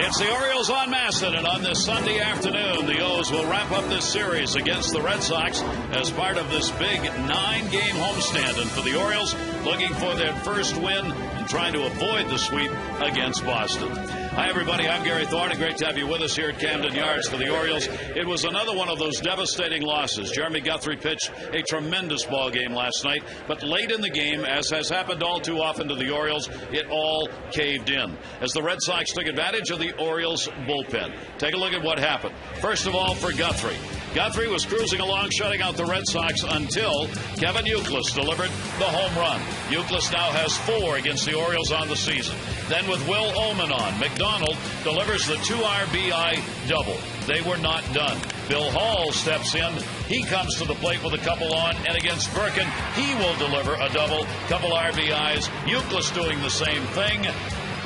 It's the Orioles on Masson, and on this Sunday afternoon, the O's will wrap up this series against the Red Sox as part of this big 9-game homestand. And for the Orioles, looking for their first win and trying to avoid the sweep against Boston. Hi, everybody. I'm Gary Thorne, and great to have you with us here at Camden Yards for the Orioles. It was another one of those devastating losses. Jeremy Guthrie pitched a tremendous ball game last night, but late in the game, as has happened all too often to the Orioles, it all caved in as the Red Sox took advantage of the Orioles bullpen. Take a look at what happened. First of all, for Guthrie. Guthrie was cruising along, shutting out the Red Sox until Kevin Youkilis delivered the home run. Youkilis now has 4 against the Orioles on the season. Then with Will Oman on, McDonald delivers the 2 RBI double. They were not done. Bill Hall steps in. He comes to the plate with a couple on, and against Birkin, he will deliver a double, couple RBIs. Youkilis doing the same thing.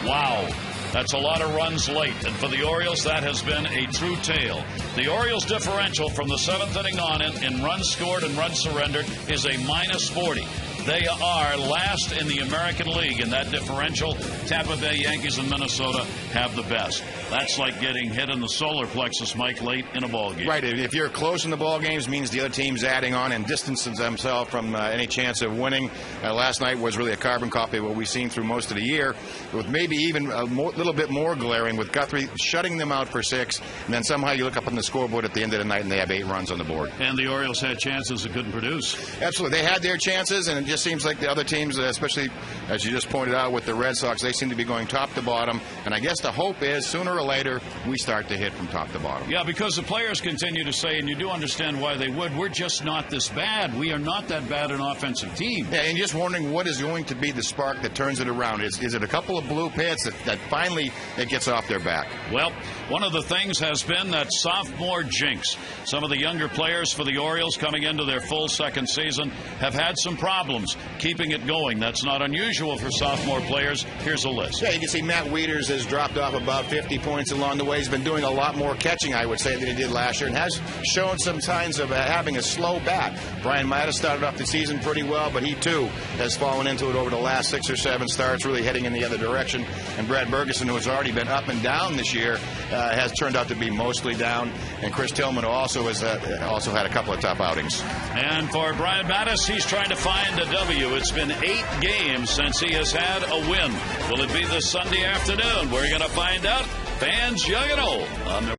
Wow. That's a lot of runs late, and for the Orioles, that has been a true tale. The Orioles' differential from the 7th inning on in runs scored and runs surrendered is a -40. They are last in the American League in that differential. Tampa Bay, Yankees, and Minnesota have the best. That's like getting hit in the solar plexus, Mike, late in a ball game. Right. If you're close in the ball games, means the other team's adding on and distances themselves from any chance of winning. Last night was really a carbon copy of what we've seen through most of the year, with maybe even a little bit more glaring with Guthrie shutting them out for 6, and then somehow you look up on the scoreboard at the end of the night and they have 8 runs on the board. And the Orioles had chances that couldn't produce. Absolutely. They had their chances, and it just seems like the other teams, especially as you just pointed out with the Red Sox, they seem to be going top to bottom. And I guess the hope is sooner or later we start to hit from top to bottom. Yeah, because the players continue to say, and you do understand why they would, we're just not this bad. We are not that bad an offensive team. Yeah, and just wondering what is going to be the spark that turns it around. Is it a couple of blue pits that finally it gets off their back? Well, one of the things has been that sophomore jinx. Some of the younger players for the Orioles coming into their full second season have had some problems keeping it going. That's not unusual for sophomore players. Here's a list. Yeah, you can see Matt Wieters has dropped off about 50 points along the way. He's been doing a lot more catching, I would say, than he did last year, and has shown some signs of having a slow bat. Brian Matta started off the season pretty well, but he too has fallen into it over the last 6 or 7 starts, really heading in the other direction. And Brad Bergeson, who has already been up and down this year, has turned out to be mostly down. And Chris Tillman also has also had a couple of tough outings. And for Brian Mattis, he's trying to find a W. It's been 8 games since he has had a win. Will it be this Sunday afternoon? We're going to find out. Fans young and old on the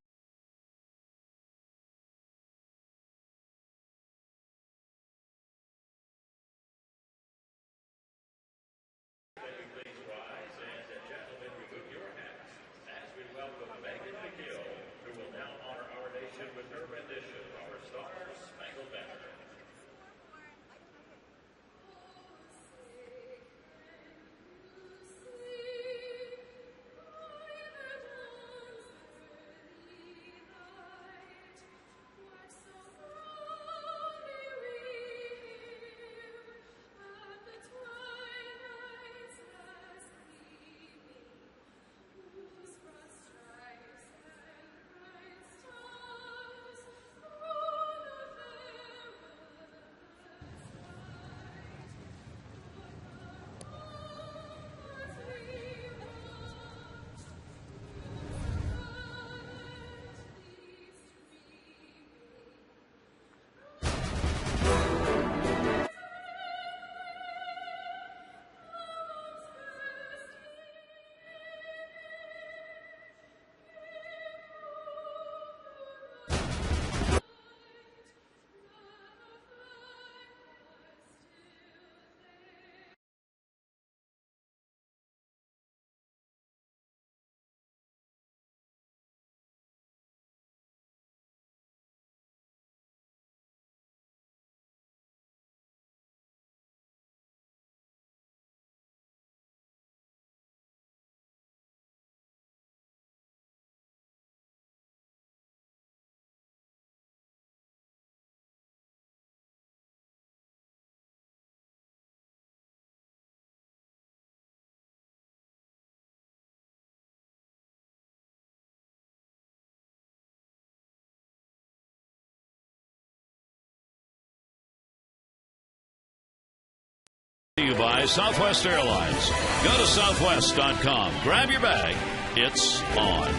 to you by Southwest Airlines. Go to southwest.com. Grab your bag it's on.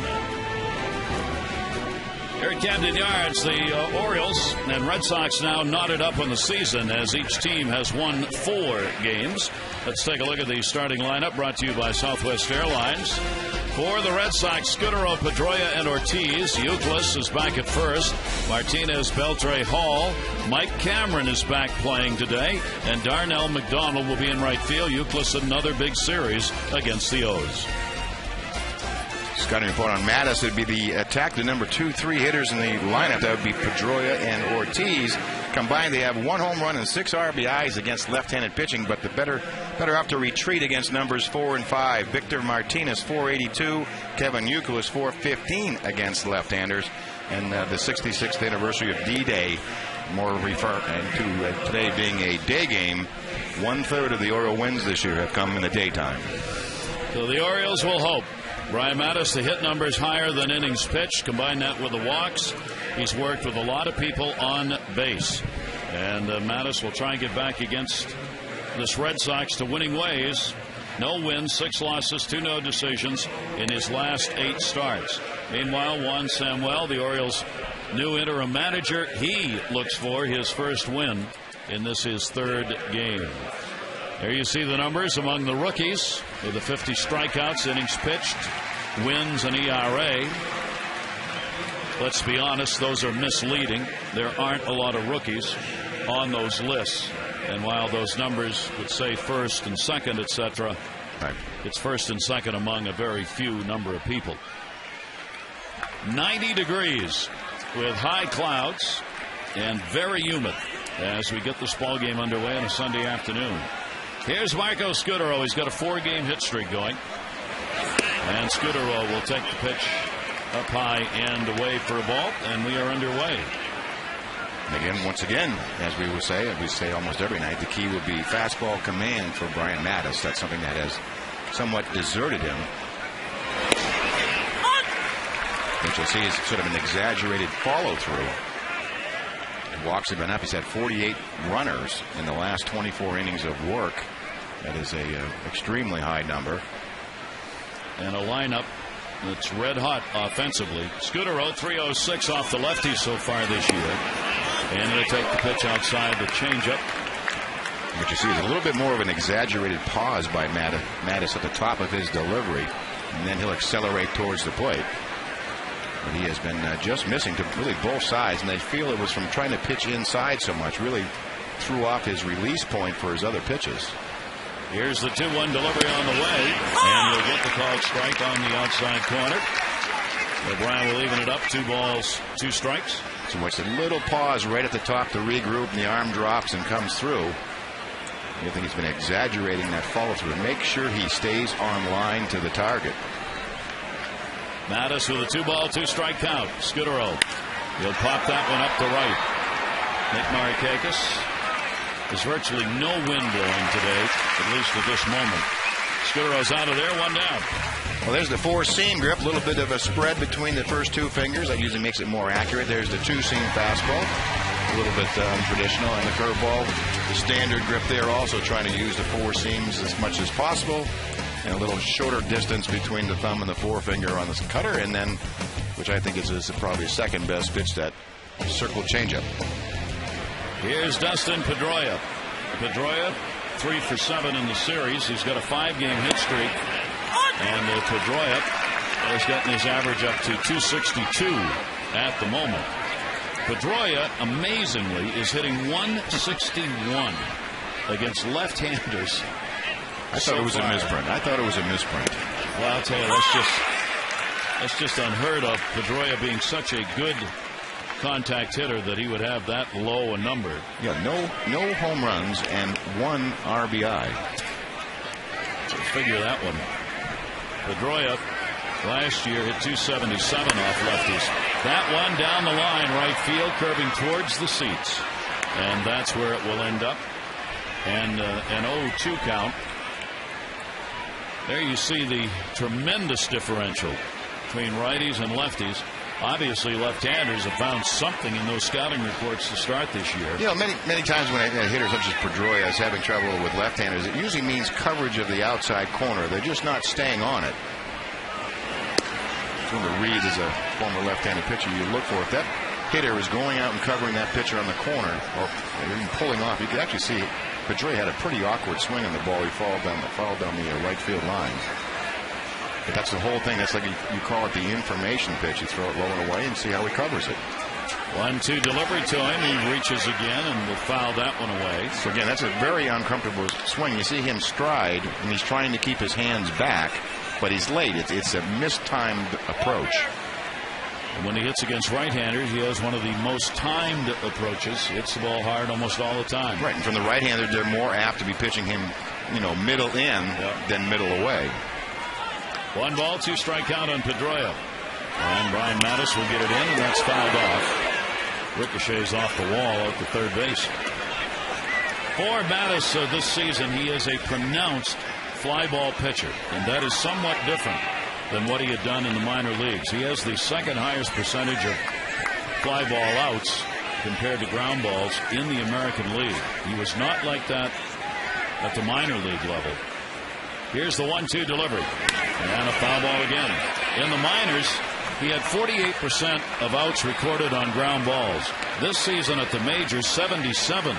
Here at Camden Yards, the Orioles and Red Sox now knotted up on the season as each team has won 4 games. Let's take a look at the starting lineup brought to you by Southwest Airlines. For the Red Sox, Scudero, Pedroia, and Ortiz. Euclid is back at first. Martinez, Beltre, Hall. Mike Cameron is back playing today. And Darnell McDonald will be in right field. Euclid another big series against the O's. Scouting report on Mattis. It would be the attack, the number 2-3 hitters in the lineup. That would be Pedroia and Ortiz. Combined, they have 1 home run and 6 RBIs against left-handed pitching, but the better off to retreat against numbers 4 and 5. Victor Martinez, 482. Kevin Euclid, 415 against left-handers. And the 66th anniversary of D-Day, more referring to today being a day game. 1/3 of the Oriole wins this year have come in the daytime. So the Orioles will hope. Brian Mattis, the hit numbers higher than innings pitched. Combine that with the walks. He's worked with a lot of people on base. And Mattis will try and get back against this Red Sox to winning ways. No wins, 6 losses, 2 no decisions in his last 8 starts. Meanwhile, Juan Samuel, the Orioles' new interim manager, he looks for his first win in this his 3rd game. There you see the numbers among the rookies with the 50 strikeouts, innings pitched, wins, and ERA. Let's be honest, those are misleading. There aren't a lot of rookies on those lists. And while those numbers would say first and second, etc., it's first and second among a very few number of people. 90 degrees with high clouds and very humid as we get this ball game underway on a Sunday afternoon. Here's Marco Scudero. He's got a 4-game hit streak going. And Scudero will take the pitch up high and away for a ball, and we are underway. Again, once again, as we say almost every night, the key would be fastball command for Brian Mattis. That's something that has somewhat deserted him. Which you'll see is sort of an exaggerated follow-through. Walks have been up. He's had 48 runners in the last 24 innings of work. That is a extremely high number. And a lineup that's red hot offensively. Scudero, 306 off the lefty so far this year. And he'll take the pitch outside the changeup. What you see is a little bit more of an exaggerated pause by Mattis at the top of his delivery. And then he'll accelerate towards the plate. But he has been just missing to really both sides, and they feel it was from trying to pitch inside so much. Really threw off his release point for his other pitches. Here's the 2-1 delivery on the way, and he'll get the called strike on the outside corner. O'Brien will even it up, 2 balls, 2 strikes. So much a little pause right at the top to regroup, and the arm drops and comes through. I think he's been exaggerating that follow through. Make sure he stays on line to the target. Mattis with a 2-ball, 2-strike count. Scudero. He'll pop that one up to right. Nick Markakis. There's virtually no wind blowing today, at least at this moment. Scudero's out of there, 1 down. Well, there's the 4-seam grip. A little bit of a spread between the first 2 fingers. That usually makes it more accurate. There's the 2-seam fastball. A little bit untraditional. And the curveball, the standard grip there, also trying to use the 4 seams as much as possible. And a little shorter distance between the thumb and the forefinger on this cutter, and then, which I think is probably second best pitch, that circle changeup. Here's Dustin Pedroia. Pedroia, 3 for 7 in the series. He's got a 5-game hit streak, and Pedroia has gotten his average up to 262 at the moment. Pedroia, amazingly, is hitting 161 against left-handers. I thought it was a misprint. Well, I'll tell you, that's just unheard of. Pedroia being such a good contact hitter that he would have that low a number. Yeah, no home runs and 1 RBI. So figure that one. Pedroia last year hit 277 off lefties. That one down the line, right field, curving towards the seats, and that's where it will end up. And an 0-2 count. There you see the tremendous differential between righties and lefties. Obviously, left-handers have found something in those scouting reports to start this year. You know, many times when a hitter such as Pedroia is having trouble with left-handers, it usually means coverage of the outside corner. They're just not staying on it. one of the reads as a former left-handed pitcher you look for. If that hitter is going out and covering that pitcher on the corner or even pulling off, you can actually see Pedroia had a pretty awkward swing on the ball. He followed down the right field line. But that's the whole thing. That's like you call it the information pitch. You throw it low and away and see how he covers it. 1-2 delivery to him. He reaches again and will foul that one away. So again, that's a very uncomfortable swing. You see him stride, and he's trying to keep his hands back, but he's late. It's a mistimed approach. And when he hits against right-handers, he has one of the most timed approaches. Hits the ball hard almost all the time. Right, and from the right-hander, they're more apt to be pitching him, middle in than middle away. 1 ball, 2 strike count on Pedroia. And Brian Mattis will get it in, and that's fouled off. Ricochets off the wall out to third base. For Mattis this season, he is a pronounced fly ball pitcher, and that is somewhat different than what he had done in the minor leagues. He has the second highest percentage of fly ball outs compared to ground balls in the American League. He was not like that at the minor league level. Here's the 1-2 delivery, and a foul ball again. In the minors, he had 48% of outs recorded on ground balls. This season at the majors, 77%.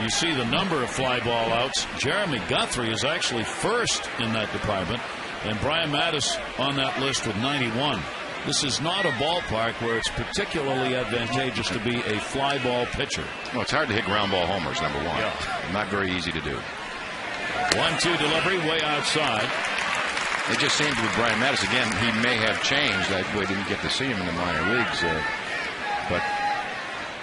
You see the number of fly ball outs. Jeremy Guthrie is actually first in that department, and Brian Mattis on that list with 91. This is not a ballpark where it's particularly advantageous to be a fly ball pitcher. Well, it's hard to hit ground ball homers, number one. Yeah. Not very easy to do. 1-2 delivery way outside. It just seems with Brian Mattis, again, he may have changed. I didn't get to see him in the minor leagues. But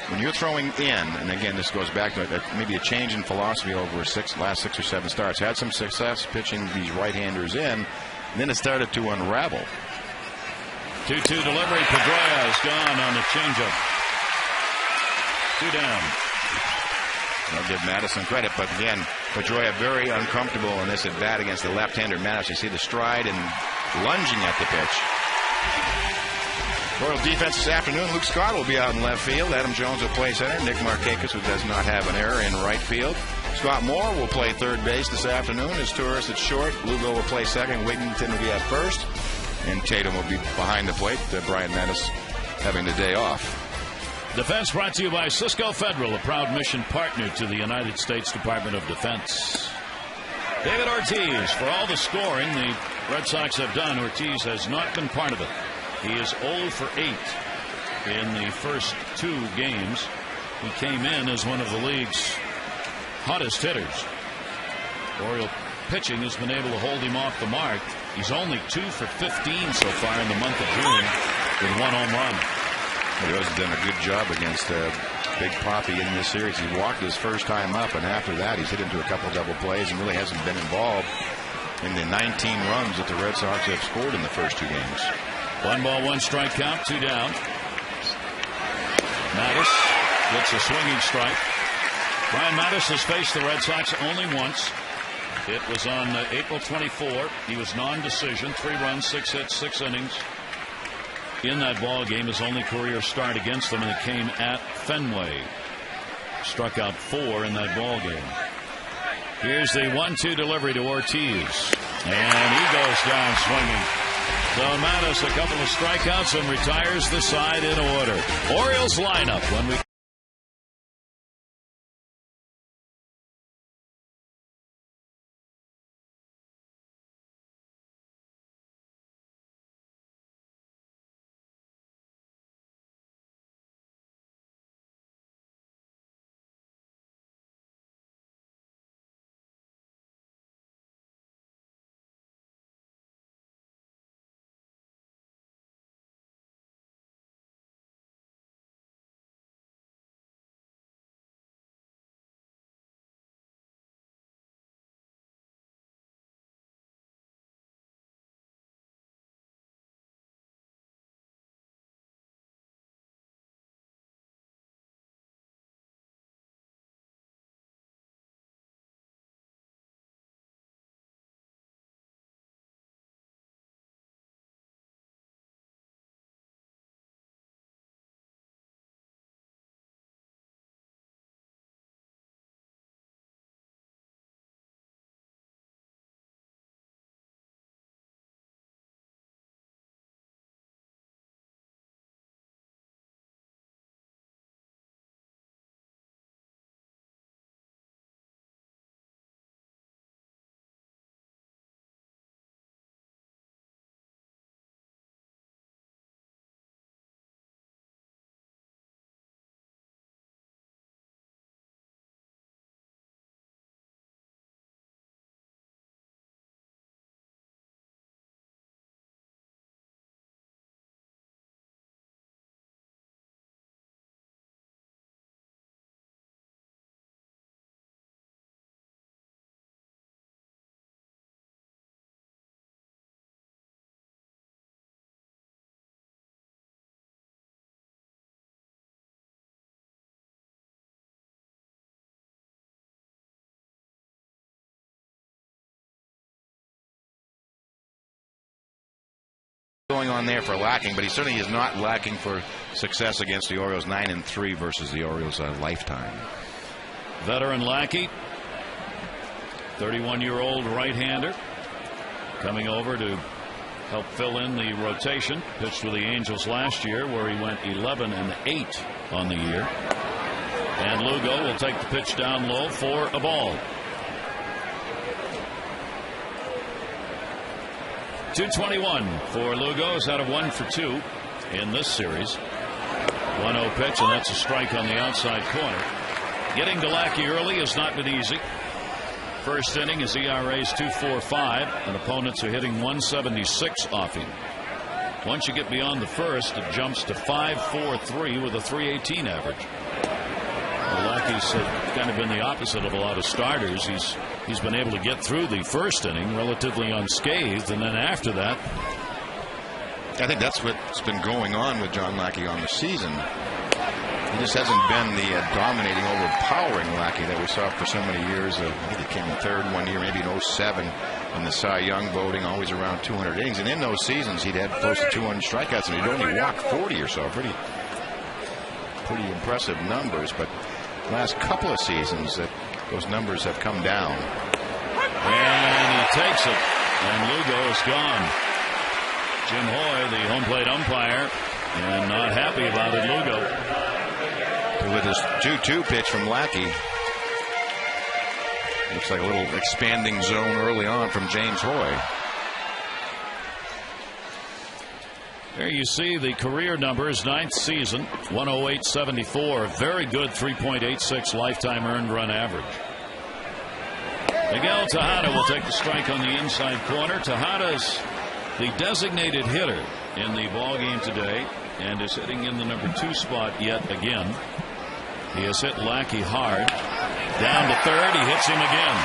when you're throwing in, and again, this goes back to maybe a change in philosophy over last 6 or 7 starts. Had some success pitching these right-handers in, and then it started to unravel. 2-2 delivery. Pedroia is gone on the changeup. 2 down. I'll give Madison credit, but again, Pedroia very uncomfortable in this at bat against the left-hander Mattis. You see the stride and lunging at the pitch. Royal defense this afternoon. Luke Scott will be out in left field. Adam Jones will play center. Nick Markakis, who does not have an error, in right field. Scott Moore will play third base this afternoon. His tourist at short. Lugo will play second. Wigington will be at first. And Tatum will be behind the plate. Brian Mattis having the day off. Defense brought to you by Cisco Federal, a proud mission partner to the United States Department of Defense. David Ortiz, for all the scoring the Red Sox have done, Ortiz has not been part of it. He is 0 for 8 in the first 2 games. He came in as one of the league's hottest hitters. Oriole pitching has been able to hold him off the mark. He's only 2 for 15 so far in the month of June with 1 home run. He has done a good job against Big Papi in this series. He walked his first time up, and after that he's hit into a couple double plays and really hasn't been involved in the 19 runs that the Red Sox have scored in the first 2 games. 1 ball, 1 strike count, 2 down. Mattis gets a swinging strike. Brian Mattis has faced the Red Sox only once. It was on April 24. He was non-decision, 3 runs, 6 hits, 6 innings. In that ball game, his only career start against them, and it came at Fenway. Struck out 4 in that ball game. Here's the 1-2 delivery to Ortiz, and he goes down swinging. So Mattis a couple of strikeouts and retires the side in order. Orioles lineup when we going on there for lacking, but he certainly is not lacking for success against the Orioles. 9-3 versus the Orioles lifetime. Veteran Lackey, 31-year-old right-hander, coming over to help fill in the rotation. Pitched with the Angels last year, where he went 11-8 on the year. And Lugo will take the pitch down low for a ball. 221 for Lugo. Is out of 1 for 2 in this series. 1-0 pitch, and that's a strike on the outside corner. Getting to Lackey early has not been easy. First inning, his ERA is 2.45, and opponents are hitting 176 off him. Once you get beyond the first, it jumps to 5.43 with a 3.18 average. Well, Lackey's kind of been the opposite of a lot of starters. He's been able to get through the first inning relatively unscathed, and then after that, I think that's what's been going on with John Lackey on the season. He just hasn't been the dominating, overpowering Lackey that we saw for so many years. I think he came in third one year, maybe in 07, in the Cy Young voting, always around 200 innings. And in those seasons, he'd had close to 200 strikeouts, and he'd only walked 40 or so. Pretty impressive numbers. But last couple of seasons, those numbers have come down. And he takes it, and Lugo is gone. Jim Hoy, the home plate umpire, and not happy about it. Lugo with his 2-2 pitch from Lackey. Looks like a little expanding zone early on from James Hoy. There you see the career numbers. 9th season, 108.74. Very good 3.86 lifetime earned run average. Miguel Tejada will take the strike on the inside corner. Tejada's the designated hitter in the ball game today, and is hitting in the number 2 spot yet again. He has hit Lackey hard. Down to third. He hits him again.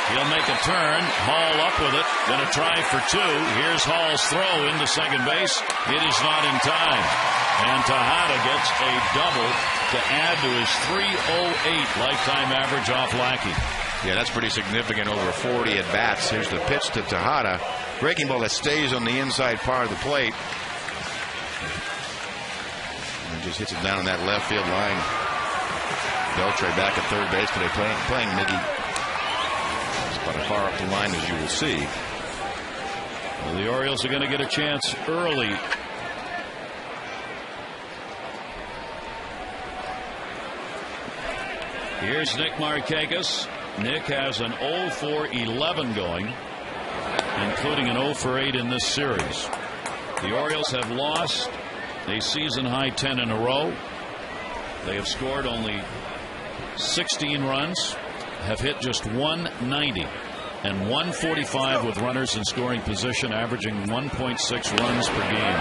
He'll make a turn. Hall up with it. Going to try for 2. Here's Hall's throw into second base. It is not in time. And Tejada gets a double to add to his 3.08 lifetime average off Lackey. Yeah, that's pretty significant. Over 40 at bats. Here's the pitch to Tejada. Breaking ball that stays on the inside part of the plate. And just hits it down in that left field line. Beltre back at third base today, playing Miggy. It's about as far up the line as you will see. Well, the Orioles are going to get a chance early. Here's Nick Markakis. Nick has an 0 for 11 going, including an 0 for 8 in this series. The Orioles have lost a season high 10 in a row. They have scored only 16 runs, have hit just 190 and 145 with runners in scoring position, averaging 1.6 runs per game.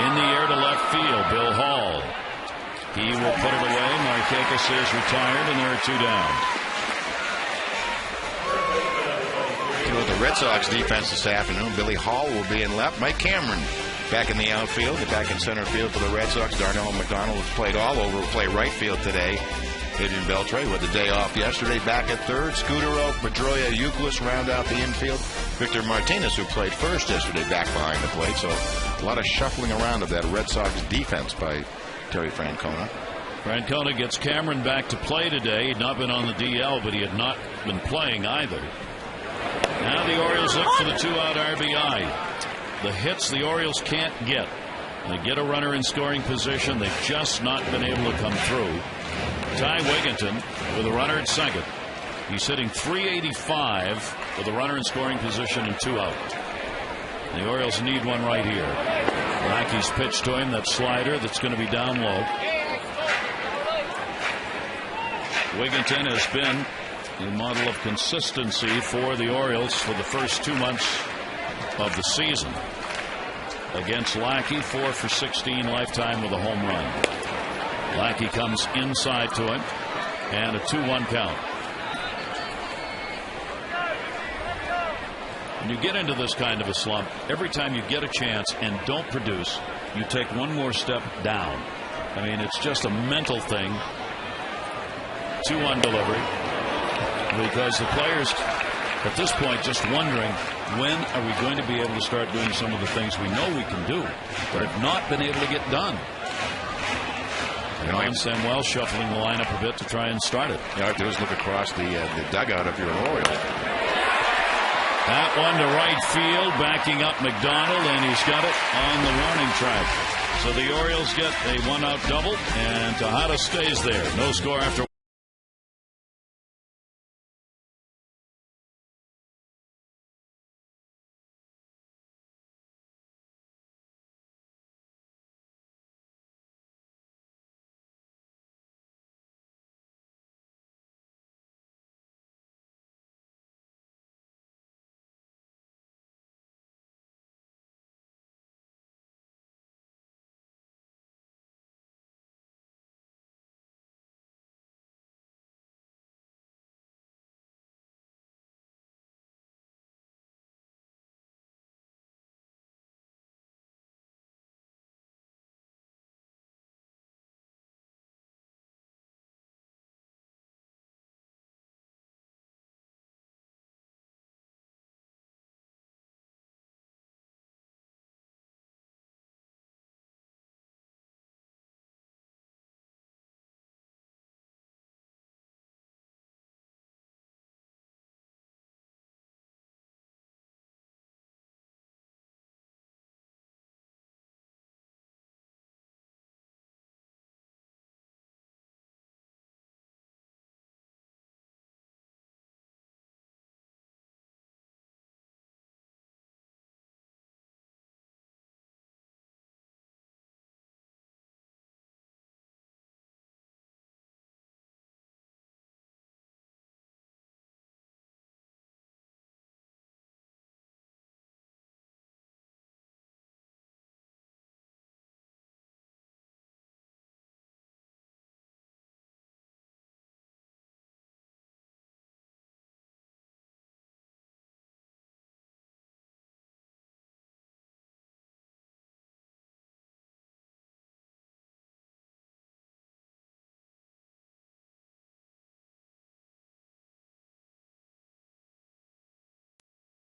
In the air to left field, Bill Hall. He will put it away. Markakis is retired, and there are 2 down. With the Red Sox defense this afternoon, Billy Hall will be in left. Mike Cameron back in the outfield, back in center field for the Red Sox. Darnell McDonald has played all over, will play right field today. Adrian Beltre with the day off yesterday, back at third. Scudero, Pedroia, Euclid round out the infield. Victor Martinez, who played first yesterday, back behind the plate. So a lot of shuffling around of that Red Sox defense by Terry Francona. Francona gets Cameron back to play today. He'd not been on the DL, but he had not been playing either. Now the Orioles look for the 2-out RBI. The hits the Orioles can't get. They get a runner in scoring position. They've just not been able to come through. Ty Wigginton with a runner at second. He's hitting 385 with a runner in scoring position and 2 out. The Orioles need one right here. Lackey's pitch to him, that slider that's going to be down low. Wigginton has been a model of consistency for the Orioles for the first 2 months of the season. Against Lackey, 4 for 16 lifetime with a home run. Lackey comes inside to him, and a 2-1 count. When you get into this kind of a slump, every time you get a chance and don't produce, you take one more step down. I mean, it's just a mental thing. 2-1 delivery, because the players at this point just wondering, when are we going to be able to start doing some of the things we know we can do but have not been able to get done? And Samuel shuffling the lineup a bit to try and start it. You have to just look across the dugout if you're an Oriole. That one to right field, backing up McDonald, and he's got it on the warning track. So the Orioles get a one-out double, and Tejada stays there. No score after.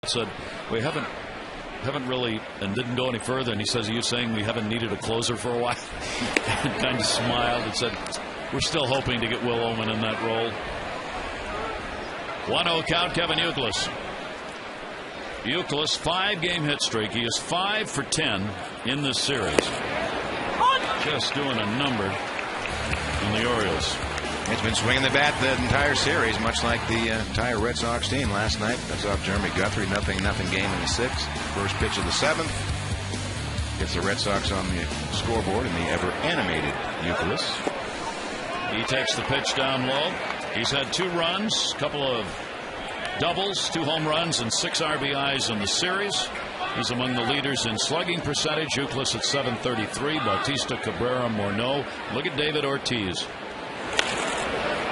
Said we haven't really, and didn't go any further, and he says, are you saying we haven't needed a closer for a while? And kind of smiled and said, we're still hoping to get Will Oman in that role. 1-0 count, Kevin Youkilis. Youkilis, 5-game hit streak. He is 5 for 10 in this series. Just doing a number in the Orioles. It's been swinging the bat the entire series, much like the entire Red Sox team last night. That's off Jeremy Guthrie. Nothing game in the 6th. First pitch of the 7th. Gets the Red Sox on the scoreboard in the ever-animated Youkilis. He takes the pitch down low. He's had 2 runs, a couple of doubles, 2 home runs, and 6 RBIs in the series. He's among the leaders in slugging percentage. Youkilis at .733. Bautista, Cabrera, Morneau. Look at David Ortiz.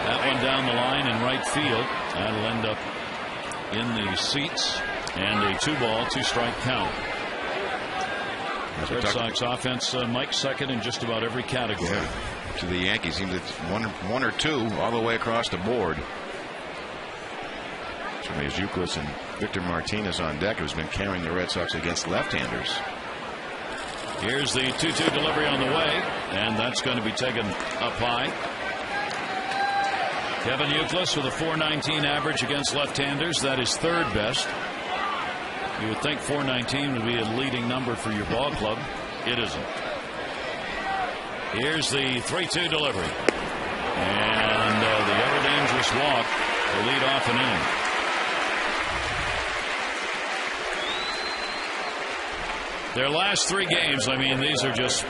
That one down the line in right field. That'll end up in the seats. And a 2-ball, 2-strike count. Red Sox offense, Mike, second in just about every category. Yeah. To the Yankees, seems it's one or 2 all the way across the board. Certainly as Youkilis and Victor Martinez on deck, who's been carrying the Red Sox against left-handers. Here's the 2-2 delivery on the way, and that's going to be taken up high. Kevin Youkilis with a .419 average against left-handers. That is 3rd best. You would think .419 would be a leading number for your ball club. It isn't. Here's the 3-2 delivery. And the ever-dangerous walk to lead off an inning. Their last 3 games, I mean, these are just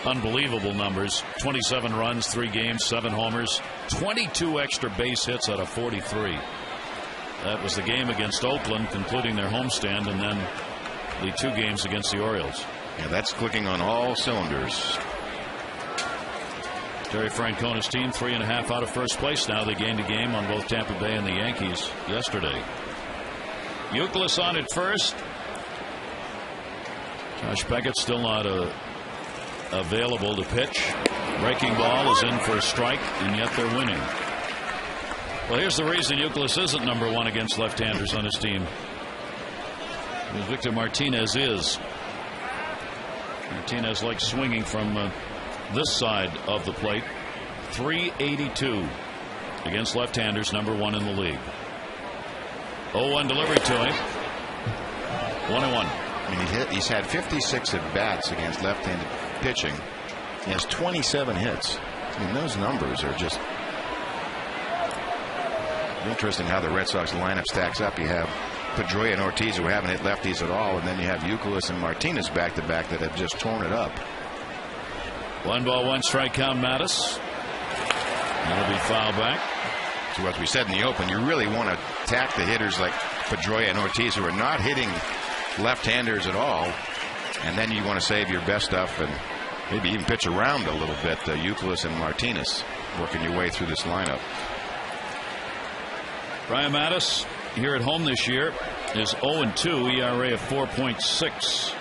unbelievable numbers. 27 runs, 3 games, 7 homers, 22 extra base hits out of 43. That was the game against Oakland, concluding their homestand, and then the 2 games against the Orioles. Yeah, that's clicking on all cylinders. Terry Francona's team 3.5 out of first place now. They gained a game on both Tampa Bay and the Yankees yesterday. Youkilis on at first. Josh Beckett still not available to pitch. Breaking ball is in for a strike, and yet they're winning. Well, here's the reason Youkilis isn't #1 against left-handers on his team. Because Victor Martinez is. Martinez likes swinging from this side of the plate. .382 against left-handers, #1 in the league. 0-1 delivery to him. 1-1. I mean, he's had 56 at bats against left-handed pitching. He has 27 hits. I mean, those numbers are just interesting. How the Red Sox lineup stacks up. You have Pedroia and Ortiz, who haven't hit lefties at all, and then you have Youkilis and Martinez back-to-back that have just torn it up. 1-1 count, Mattis. That'll be foul back. So as we said in the open, you really want to attack the hitters like Pedroia and Ortiz, who are not hitting left-handers at all, and then you want to save your best stuff and maybe even pitch around a little bit. Youkilis and Martinez working your way through this lineup. Brian Mattis here at home this year is 0-2, ERA of 4.6.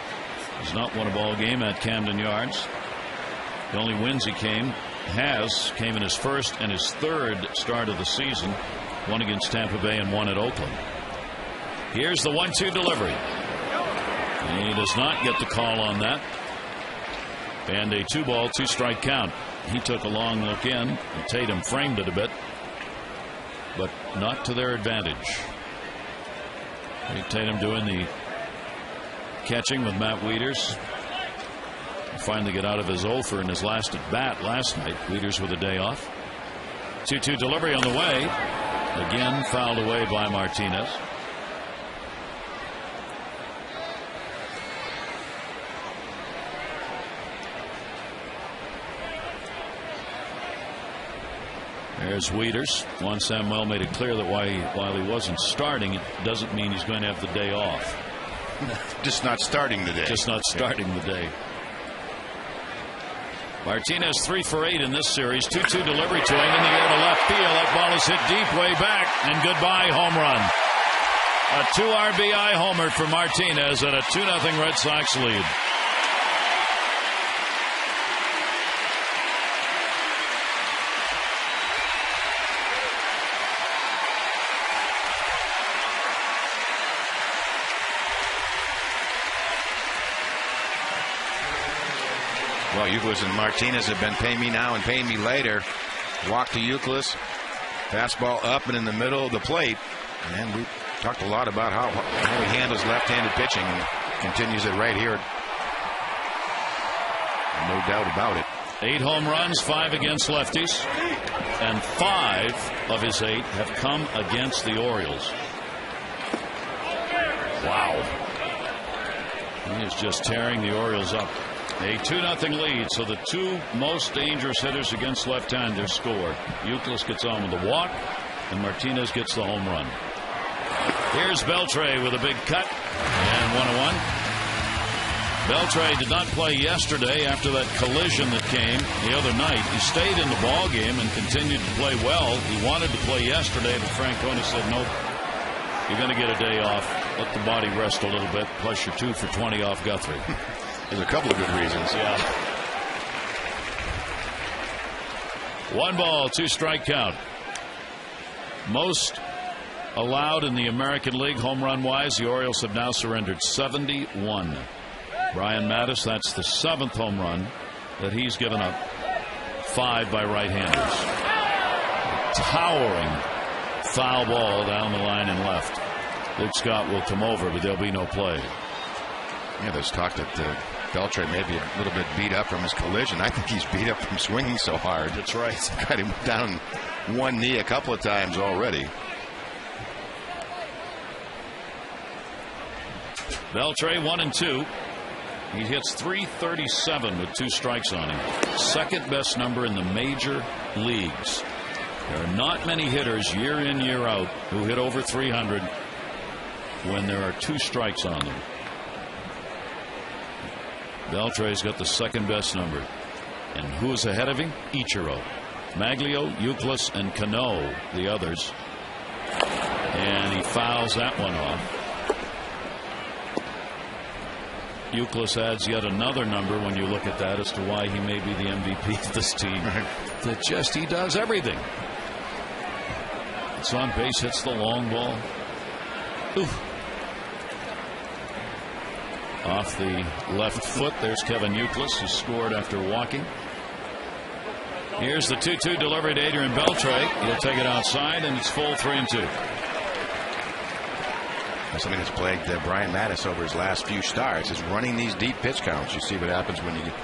He's not won a ball game at Camden Yards. The only wins he came in his first and his third start of the season. One against Tampa Bay and one at Oakland. Here's the 1-2 delivery. He does not get the call on that. And a 2-ball, 2-strike count. He took a long look in, and Tatum framed it a bit, but not to their advantage. Tatum doing the catching with Matt Wieters. Finally get out of his offer in his last at bat last night. Wieters with a day off. 2-2 delivery on the way. Again fouled away by Martinez. There's Wieters. Juan Samuel made it clear that while he wasn't starting, it doesn't mean he's going to have the day off. Just not starting the day. Just not starting the day. Martinez 3 for 8 in this series. 2-2 delivery to him in the air to left field. That ball is hit deep way back, and goodbye home run. A 2 RBI homer for Martinez and a 2-0 Red Sox lead. Well, Youkilis and Martinez have been pay me now and pay me later. Walk to Youkilis. Fastball up and in the middle of the plate. And we talked a lot about how he handles left-handed pitching and continues it right here. No doubt about it. 8 home runs, 5 against lefties. And 5 of his 8 have come against the Orioles. Wow. He is just tearing the Orioles up. A 2-0 lead, so the 2 most dangerous hitters against left-handers score. Youkilis gets on with the walk, and Martinez gets the home run. Here's Beltre with a big cut, and 1-1. Beltre did not play yesterday after that collision that came the other night. He stayed in the ball game and continued to play well. He wanted to play yesterday, but Francona said, nope, you're going to get a day off. Let the body rest a little bit, plus you're 2 for 20 off Guthrie. There's a couple of good reasons. Yeah. 1-ball, 2-strike count. Most allowed in the American League home run wise. The Orioles have now surrendered 71. Brian Mattis, that's the 7th home run that he's given up. 5 by right-handers. Towering foul ball down the line and left. Luke Scott will come over, but there'll be no play. Yeah, there's talk that Beltre may be a little bit beat up from his collision. I think he's beat up from swinging so hard. That's right. He's got him down one knee a couple of times already. Beltre 1-2. He hits .337 with 2 strikes on him. 2nd best number in the major leagues. There are not many hitters year in, year out who hit over 300 when there are 2 strikes on them. Beltre's got the 2nd best number. And who is ahead of him? Ichiro. Maglio, Youkilis, and Cano, the others. And he fouls that one off. Youkilis adds yet another number when you look at that as to why he may be the MVP of this team. That just he does everything. It's on base, hits the long ball. Oof. Off the left foot. There's Kevin Youkilis, who scored after walking. Here's the 2-2 delivery to Adrian Beltre. He'll take it outside, and it's full 3-2. Something that's plagued Brian Mattis over his last few starts is running these deep pitch counts. You see what happens when you get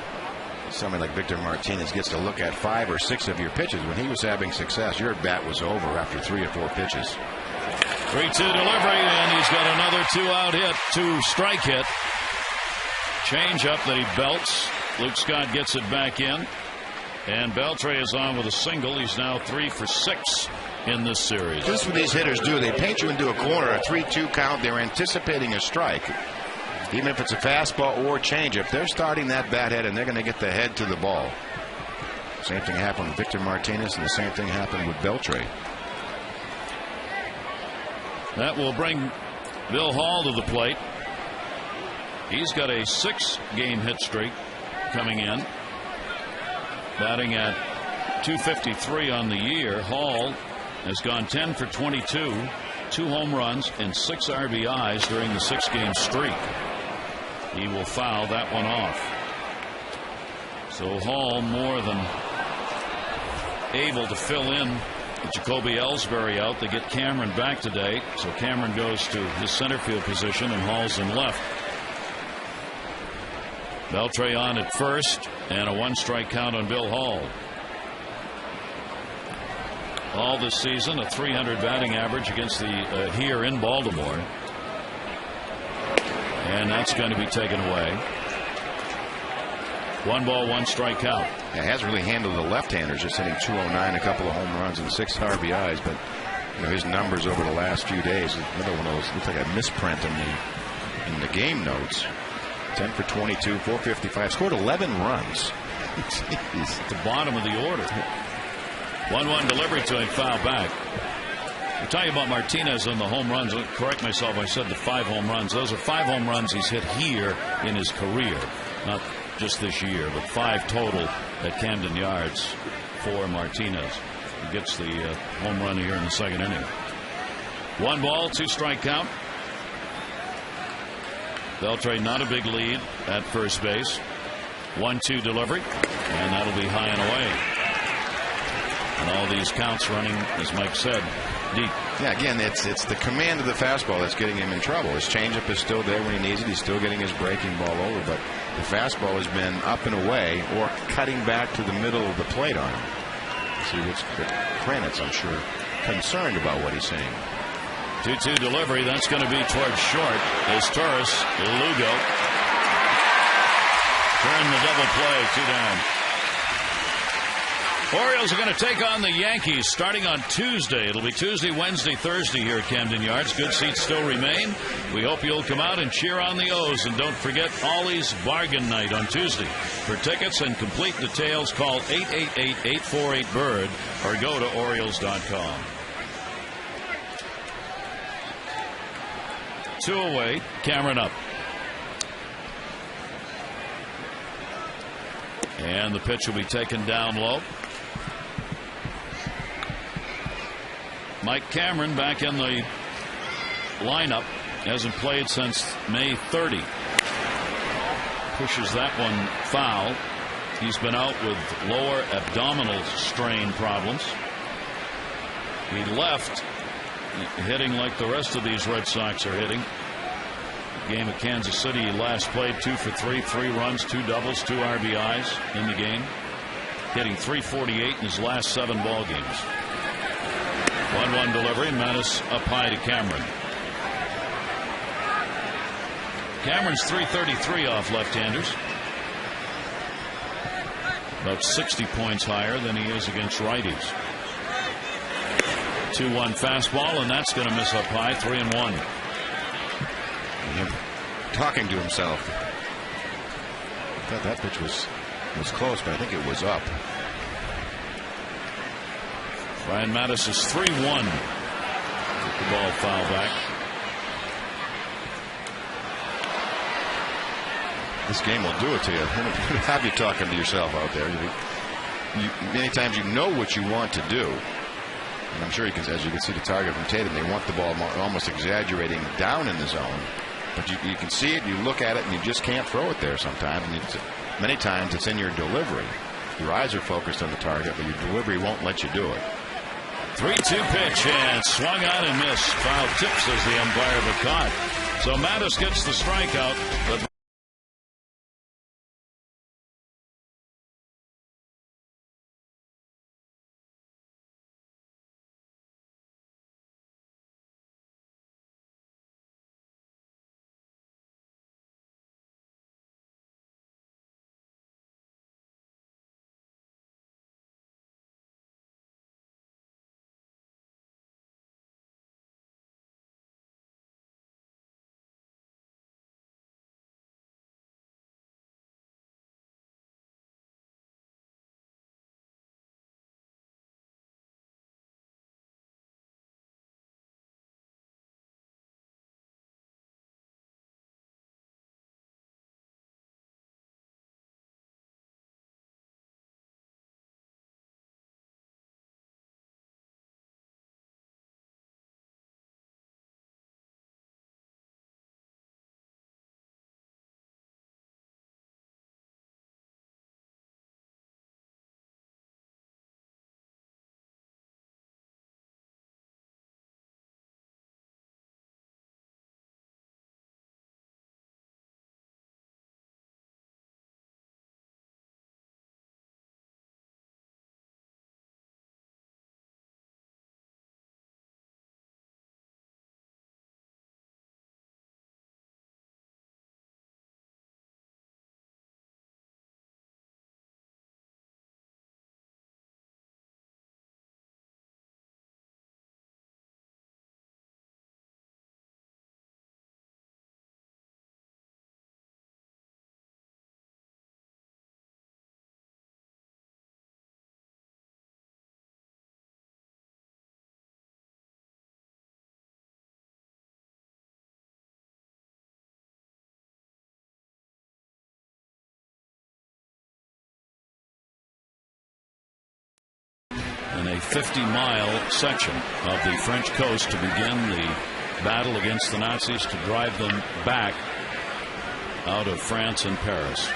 somebody like Victor Martinez gets to look at 5 or 6 of your pitches. When he was having success, your at bat was over after 3 or 4 pitches. 3-2 delivery, and he's got another 2-out hit, 2-strike hit. Change up that he belts. Luke Scott gets it back in. And Beltre is on with a single. He's now 3 for 6 in this series. This is what these hitters do. They paint you into a corner, a 3-2 count. They're anticipating a strike. Even if it's a fastball or changeup, they're starting that bat head, and they're going to get the head to the ball. Same thing happened with Victor Martinez, and the same thing happened with Beltre. That will bring Bill Hall to the plate. He's got a 6-game hit streak coming in. Batting at .253 on the year. Hall has gone 10 for 22, 2 home runs, and 6 RBIs during the 6-game streak. He will foul that one off. So Hall more than able to fill in with Jacoby Ellsbury out. They get Cameron back today, so Cameron goes to his center field position, and Hall's in left. Beltre on at first, and a 1-strike count on Bill Hall. All this season, a .300 batting average against the here in Baltimore, and that's going to be taken away. 1 ball, 1-strike count. Yeah, he hasn't really handled the left-handers, just hitting .209, a couple of home runs and 6 RBIs, but his numbers over the last few days, another one of those looks like a misprint in the game notes. 10 for 22, 455, scored 11 runs. Jeez. At the bottom of the order. 1-1 delivery to him, foul back. I'm talking about Martinez and the home runs. I'll correct myself, I said the 5 home runs. Those are 5 home runs he's hit here in his career. Not just this year, but 5 total at Camden Yards for Martinez. He gets the home run here in the 2nd inning. 1 ball, 2-strike count. Beltre not a big lead at first base. 1-2 delivery, and that'll be high and away. And all these counts running, as Mike said, deep. Yeah, again, it's the command of the fastball that's getting him in trouble. His changeup is still there when he needs it. He's still getting his breaking ball over, but the fastball has been up and away or cutting back to the middle of the plate on him. See what's Kranitz, I'm sure, concerned about what he's saying. 2-2 delivery. That's going to be towards short. As Torres, Lugo. Turn the double play. 2 down. Orioles are going to take on the Yankees starting on Tuesday. It'll be Tuesday, Wednesday, Thursday here at Camden Yards. Good seats still remain. We hope you'll come out and cheer on the O's. And don't forget Ollie's Bargain Night on Tuesday. For tickets and complete details, call 888-848-BIRD or go to Orioles.com. 2 away. Cameron up. And the pitch will be taken down low. Mike Cameron back in the lineup. Hasn't played since May 30. Pushes that one foul. He's been out with lower abdominal strain problems. He left hitting like the rest of these Red Sox are hitting. Game at Kansas City, he last played 2 for 3, 3 runs, 2 doubles, 2 RBIs in the game. Hitting .348 in his last 7 ball games. 1-1 delivery. Mattis up high to Cameron. Cameron's .333 off left-handers. About 60 points higher than he is against righties. 2-1 fastball, and that's going to miss up high. 3-1. Him talking to himself. I thought that pitch was close, but I think it was up. Brian Mattis is 3-1. Took the ball foul back. This game will do it to you. Have you talking to yourself out there? Many times you know what you want to do, And I'm sure as you can see the target from Tatum, they want the ball almost exaggerating down in the zone. But you can see it, you look at it, and you just can't throw it there sometimes. And many times it's in your delivery. Your eyes are focused on the target, but your delivery won't let you do it. 3-2 pitch, and swung on and missed. Foul tips as the umpire, but caught. So Mattis gets the strikeout, but in a 50-mile section of the French coast to begin the battle against the Nazis, to drive them back out of France and Paris.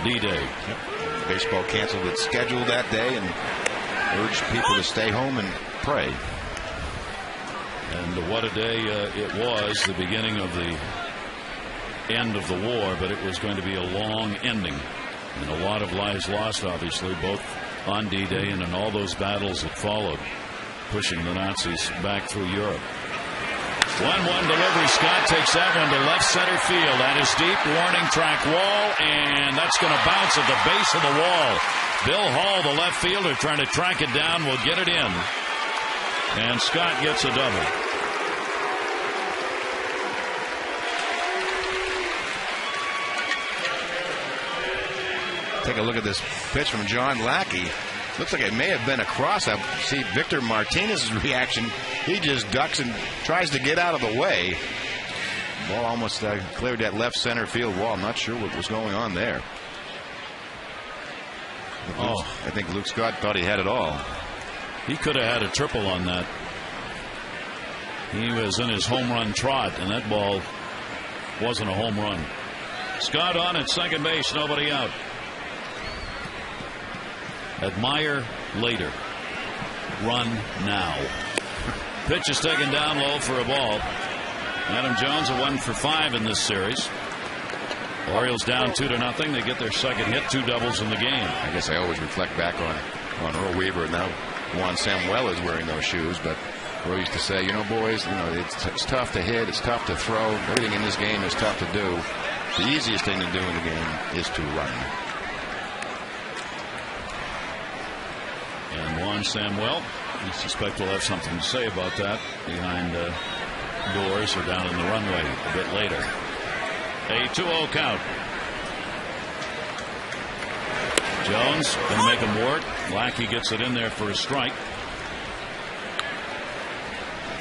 D-Day. Yep. Baseball canceled its schedule that day and urged people to stay home and pray. And what a day it was, the beginning of the end of the war, but it was going to be a long ending. And a lot of lives lost, obviously, both on D-Day and in all those battles that followed, pushing the Nazis back through Europe. 1-1 delivery. Scott takes that one to left center field. That is deep. Warning track wall, and that's going to bounce at the base of the wall. Bill Hall, the left fielder, trying to track it down, will get it in. And Scott gets a double. Take a look at this pitch from John Lackey. Looks like it may have been a cross. I see Victor Martinez's reaction. He just ducks and tries to get out of the way. Ball almost cleared that left center field wall. I'm not sure what was going on there. I think Luke Scott thought he had it all. He could have had a triple on that. He was in his home run trot, and that ball wasn't a home run. Scott on at second base, nobody out. Admire later. Run now. Pitch is taken down low for a ball. Adam Jones a 1 for 5 in this series. Orioles down 2-0. They get their second hit, 2 doubles in the game. I guess I always reflect back on Earl Weaver. Now Juan Samuel is wearing those shoes, but Earl used to say, you know, boys, you know, it's tough to hit, it's tough to throw. Everything in this game is tough to do. The easiest thing to do in the game is to run. And Juan Samuel, I suspect we'll have something to say about that behind doors or down in the runway a bit later. A 2-0 count. Jones going to make him work. Lackey gets it in there for a strike.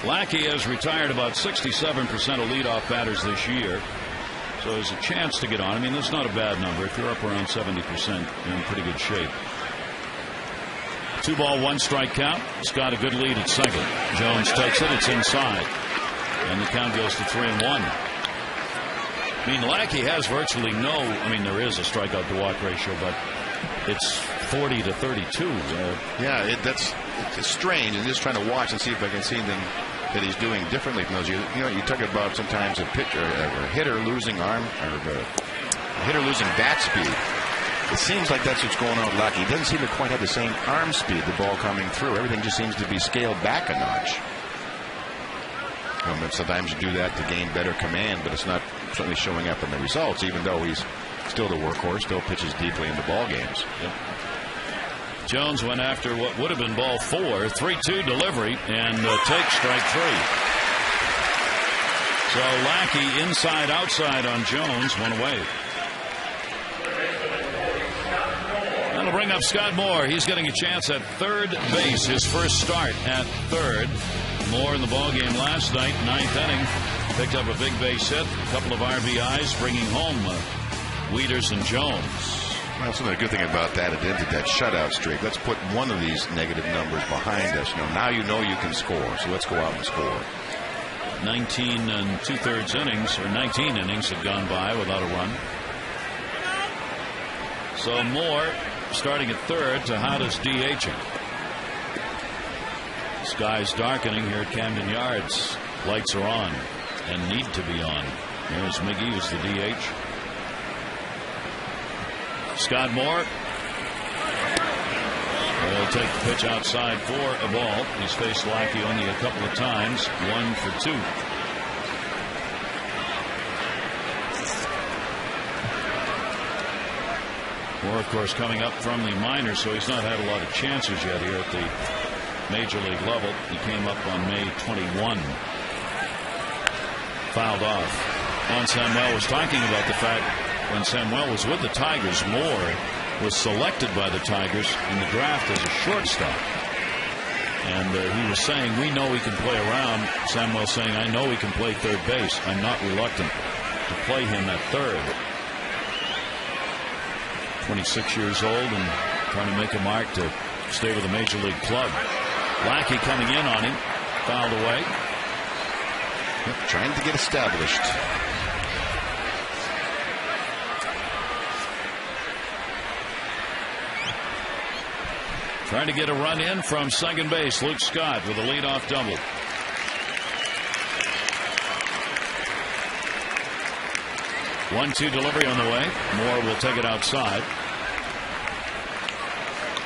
Lackey has retired about 67% of leadoff batters this year, so there's a chance to get on. I mean, that's not a bad number. If you're up around 70%, you're in pretty good shape. 2-ball, 1-strike count. Scott a good lead at second. Jones takes it. It's inside. And the count goes to 3-1. I mean, Lackey has virtually no, I mean, there is a strikeout to walk ratio, but it's 40 to 32. Yeah, it's strange. And just trying to watch and see if I can see anything that he's doing differently from those. You know, you talk about sometimes a pitcher, a hitter losing arm, or a hitter losing bat speed. It seems like that's what's going on with Lackey. He doesn't seem to quite have the same arm speed, the ball coming through. Everything just seems to be scaled back a notch. Sometimes you do that to gain better command, but it's not certainly showing up in the results, even though he's still the workhorse, still pitches deeply into ball games. Yep. Jones went after what would have been ball 4, 3-2 delivery, and takes strike 3. So Lackey inside outside on Jones, one away. That'll bring up Scott Moore. He's getting a chance at third base, his first start at third. Moore in the ball game last night, 9th inning, picked up a big base hit, a couple of RBIs, bringing home Wieters and Jones. Well, that's another good thing about that. It ended that shutout streak. Let's put one of these negative numbers behind us. Now you know you can score, so let's go out and score. 19 2/3 innings, or 19 innings had gone by without a run. So Moore starting at third. Tejada's DHing. Sky's darkening here at Camden Yards. Lights are on and need to be on. There's Miggy, who's the DH. Scott Moore will take the pitch outside for a ball. He's faced Lackey only a couple of times. 1 for 2. Moore, of course, coming up from the minors, so he's not had a lot of chances yet here at the major league level. He came up on May 21. Fouled off. Juan Samuel was talking about the fact when Samuel was with the Tigers, Moore was selected by the Tigers in the draft as a shortstop. And he was saying, we know he can play around. Samuel saying, I know he can play third base. I'm not reluctant to play him at third. 26 years old and trying to make a mark to stay with a major league club. Lackey coming in on him, fouled away. Yep, trying to get established. Trying to get a run in from second base. Luke Scott with a leadoff double. One-two delivery on the way. Moore will take it outside.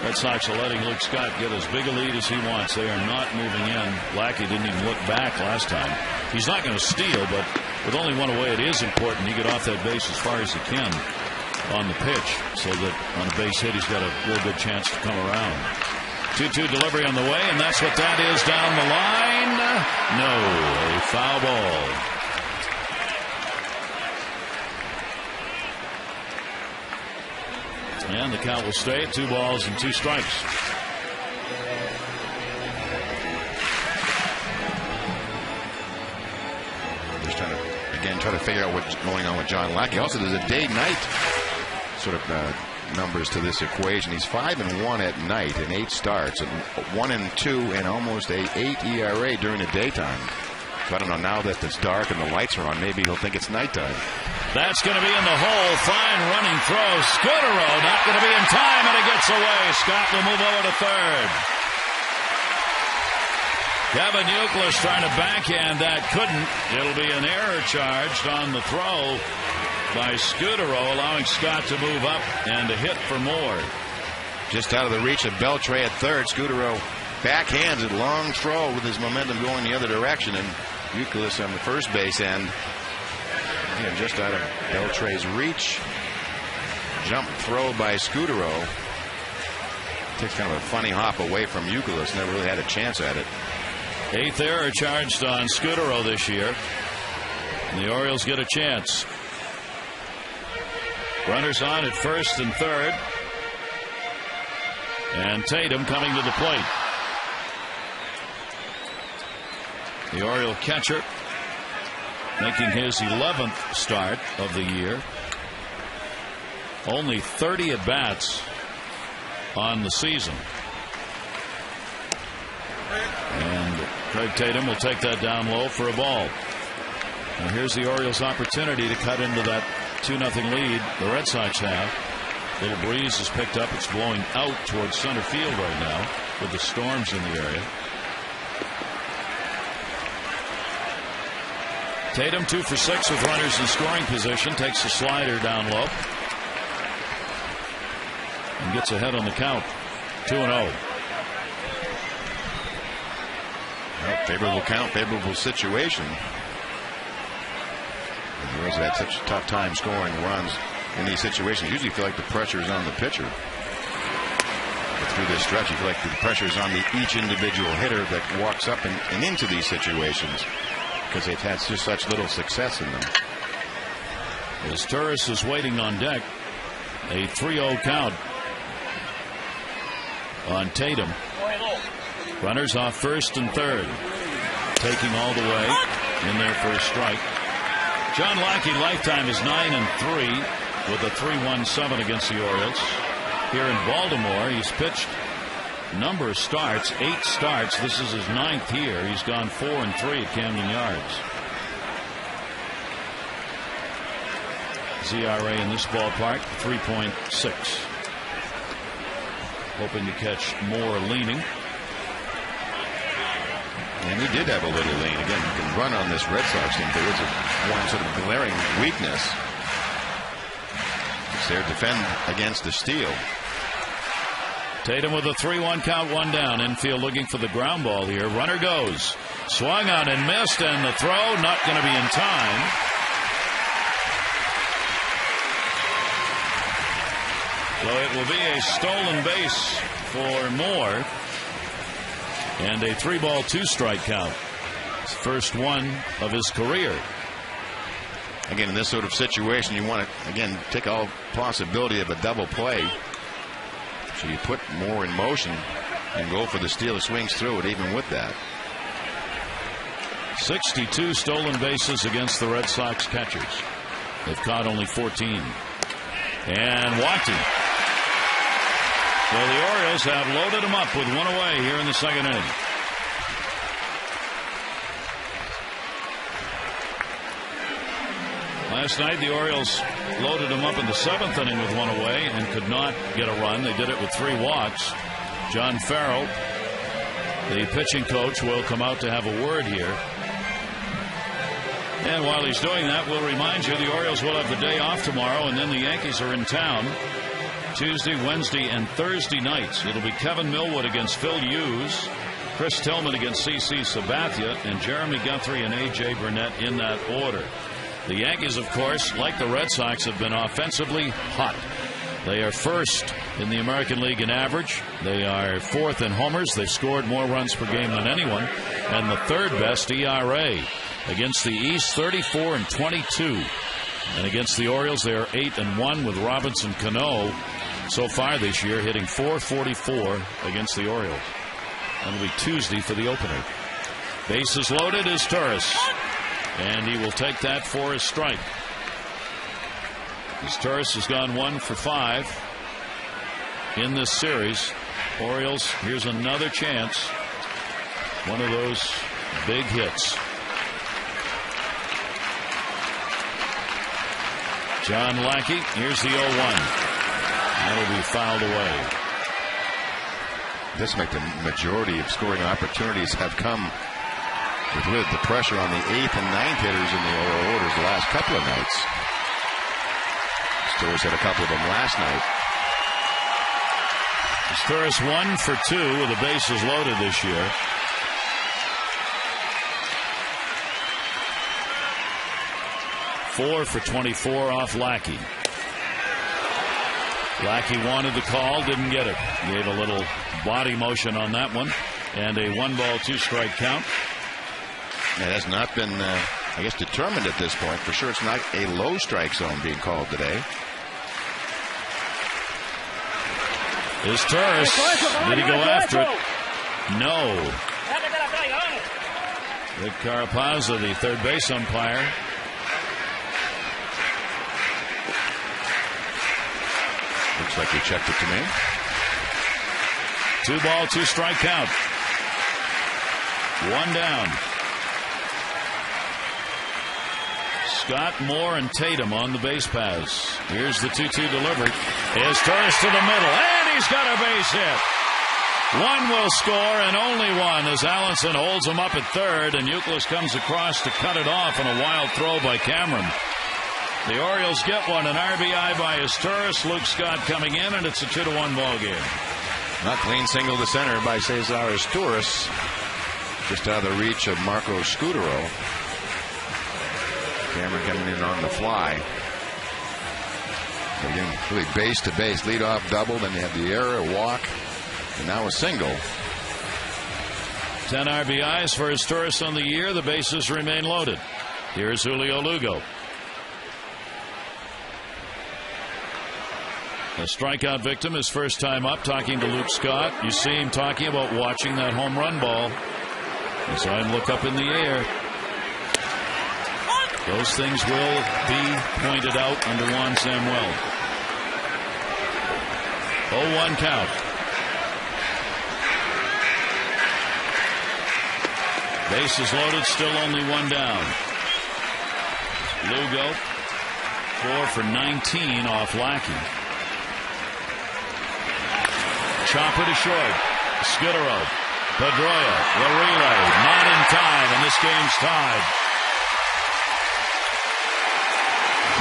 Red Sox are letting Luke Scott get as big a lead as he wants. They are not moving in. Lackey didn't even look back last time. He's not going to steal, but with only one away, it is important he get off that base as far as he can on the pitch, so that on a base hit, he's got a real good chance to come around. 2-2 delivery on the way, and that's what that is down the line. No, a foul ball. And the count will stay at 2 balls and 2 strikes. Just trying to figure out what's going on with John Lackey. Also, there's a day-night sort of numbers to this equation. He's 5-1 at night in 8 starts, and 1-2 and almost a 8 ERA during the daytime. So I don't know, now that it's dark and the lights are on, maybe he'll think it's nighttime. That's going to be in the hole. Fine running throw. Scudero not going to be in time, and it gets away. Scott will move over to third. Kevin Youkilis trying to backhand that, couldn't. It'll be an error charged on the throw by Scudero, allowing Scott to move up and a hit for Moore. Just out of the reach of Beltre at third. Scudero backhands it, long throw with his momentum going the other direction, and Youkilis on the first base end. Again, just out of Beltre's reach. Jump throw by Scudero. Takes kind of a funny hop away from Youkilis. Never really had a chance at it. 8th error charged on Scudero this year. And the Orioles get a chance. Runners on at first and third. And Tatum coming to the plate. The Oriole catcher making his 11th start of the year. Only 30 at-bats on the season. And Craig Tatum will take that down low for a ball. And here's the Orioles' opportunity to cut into that 2-0 lead the Red Sox have. Little breeze has picked up. It's blowing out towards center field right now with the storms in the area. Tatum 2 for 6 with runners in scoring position. Takes a slider down low and gets ahead on the count. 2-0. Well, favorable count, favorable situation. The Orioles had such a tough time scoring runs in these situations. Usually feel like the pressure is on the pitcher. But through this stretch, you feel like the pressure is on each individual hitter that walks up and into these situations, because they've had just such little success in them. As Turris is waiting on deck, a 3-0 count on Tatum. Runners off first and third. Taking all the way in their first strike. John Lackey lifetime is 9-3 with a 3-1-7 against the Orioles. Here in Baltimore, he's pitched a number of starts, 8 starts. This is his 9th here. He's gone 4-3 at Camden Yards. ZRA in this ballpark 3.6. Hoping to catch more leaning. And he did have a little lean. Again, you can run on this Red Sox team. There is one sort of glaring weakness. It's their defend against the steal. Tatum with a 3-1 count, 1 down. Infield looking for the ground ball here. Runner goes. Swung on and missed, and the throw not going to be in time. So it will be a stolen base for Moore. And a 3-ball, 2-strike count. His first one of his career. Again, in this sort of situation, you want to, again, take all possibility of a double play. So you put Moore in motion and go for the steal. He swings through it even with that. 62 stolen bases against the Red Sox catchers. They've caught only 14. And walking. So the Orioles have loaded them up with 1 away here in the second inning. Last night the Orioles loaded them up in the 7th inning with 1 away and could not get a run. They did it with 3 walks. John Farrell, the pitching coach, will come out to have a word here. And while he's doing that, we'll remind you the Orioles will have the day off tomorrow, and then the Yankees are in town Tuesday, Wednesday, and Thursday nights. It'll be Kevin Millwood against Phil Hughes, Chris Tillman against C.C. Sabathia, and Jeremy Guthrie and A.J. Burnett in that order. The Yankees, of course, like the Red Sox, have been offensively hot. They are first in the American League in average. They are 4th in homers. They've scored more runs per game than anyone, and the 3rd best ERA. Against the East, 34-22. And against the Orioles, they are 8-1 with Robinson Cano so far this year, hitting .444 against the Orioles. That'll be Tuesday for the opener. Bases loaded is Turris, and he will take that for a strike. As Turris has gone 1 for 5 in this series. Orioles, here's another chance. One of those big hits. John Lackey, here's the 0-1. That'll be fouled away. This makes the majority of scoring opportunities have come with the pressure on the 8th and 9th hitters in the orders the last couple of nights. Stores had a couple of them last night. Turris 1 for 2 with the bases loaded this year. Four for 24 off Lackey. Lackey wanted the call, didn't get it. Gave a little body motion on that one, and a 1-ball, 2-strike count. It has not been, I guess, determined at this point. For sure, it's not a low strike zone being called today. Is Turris? Did he go after it? No. Rick Carapazza, the third base umpire. Looks like he checked it to me. 2-ball, 2-strike count. One down. Scott, Moore, and Tatum on the base paths. Here's the 2-2 delivery. Here's Torres to the middle, and he's got a base hit. One will score, and only one, as Allenson holds him up at third, and Youkilis comes across to cut it off on a wild throw by Cameron. The Orioles get one, an RBI by Torres. Luke Scott coming in, and it's a 2-1 ball game. A clean single to center by Cesar Torres, just out of the reach of Marco Scutaro. Cameron coming in on the fly. Again, really base to base, lead off double, then you have the error, a walk, and now a single. 10 RBIs for Torres on the year. The bases remain loaded. Here's Julio Lugo. A strikeout victim, his first time up, talking to Luke Scott. You see him talking about watching that home run ball. You saw him look up in the air. Those things will be pointed out under Juan Samuel. 0-1 count. Bases loaded, still only one down. Lugo, 4 for 19 off Lackey. Chopper to short. Scutaro. Pedroia. The relay. Not in time, and this game's tied.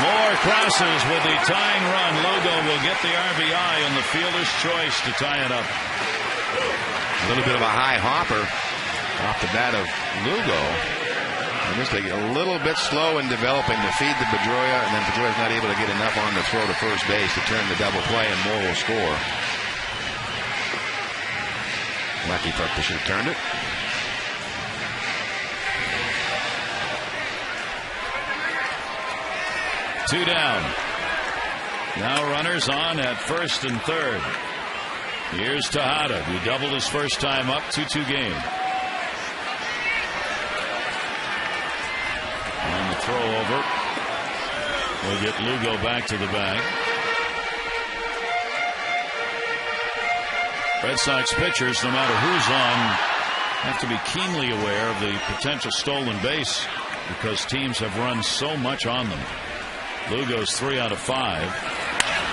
Moore crosses with the tying run. Lugo will get the RBI on the fielder's choice to tie it up. A little bit of a high hopper off the bat of Lugo. And just a little bit slow in developing to feed the Pedroia, and then Pedroia's not able to get enough on the throw to first base to turn the double play, and Moore will score. Lackey thought they should have turned it. Two down. Now runners on at first and third. Here's Tejada, who doubled his first time up, 2-2 game. On the throw over, we'll get Lugo back to the bag. Red Sox pitchers, no matter who's on, have to be keenly aware of the potential stolen base because teams have run so much on them. Lugo's 3 out of 5.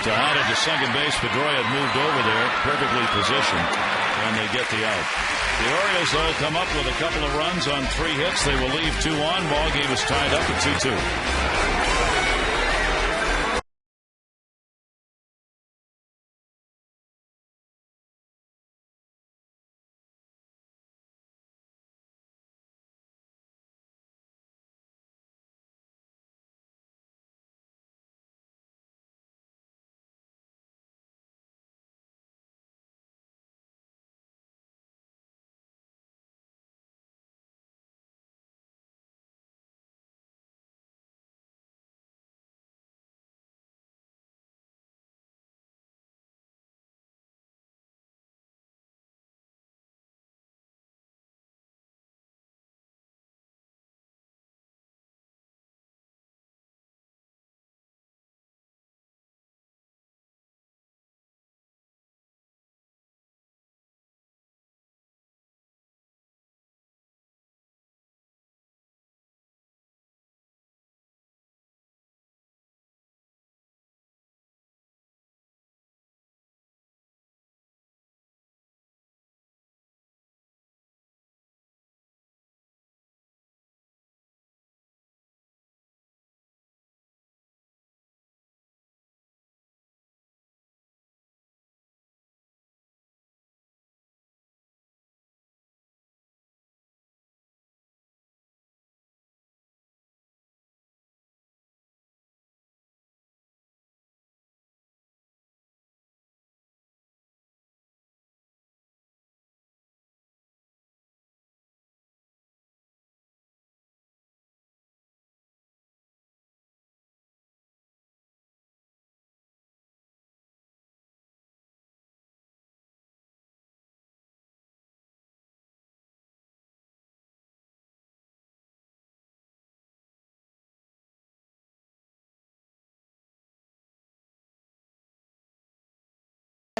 Tejada to second base. Pedroia had moved over there, perfectly positioned, and they get the out. The Orioles, though, come up with a couple of runs on 3 hits. They will leave 2 on. Ball game is tied up at 2-2.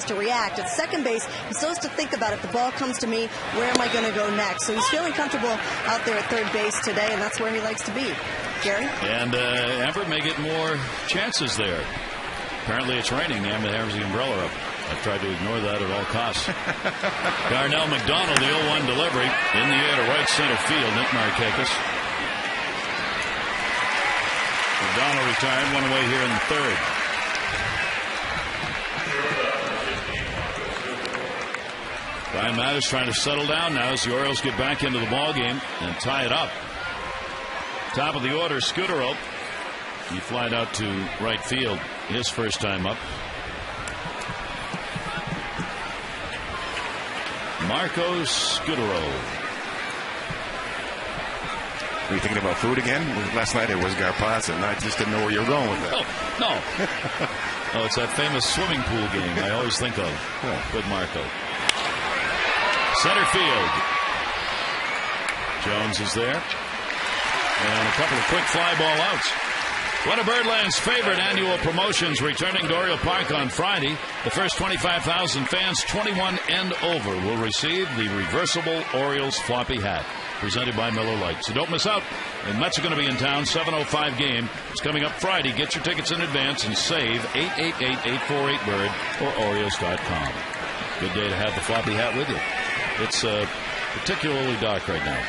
has to react. At second base, he still has to think about if the ball comes to me, where am I going to go next? So he's feeling comfortable out there at third base today, and that's where he likes to be. Gary? And Everett may get more chances there. Apparently it's raining. Everett has the umbrella up. I've tried to ignore that at all costs. Darnell McDonald, the 0-1 delivery. In the air to right center field. Nick Markakis. McDonald retired, one away here in the third. Brian Mattis trying to settle down now as the Orioles get back into the ball game and tie it up. Top of the order, Scudero. He flied out to right field his first time up. Marco Scudero. Are you thinking about food again? Last night it was garpaz, and I just didn't know where you were going with that. No. Oh, it's that famous swimming pool game I always think of. Good Marco. Center field. Jones is there. And a couple of quick fly ball outs. One of Birdland's favorite annual promotions returning to Oriole Park on Friday. The first 25,000 fans, 21 and over, will receive the reversible Orioles floppy hat, presented by Miller Lite. So don't miss out. The Mets are going to be in town. 7:05 game. It's coming up Friday. Get your tickets in advance and save 888-848-BIRD or Orioles.com. Good day to have the floppy hat with you. It's particularly dark right now.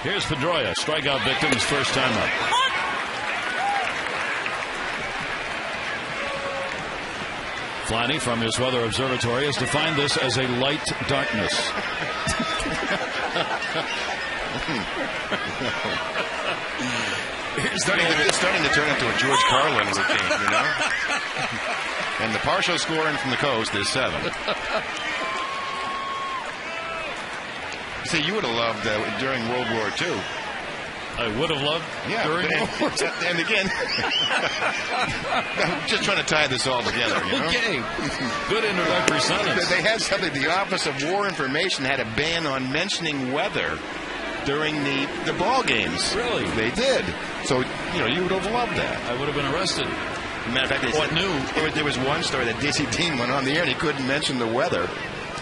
Here's Pedroia, strikeout victim, his first time up. Flanny from his weather observatory has defined this as a light darkness. It's starting to turn into a George Carlin routine, you know? And the partial scoring from the coast is 7. See, you would have loved during World War II. I would have loved during World War II. And again, I'm just trying to tie this all together. You know? Okay. Good introductory sentence. They had something, the Office of War Information had a ban on mentioning weather during the ball games. Really? They did. So, you would have loved that. I would have been arrested. Matter of fact, What new? There was one story that Dizzy Dean went on the air and he couldn't mention the weather.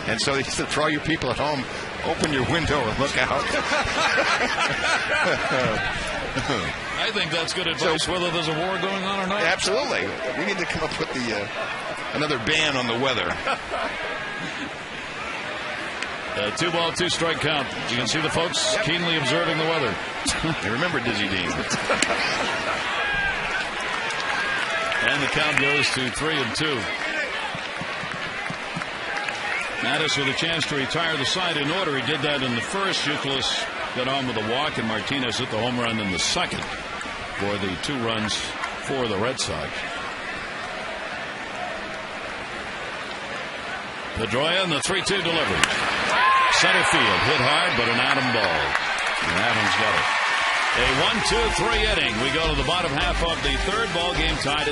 And so they said, for all you people at home, open your window and look out. I think that's good advice, whether there's a war going on or not. Absolutely. We need to come up with another ban on the weather. 2-ball, 2-strike count. You can see the folks keenly observing the weather. They remember Dizzy Dean. And the count goes to 3-2. Mattis with a chance to retire the side in order. He did that in the first. Youkilis got on with a walk, and Martinez hit the home run in the second for the 2 runs for the Red Sox. Pedroia and the 3-2 delivery. Center field, hit hard, but an Adam ball. And Adams got it. A 1-2-3 inning. We go to the bottom half of the third. Ball game tied.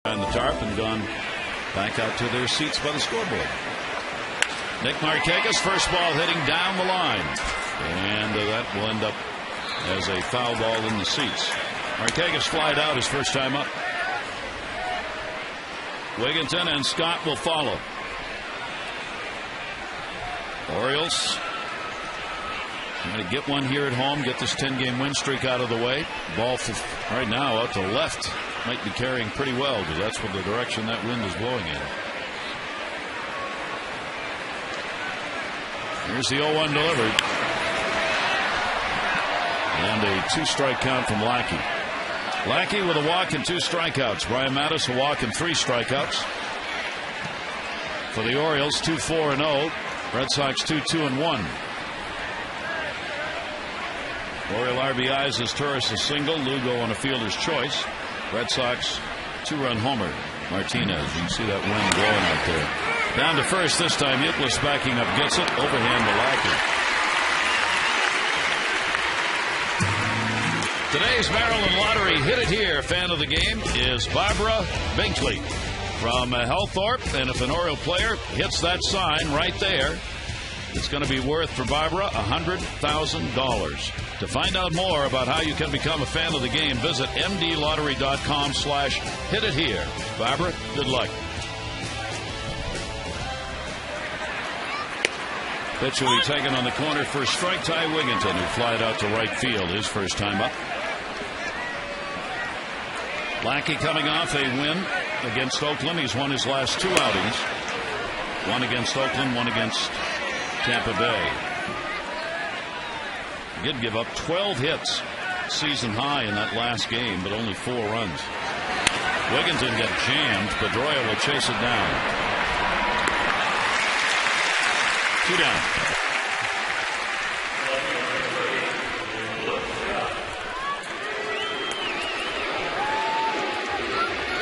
On the tarp and gone back out to their seats by the scoreboard. Nick Markakis, first ball hitting down the line. And that will end up as a foul ball in the seats. Markakis flied out his first time up. Wigginton and Scott will follow. Orioles trying to get one here at home, get this 10-game win streak out of the way. Ball right now out to left. Might be carrying pretty well because that's what the direction that wind is blowing in. Here's the 0-1 delivered. And a 2-strike count from Lackey. Lackey with a walk and 2 strikeouts. Brian Mattis a walk and 3 strikeouts. For the Orioles, 2-4-0. Red Sox 2-2-1. Oriole RBIs as Torres a single. Lugo on a fielder's choice. Red Sox 2-run homer. Martinez. You can see that wind blowing out there. Down to first this time. Youkilis backing up, gets it. Overhand to Lackey. Today's Maryland Lottery Hit It Here fan of the game is Barbara Binkley from Hellthorpe. And if an Oriole player hits that sign right there, it's going to be worth for Barbara $100,000. To find out more about how you can become a fan of the game, visit mdlottery.com/hitithere. Barbara, good luck. Pitch will be taken on the corner for strike. Ty Wigginton, who flied out to right field his first time up. Lackey coming off a win against Oakland. He's won his last 2 outings. One against Oakland, one against Tampa Bay. He did give up 12 hits, season high in that last game, but only 4 runs. Wigginton got jammed. Pedroia will chase it down. 2 down.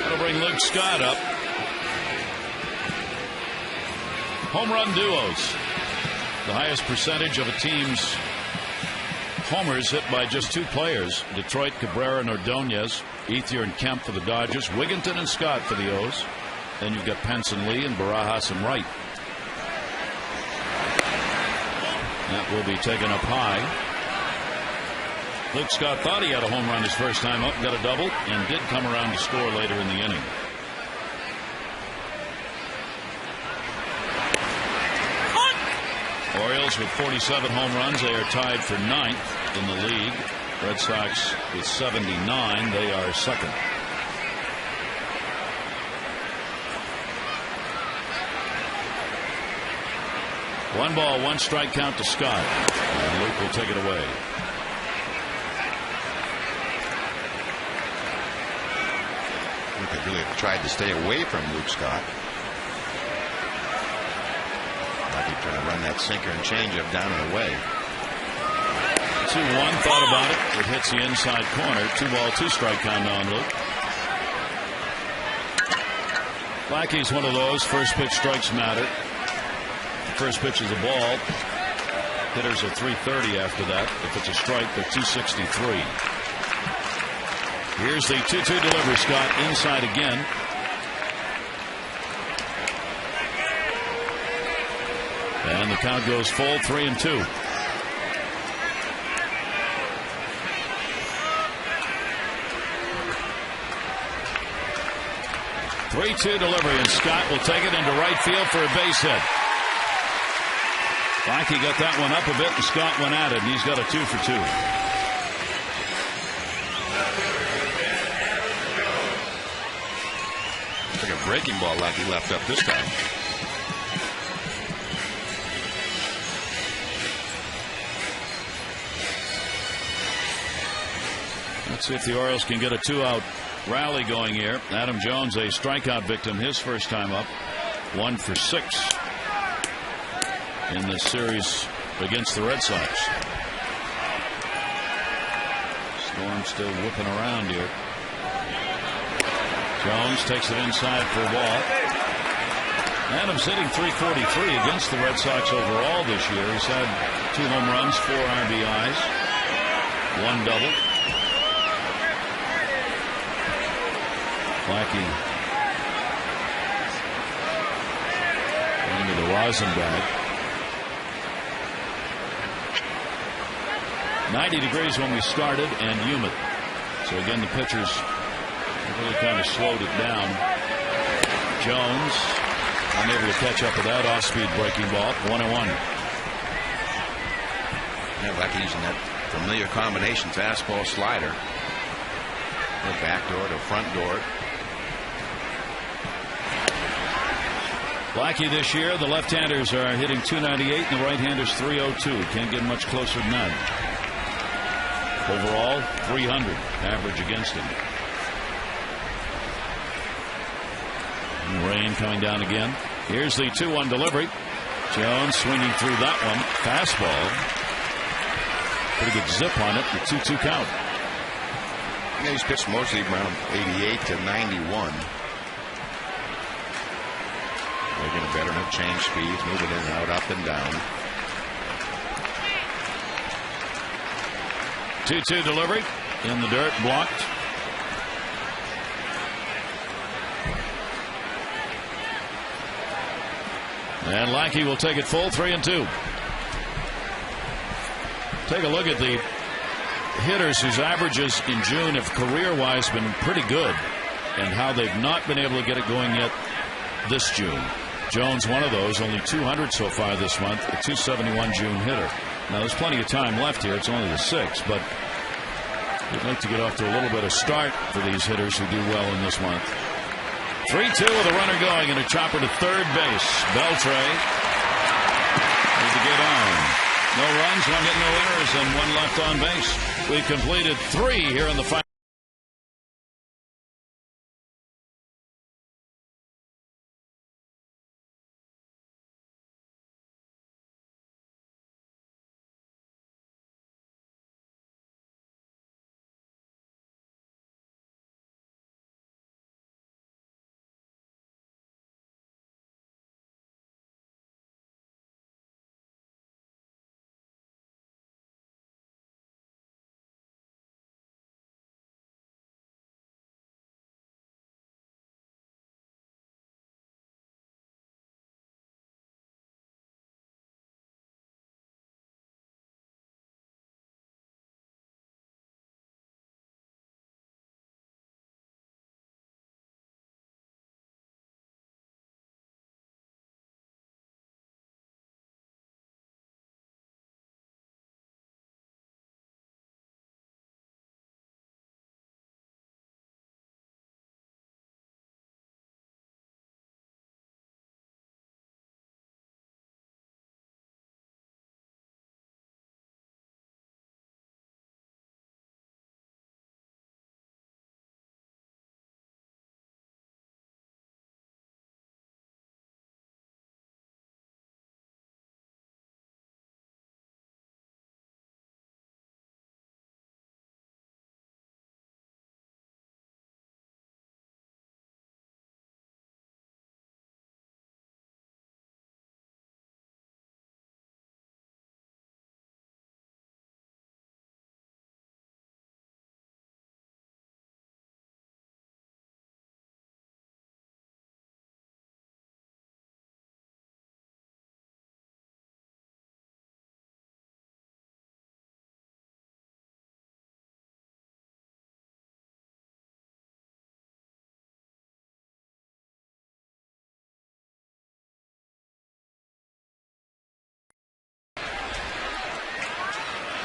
That'll bring Luke Scott up. Home run duos. The highest percentage of a team's homers hit by just 2 players. Detroit, Cabrera and Ordonez. Ethier and Kemp for the Dodgers. Wigginton and Scott for the O's. Then you've got Pence and Lee and Barajas and Wright. That will be taken up high. Luke Scott thought he had a home run his first time up, got a double, and did come around to score later in the inning. Orioles with 47 home runs. They are tied for 9th in the league. Red Sox with 79. They are 2nd. One ball, 1 strike count to Scott. And Luke will take it away. I think they really tried to stay away from Luke Scott. Lackey trying to run that sinker and changeup down and away. 2-1, thought about it. It hits the inside corner. 2 ball, 2 strike count on Luke. Lackey's one of those. First pitch strikes matter. First pitch is a ball. Hitters are 330 after that. If it's a strike, they're 263. Here's the 2-2 delivery. Scott inside again. And the count goes full, 3-2. Three-two delivery, and Scott will take it into right field for a base hit. Lackey got that one up a bit, and Scott went at it, and he's got a 2 for 2. It's like a breaking ball Lackey left up this time. Let's see if the Orioles can get a 2-out rally going here. Adam Jones, a strikeout victim, his first time up. 1 for 6 in this series against the Red Sox. Storm still whipping around here. Jones takes it inside for a ball. Adams hitting .343 against the Red Sox overall this year. He's had 2 home runs, 4 RBIs, 1 double. Lackey into the rosin bag. 90 degrees when we started and humid. So again, the pitchers really kind of slowed it down. Jones unable to catch up with that off-speed breaking ball. 1-1. Yeah, like using that familiar combination, fastball, slider. The back door to front door. Blackie this year, the left-handers are hitting .298 and the right-handers .302. Can't get much closer than that. Overall, .300 average against him. And rain coming down again. Here's the 2-1 delivery. Jones swinging through that one. Fastball. Pretty good zip on it. The 2-2 count. Yeah, he's pitched mostly around 88 to 91. They're getting better enough change speeds, moving in and out, up and down. 2-2 delivery in the dirt, blocked. And Lackey will take it full, 3-2. Take a look at the hitters whose averages in June have career-wise been pretty good, and how they've not been able to get it going yet this June. Jones, one of those, only 200 so far this month, a .271 June hitter. Now, there's plenty of time left here. It's only the 6th, but we'd like to get off to a little bit of start for these hitters who do well in this month. 3-2 with a runner going and a chopper to third base. Beltre needs to get on. No runs, 1 hit, no errors, and 1 left on base. We've completed 3 here in the final.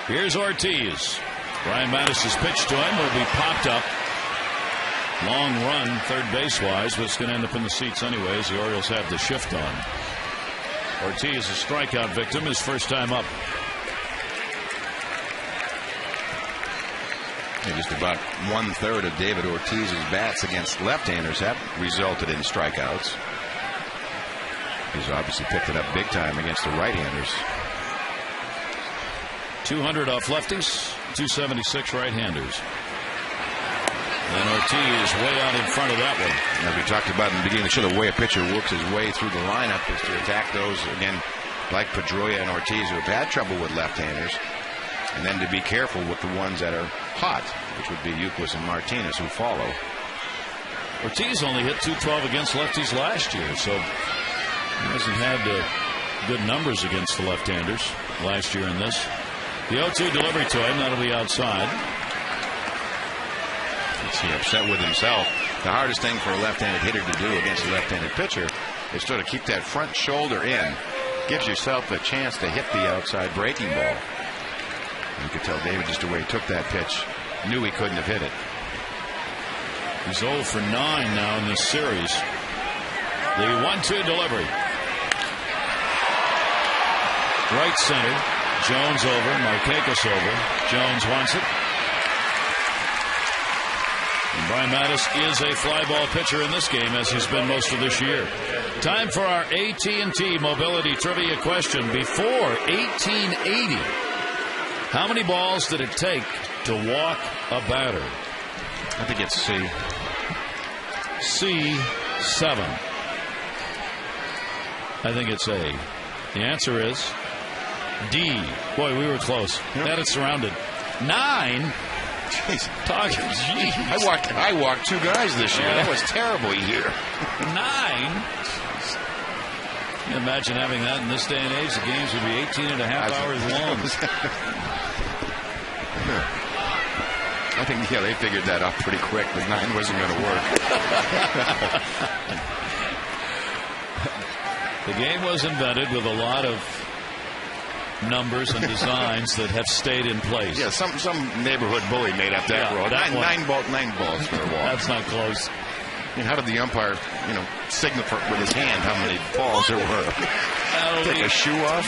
Here's Ortiz. Brian Mattis' pitch to him will be popped up. Long run, third base-wise, but it's going to end up in the seats anyways. The Orioles have the shift on. Ortiz, a strikeout victim, his first time up. Just about 1/3 of David Ortiz's bats against left-handers have resulted in strikeouts. He's obviously picked it up big time against the right-handers. 200 off lefties, 276 right-handers. And Ortiz way out in front of that one. As we talked about in the beginning of the show, the way a pitcher works his way through the lineup is to attack those, again, like Pedroia and Ortiz, who have had trouble with left-handers, and then to be careful with the ones that are hot, which would be Youkilis and Martinez, who follow. Ortiz only hit .212 against lefties last year, so He hasn't had good numbers against the left-handers last year in this. The 0-2 delivery to him. That'll be outside. Is he upset with himself? The hardest thing for a left-handed hitter to do against a left-handed pitcher is sort of keep that front shoulder in. Gives yourself a chance to hit the outside breaking ball. You could tell David just the way he took that pitch. Knew he couldn't have hit it. He's 0 for 9 now in this series. The 1-2 delivery. Right center. Jones over. Markakis over. Jones wants it. And Brian Mattis is a fly ball pitcher in this game, as he's been most of this year. Time for our AT&T Mobility Trivia question. Before 1880, how many balls did it take to walk a batter? I think it's C. C, 7. I think it's A. The answer is D. Boy, we were close. That is surrounded. 9. Jeez. Talking. Jeez. I walked 2 guys this year. That was terrible year. 9. Can you imagine having that in this day and age? The games would be 18 and a half hours long. I think, they figured that out pretty quick. The 9 wasn't going to work. The game was invented with a lot of numbers and designs that have stayed in place. Yeah, some neighborhood bully made up that rule. Nine balls for a walk. That's not close. I mean, how did the umpire, signal with his hand how many balls there were? Take a shoe off.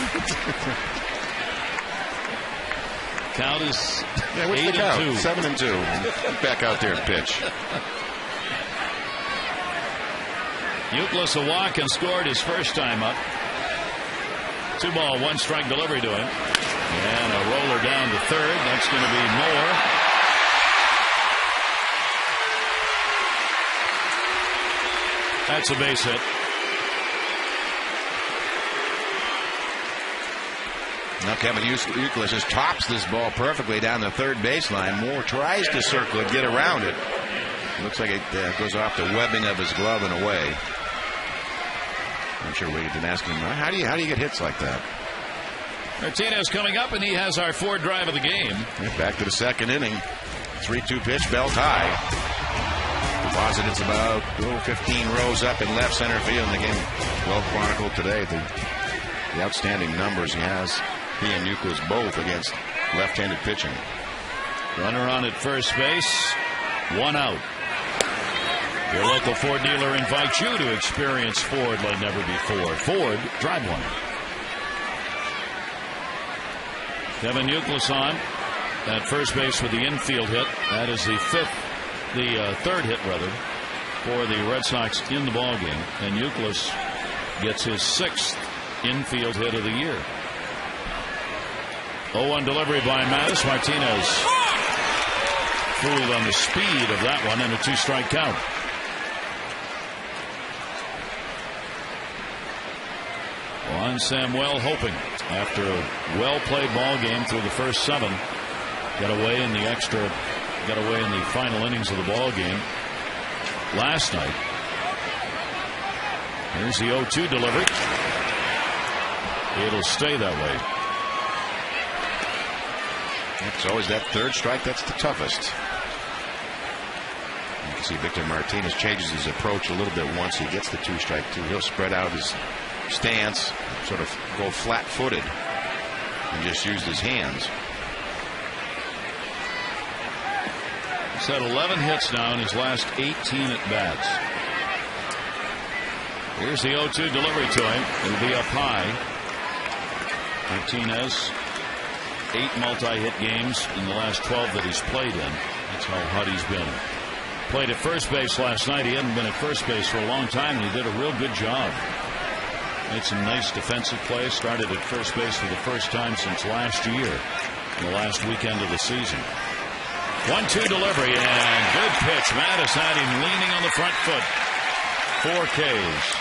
Count is 8-2. 7-2. 7-2. Back out there and pitch. Youkilis a walk and scored his first time up. 2-ball, 1-strike delivery to him. And a roller down to third. That's going to be Moore. That's a base hit. Now Kevin Youkilis just tops this ball perfectly down the third baseline. Moore tries to circle it, get around it. Looks like it goes off the webbing of his glove and away. I'm sure we didn't ask him, how do you get hits like that? Martinez coming up, and he has our 4th drive of the game. Back to the second inning. 3-2 pitch, belt high. Deposited about 15 rows up in left center field in the game. Well chronicled today. The outstanding numbers he has. He and Youkilis both against left-handed pitching. Runner on at first base. 1 out. Your local Ford dealer invites you to experience Ford like never before. Ford, drive one. Kevin Youkilis on at first base with the infield hit. That is the third hit rather, for the Red Sox in the ball game. And Youkilis gets his 6th infield hit of the year. 0-1 delivery by Mattis. Martinez fooled on the speed of that one, and a 2-strike count. Juan Samuel hoping, after a well-played ball game through the first 7, got away in the final innings of the ball game last night. Here's the 0-2 delivery. It'll stay that way. It's always that third strike that's the toughest. You can see Victor Martinez changes his approach a little bit once he gets the 2-strike too. He'll spread out his stance, sort of go flat-footed, and just use his hands. He's had 11 hits now in his last 18 at-bats. Here's the 0-2 delivery to him. It'll be up high. Martinez, 8 multi-hit games in the last 12 that he's played in. That's how hot he's been. Played at first base last night. He hadn't been at first base for a long time, and he did a real good job. Made some nice defensive plays. Started at first base for the first time since last year, the last weekend of the season. 1-2 delivery, and good pitch. Mattis had him leaning on the front foot. 4 Ks.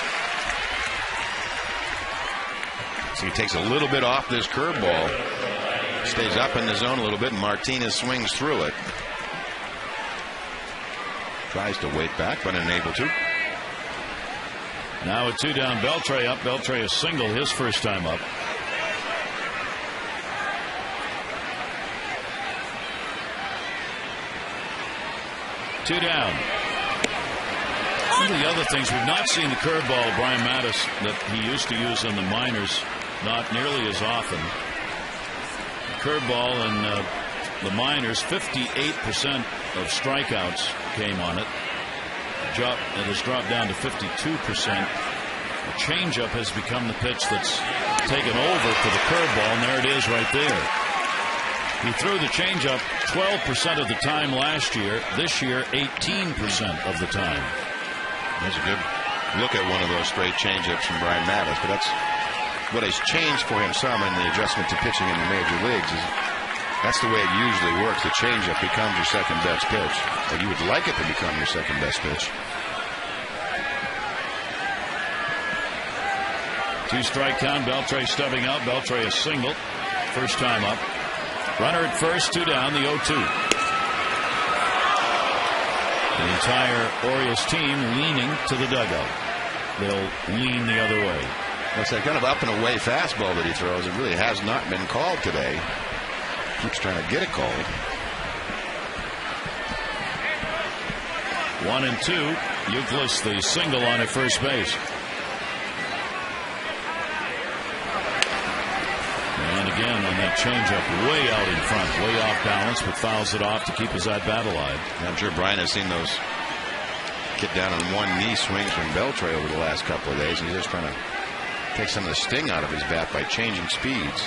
So he takes a little bit off this curveball. Stays up in the zone a little bit, and Martinez swings through it. Tries to wait back, but unable to. Now with 2 down, Beltre up. Beltre a single his first time up. Two down. One of the other things, we've not seen the curveball of Brian Mattis that he used to use in the minors, not nearly as often. The curveball in the minors, 58% of strikeouts came on it. It has dropped down to 52%. The changeup has become the pitch that's taken over for the curveball, and there it is right there. He threw the changeup 12% of the time last year. This year, 18% of the time. That's a good look at one of those straight changeups from Brian Mattis, but that's what has changed for him some in the adjustment to pitching in the major leagues. That's the way it usually works. The changeup becomes your second best pitch, or you would like it to become your second best pitch. 2-strike count. Beltre stubbing out. Beltre a single. First time up. Runner at first, 2 down, the 0-2. The entire Orioles team leaning to the dugout. They'll lean the other way. That's that kind of up and away fastball that he throws. It really has not been called today. Keeps trying to get it called. 1-2. Yougless the single on at first base. And again on that changeup, way out in front, way off balance, but fouls it off to keep his at-bat alive. I'm sure Brian has seen those get down on one knee swings from Beltre over the last couple of days. He's just trying to take some of the sting out of his bat by changing speeds.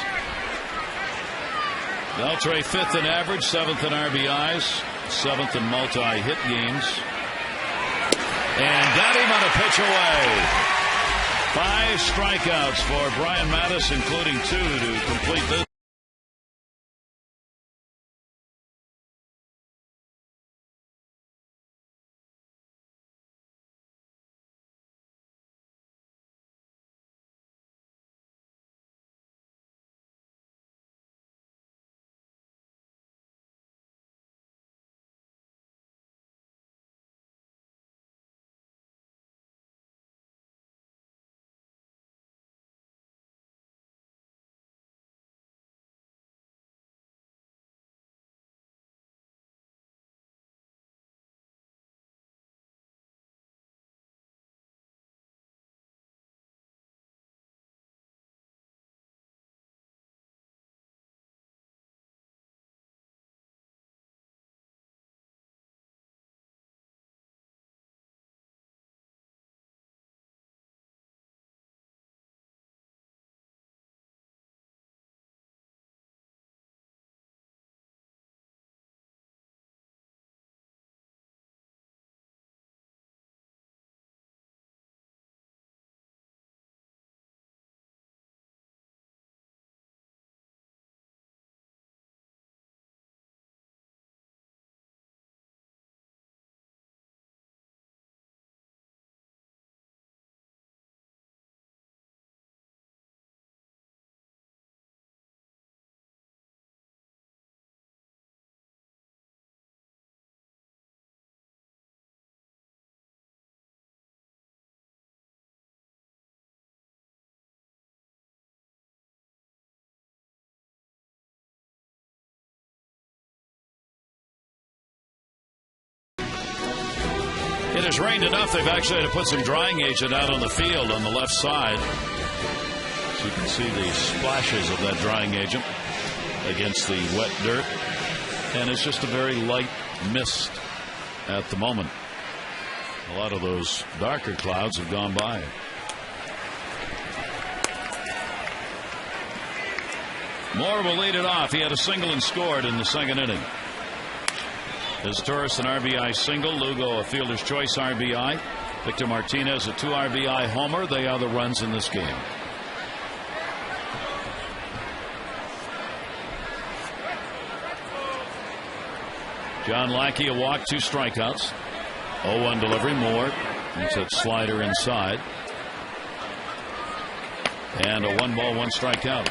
Beltre 5th in average, 7th in RBIs, 7th in multi-hit games. And got him on a pitch away. 5 strikeouts for Brian Mattis, including 2 to complete this. It has rained enough, they've actually had to put some drying agent out on the field on the left side. So you can see the splashes of that drying agent against the wet dirt. And it's just a very light mist at the moment. A lot of those darker clouds have gone by. Moore will lead it off. He had a single and scored in the second inning. His Torres an RBI single, Lugo a fielder's choice RBI, Victor Martinez a 2 RBI homer. They are the runs in this game. John Lackey a walk, 2 strikeouts. 0-1 delivery. Moore It's that slider inside. And a 1-ball, 1 strikeout.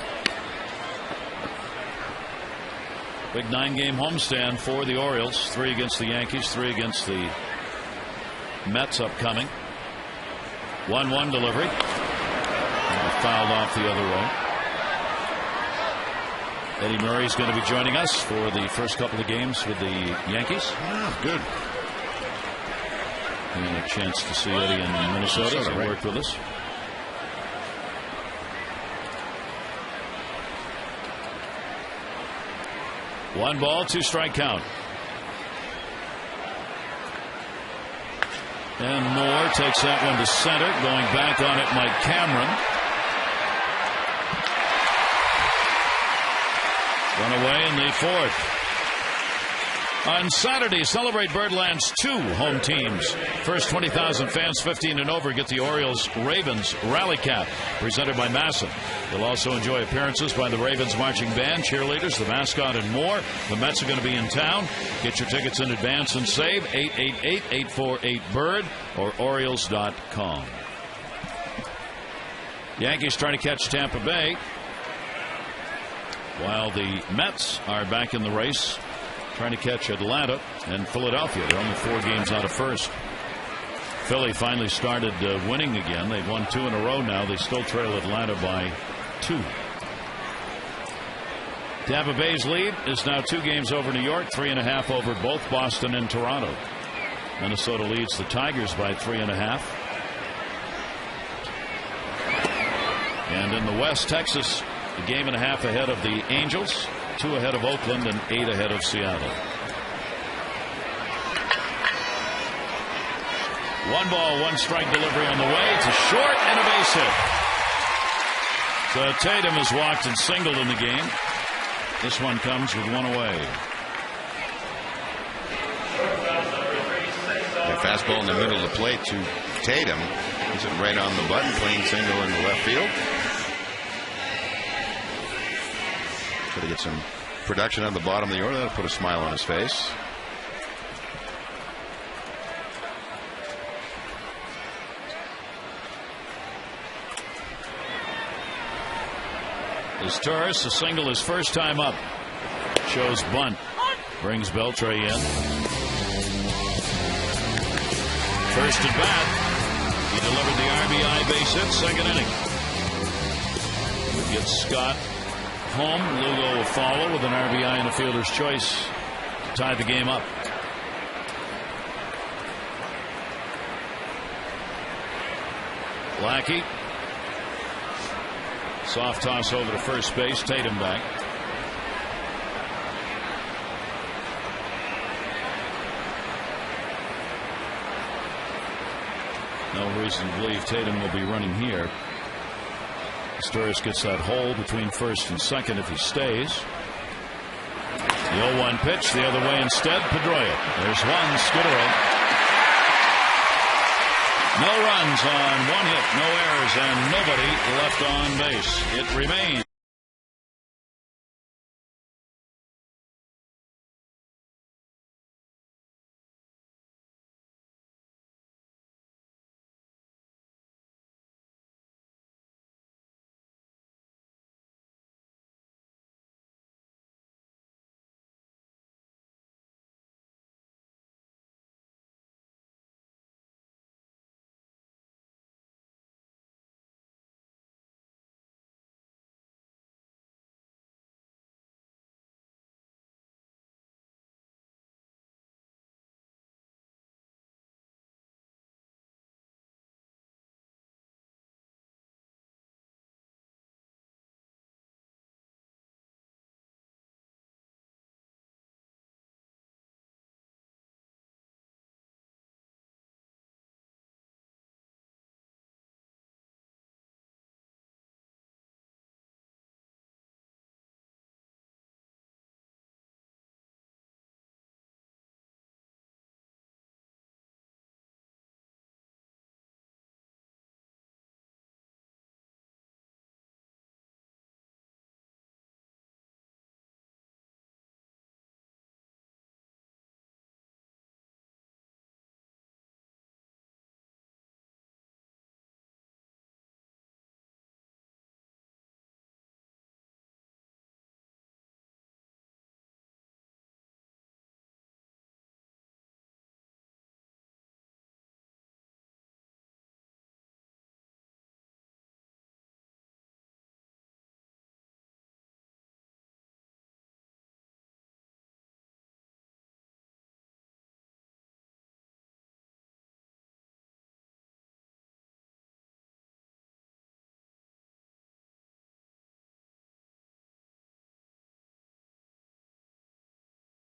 Big 9-game homestand for the Orioles. 3 against the Yankees, 3 against the Mets upcoming. 1-1 delivery. Fouled off the other way. Eddie Murray's going to be joining us for the first couple of games with the Yankees. Oh, good. And a chance to see Eddie in Minnesota. He worked with us. One ball, 2-strike count. And Moore takes that one to center. Going back on it, Mike Cameron. Run away in the fourth. On Saturday, celebrate Birdland's 2 home teams. First 20,000 fans 15 and over get the Orioles-Ravens Rally Cap, presented by Masson. You'll also enjoy appearances by the Ravens marching band, cheerleaders, the mascot, and more. The Mets are going to be in town. Get your tickets in advance and save 888-848-BIRD or Orioles.com. Yankees trying to catch Tampa Bay, while the Mets are back in the race, trying to catch Atlanta and Philadelphia. They're only 4 games out of first. Philly finally started winning again. They've won 2 in a row now. They still trail Atlanta by 2. Tampa Bay's lead is now 2 games over New York, 3.5 over both Boston and Toronto. Minnesota leads the Tigers by 3.5. And in the West, Texas a game and a half ahead of the Angels, 2 ahead of Oakland, and 8 ahead of Seattle. 1 ball, 1-strike delivery on the way. It's a short and a base hit. So Tatum has walked and singled in the game. This one comes with 1 away. The fastball in the middle of the plate to Tatum. He's right on the button. Clean single in the left field. Got to get some production on the bottom of the order. That'll put a smile on his face. As Torres, a single his first time up. Shows bunt. Brings Beltre in. First at bat. He delivered the RBI base hit, second inning. Would get Scott home. Lugo will follow with an RBI and a fielder's choice to tie the game up. Lackey. Soft toss over to first base. Tatum back. No reason to believe Tatum will be running here. Sturris gets that hole between first and second if he stays. The 0-1 pitch the other way instead. Pedroia. There's one. Scudero. No runs on 1 hit, no errors, and nobody left on base. It remains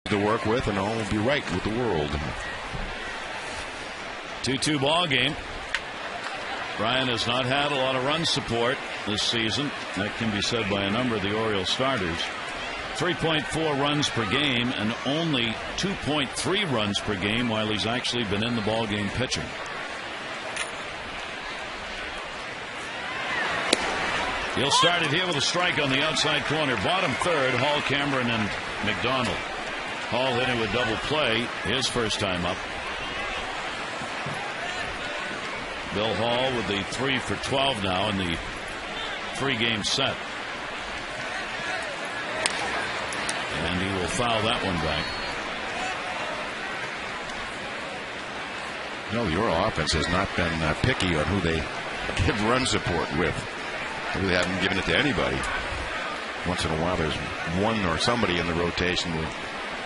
to work with, and all will be right with the world. 2-2 ball game. Brian has not had a lot of run support this season. That can be said by a number of the Orioles starters. 3.4 runs per game and only 2.3 runs per game while he's actually been in the ball game pitching. He'll start it here with a strike on the outside corner. Bottom third, Hall, Cameron, and McDonald. Hall hitting with double play, his first time up. Bill Hall with the 3 for 12 now in the 3-game set. And he will foul that one back. No, your offense has not been picky on who they give run support with. They really haven't given it to anybody. Once in a while there's one or somebody in the rotation will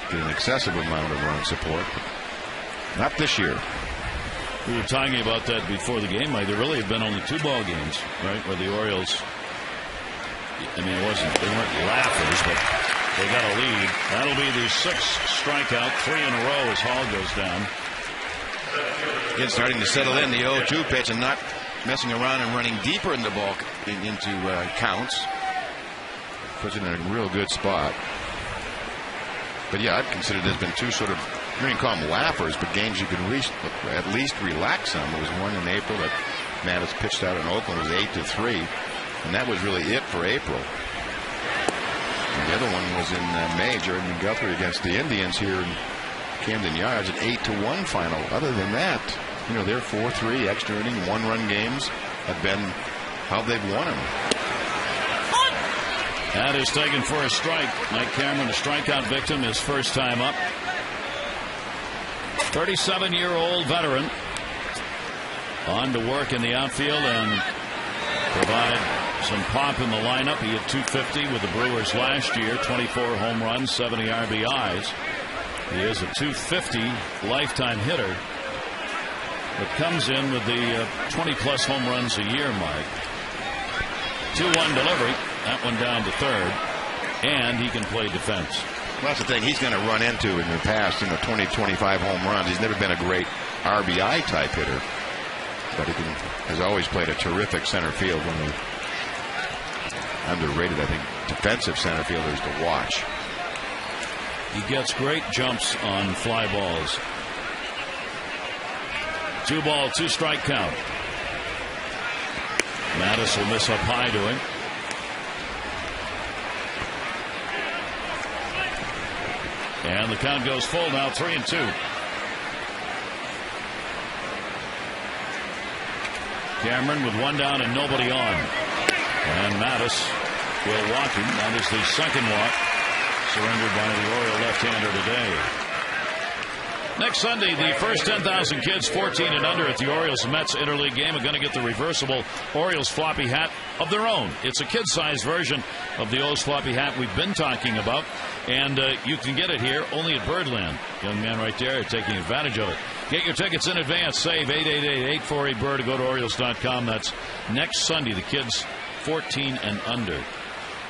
get an excessive amount of run support. Not this year. We were talking about that before the game, Mike. There really have been only 2 ball games, right, where the Orioles, I mean, they weren't laughers, but they got a lead. That'll be the 6th strikeout, 3 in a row as Hall goes down. Again, starting to settle in the 0-2 pitch and not messing around and running deeper in the ball into counts. Puts it in a real good spot. But yeah, I'd consider there's been 2 sort of, I mean, call them laughers, but games you can at least relax some. There was one in April that Mattis pitched out in Oakland. It was 8-3, and that was really it for April. And the other one was in May, Jordan Guthrie against the Indians here in Camden Yards, an 8-1 final. Other than that, you know, their 4-3 extra inning, 1-run games have been how they've won them. That is taken for a strike. Mike Cameron, a strikeout victim, his first time up. 37-year-old veteran on to work in the outfield and provide some pop in the lineup. He had 250 with the Brewers last year, 24 home runs, 70 RBIs. He is a 250 lifetime hitter, but comes in with the 20-plus home runs a year mark. 2-1 delivery. That one down to third, and he can play defense. Well, that's the thing he's going to run into in the past, 20, 25 home runs. He's never been a great RBI type hitter, but he has always played a terrific center field. One of the underrated, I think, defensive center fielders to watch. He gets great jumps on fly balls. 2-ball, 2-strike count. Mattis will miss up high to him. And the count goes full now, 3-2. Cameron with 1 down and nobody on. And Mattis will walk him. That is the second walk surrendered by the Oriole left-hander today. Next Sunday, the first 10,000 kids 14 and under at the Orioles-Mets interleague game are going to get the reversible Orioles floppy hat of their own. It's a kid-sized version of the O's floppy hat we've been talking about, and you can get it here only at Birdland. Young man right there taking advantage of it. Get your tickets in advance. Save 888-848-BIRD to go to Orioles.com. That's next Sunday, the kids 14 and under.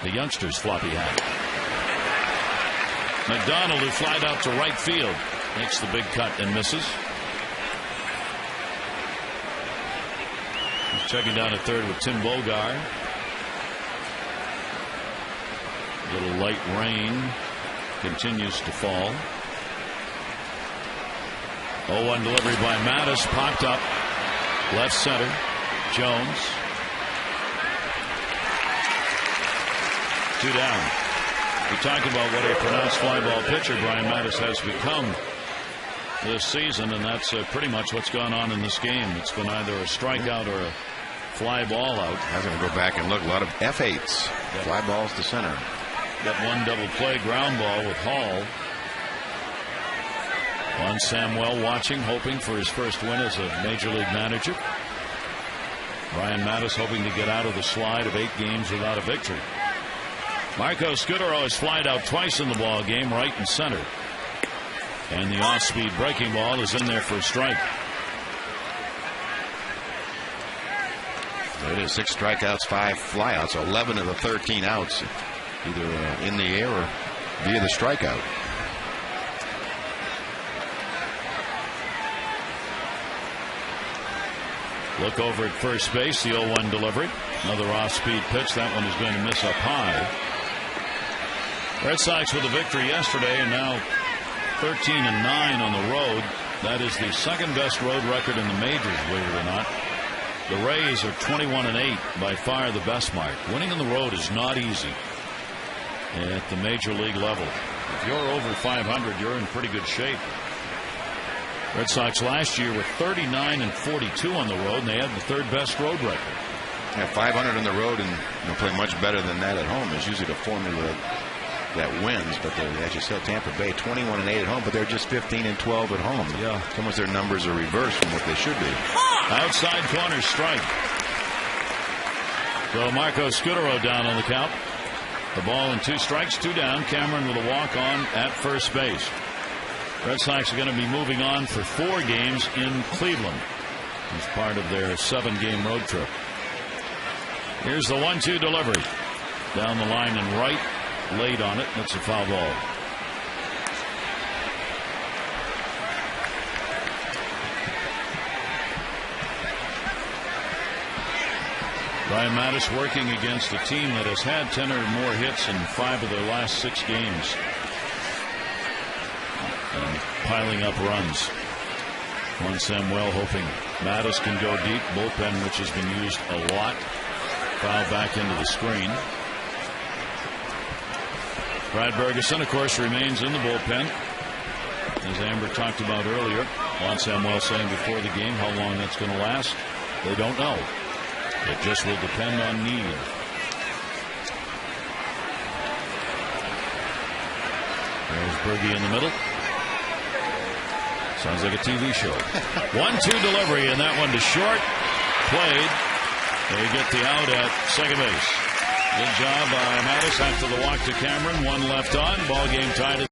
The youngsters floppy hat. McDonald, who flied out to right field, makes the big cut and misses. He's checking down at third with Tim Bogar. Little light rain continues to fall. 0-1 delivery by Mattis, popped up left center. Jones. 2 down. We talked about what a pronounced fly ball pitcher Brian Mattis has become this season, and that's pretty much what's gone on in this game. It's been either a strikeout or a fly ball out. I was going to go back and look. A lot of F8s. Yep. Fly balls to center. Got one double play ground ball with Hall. Juan Samuel watching, hoping for his first win as a major league manager. Brian Mattis hoping to get out of the slide of 8 games without a victory. Marco Scudero has flied out twice in the ball game, right and center. And the off-speed breaking ball is in there for a strike. There it is, 6 strikeouts, 5 flyouts, 11 of the 13 outs, either in the air or via the strikeout. Look over at first base, the 0-1 delivery. Another off-speed pitch. That one is going to miss up high. Red Sox with a victory yesterday, and now 13-9 on the road. That is the second best road record in the majors, believe it or not. The Rays are 21-8, by far the best mark. Winning on the road is not easy at the major league level. If you're over 500, you're in pretty good shape. Red Sox last year were 39-42 on the road, and they had the third best road record. Yeah, 500 on the road and play much better than that at home is usually the formula that wins. But as you said, Tampa Bay 21-8 at home, but they're just 15-12 at home. Yeah, it's almost their numbers are reversed from what they should be. Outside corner strike. So Marco Scudero down on the count. The ball and 2 strikes, 2 down. Cameron with a walk on at first base. Red Sox are going to be moving on for 4 games in Cleveland as part of their 7-game road trip. Here's the 1-2 delivery. Down the line and right, laid on it. That's a foul ball. Brian Mattis working against a team that has had 10 or more hits in 5 of their last 6 games. And piling up runs. Juan Samuel hoping Mattis can go deep. Bullpen, which has been used a lot. Foul back into the screen. Brad Bergeson, of course, remains in the bullpen. As Amber talked about earlier, Juan Samuel saying before the game how long that's going to last, they don't know. It just will depend on need. There's Berge in the middle. Sounds like a TV show. 1-2 delivery, and that one to short. Played. They get the out at second base. Good job by Mattis after the walk to Cameron. 1 left on. Ball game tied.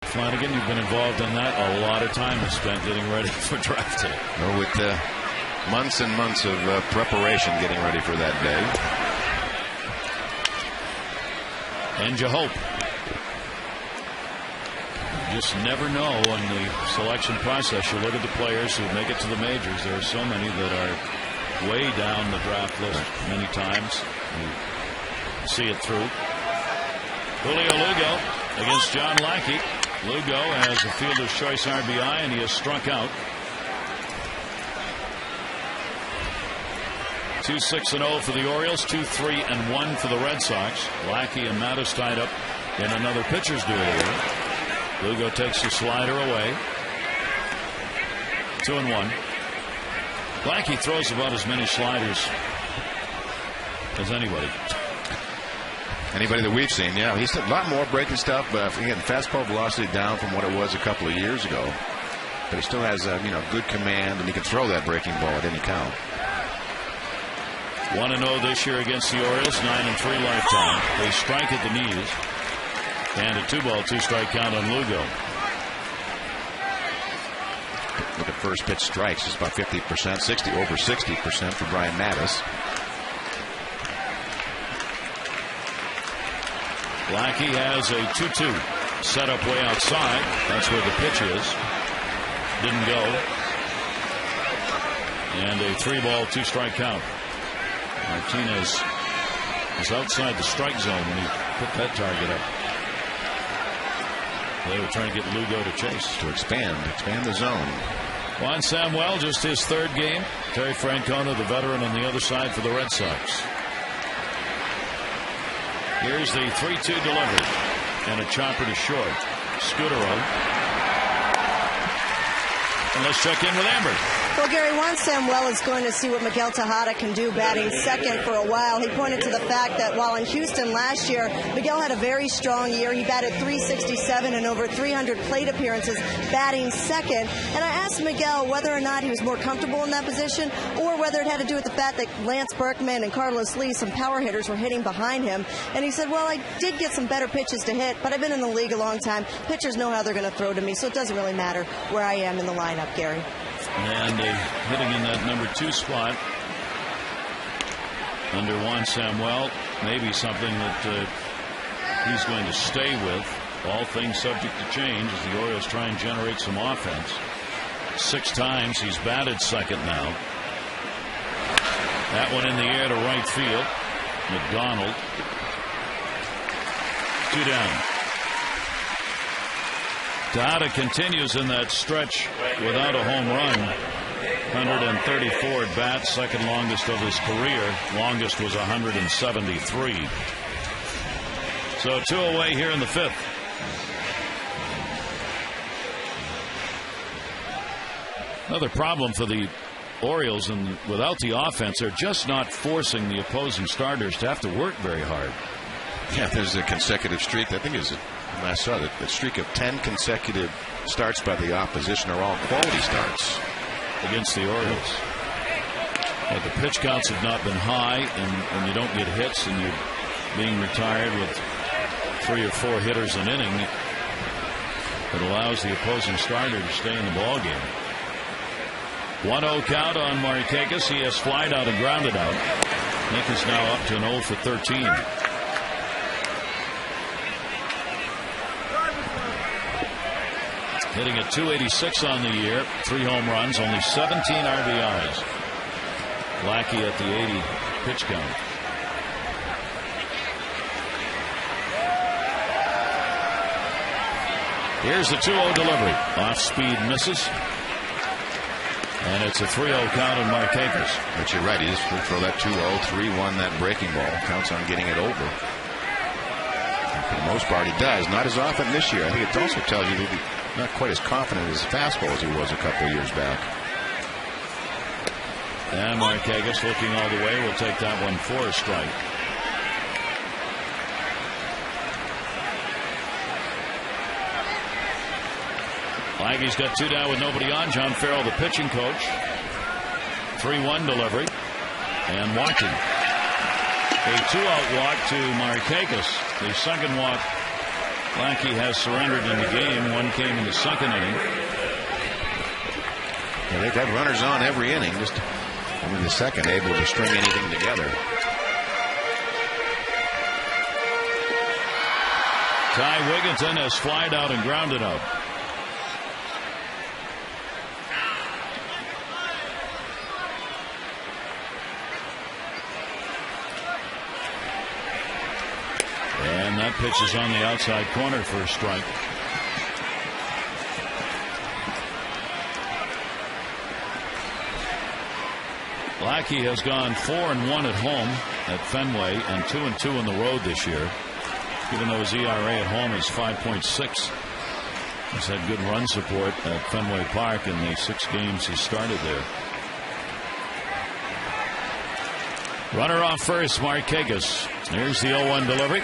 Flanagan, you've been involved in that. A lot of time is spent getting ready for draft day. Well, with months and months of preparation getting ready for that day. And you hope. You just never know in the selection process. You look at the players who make it to the majors. There are so many that are way down the draft list many times. You see it through. Julio Lugo against John Lackey. Lugo has a fielder's choice RBI, and he has struck out. 2-6-0 for the Orioles, 2-3-1 for the Red Sox. Lackey and Mattis tied up in another pitcher's duel here. Lugo takes the slider away. 2-1. Lackey throws about as many sliders as anybody. Anybody that we've seen, yeah. He's a lot more breaking stuff, but again, fastball velocity down from what it was a couple of years ago. But he still has good command, and he can throw that breaking ball at any count. 1-0 this year against the Orioles, 9-3 lifetime. They strike at the knees, and a 2-ball, 2-strike count on Lugo. Look at first pitch strikes. It's about 50%, over 60% for Brian Mattis. Lackey has a 2-2 set up way outside. That's where the pitch is. Didn't go. And a 3-ball, 2-strike count. Martinez is outside the strike zone when he put that target up. They were trying to get Lugo to chase. To expand the zone. Juan Samuel, just his third game. Terry Francona, the veteran, on the other side for the Red Sox. Here's the 3-2 delivery. And a chopper to short. Scudero. And let's check in with Amber. Well, Gary, Juan Samuel is going to see what Miguel Tejada can do batting second for a while. He pointed to the fact that while in Houston last year, Miguel had a very strong year. He batted .367 and over 300 plate appearances batting second. And I asked Miguel whether or not he was more comfortable in that position or whether it had to do with the fact that Lance Berkman and Carlos Lee, some power hitters, were hitting behind him. And he said, well, I did get some better pitches to hit, but I've been in the league a long time. Pitchers know how they're going to throw to me, so it doesn't really matter where I am in the lineup, Gary. And hitting in that number 2 spot under Juan Samuel, maybe something that he's going to stay with. All things subject to change as the Orioles try and generate some offense. 6 times he's batted second now. That one in the air to right field. McDonald. 2 down. Tejada continues in that stretch without a home run. 134 at bat, second longest of his career. Longest was 173. So 2 away here in the 5th. Another problem for the Orioles, and without the offense, they're just not forcing the opposing starters to have to work very hard. Yeah, there's a consecutive streak. I think it's I saw that the streak of 10 consecutive starts by the opposition are all quality starts against the Orioles. But the pitch counts have not been high, and you don't get hits, and you're being retired with 3 or 4 hitters an inning. It allows the opposing starter to stay in the ball game. 1-0 count on Markakis. He has flied out and grounded out. Nick is now up to an 0 for 13. Hitting at .286 on the year, 3 home runs, only 17 RBIs. Lackey at the 80 pitch count. Here's the 2-0 delivery. Off speed misses. And it's a 3-0 count on Markakis. But you're right, he just will throw that 2-0, 3-1, that breaking ball. Counts on getting it over. And for the most part, he does. Not as often this year. I think it also tells you that he's not quite as confident as fastball as he was a couple of years back. And Markakis looking all the way will take that one for a strike. Lackey's got 2 down with nobody on. John Farrell, the pitching coach. 3-1 delivery. And walking. A 2-out walk to Markakis. The second walk Lackey has surrendered in the game. One came in the second inning. Yeah, they've had runners on every inning. Just in the second, able to string anything together. Ty Wigginton has flied out and grounded out. And that pitch is on the outside corner for a strike. Lackey has gone 4-1 at home at Fenway and 2-2 on the road this year. Even though his ERA at home is 5.6. He's had good run support at Fenway Park in the 6 games he started there. Runner off first, Marquez. Here's the 0-1 delivery.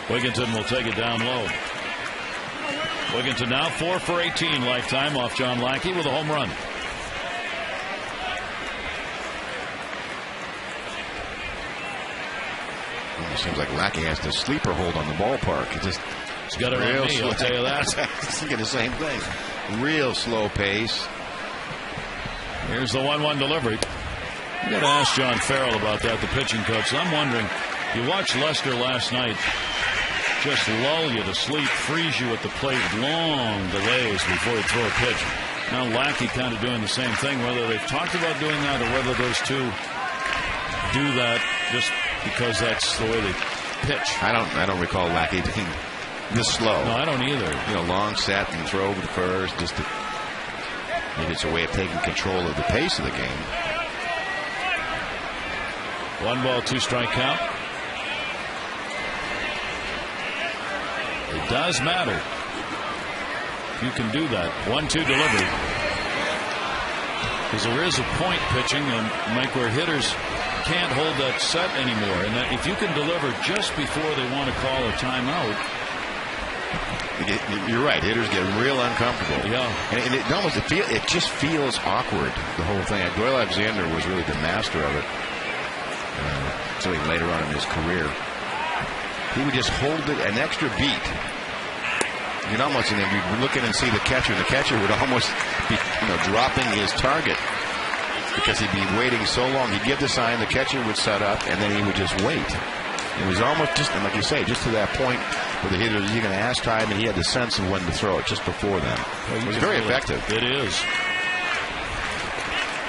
Wigginton will take it down low. Wigginton now 4 for 18 lifetime off John Lackey with a home run. It seems like Lackey has the sleeper hold on the ballpark. He's got it on me, I'll tell you that. Thinking the same thing. Real slow pace. Here's the 1-1 delivery. You got to ask John Farrell about that, the pitching coach. I'm wondering, you watched Lester last night just lull you to sleep, freeze you at the plate, long delays before you throw a pitch. Now Lackey kind of doing the same thing, whether they've talked about doing that or whether those two do that just because that's the way they pitch. I don't recall Lackey being this slow. No, I don't either. You know, long set and throw to first. Maybe it's a way of taking control of the pace of the game. 1 ball, 2 strike count. It does matter. You can do that. 1-2 delivery. Because there is a point pitching, and Mike, where hitters can't hold that set anymore. And that if you can deliver just before they want to call a timeout. You're right. Hitters get real uncomfortable. Yeah. And it just feels awkward, the whole thing. Doyle Alexander was really the master of it. Certainly later on in his career. He would just hold it an extra beat. You'd almost be looking and see the catcher, and the catcher would almost be dropping his target because he'd be waiting so long. He'd give the sign, the catcher would set up, and then he would just wait. It was almost just, and like you say, just to that point where the hitter was going to ask time, and he had the sense of when to throw it just before then. It was very effective. It is.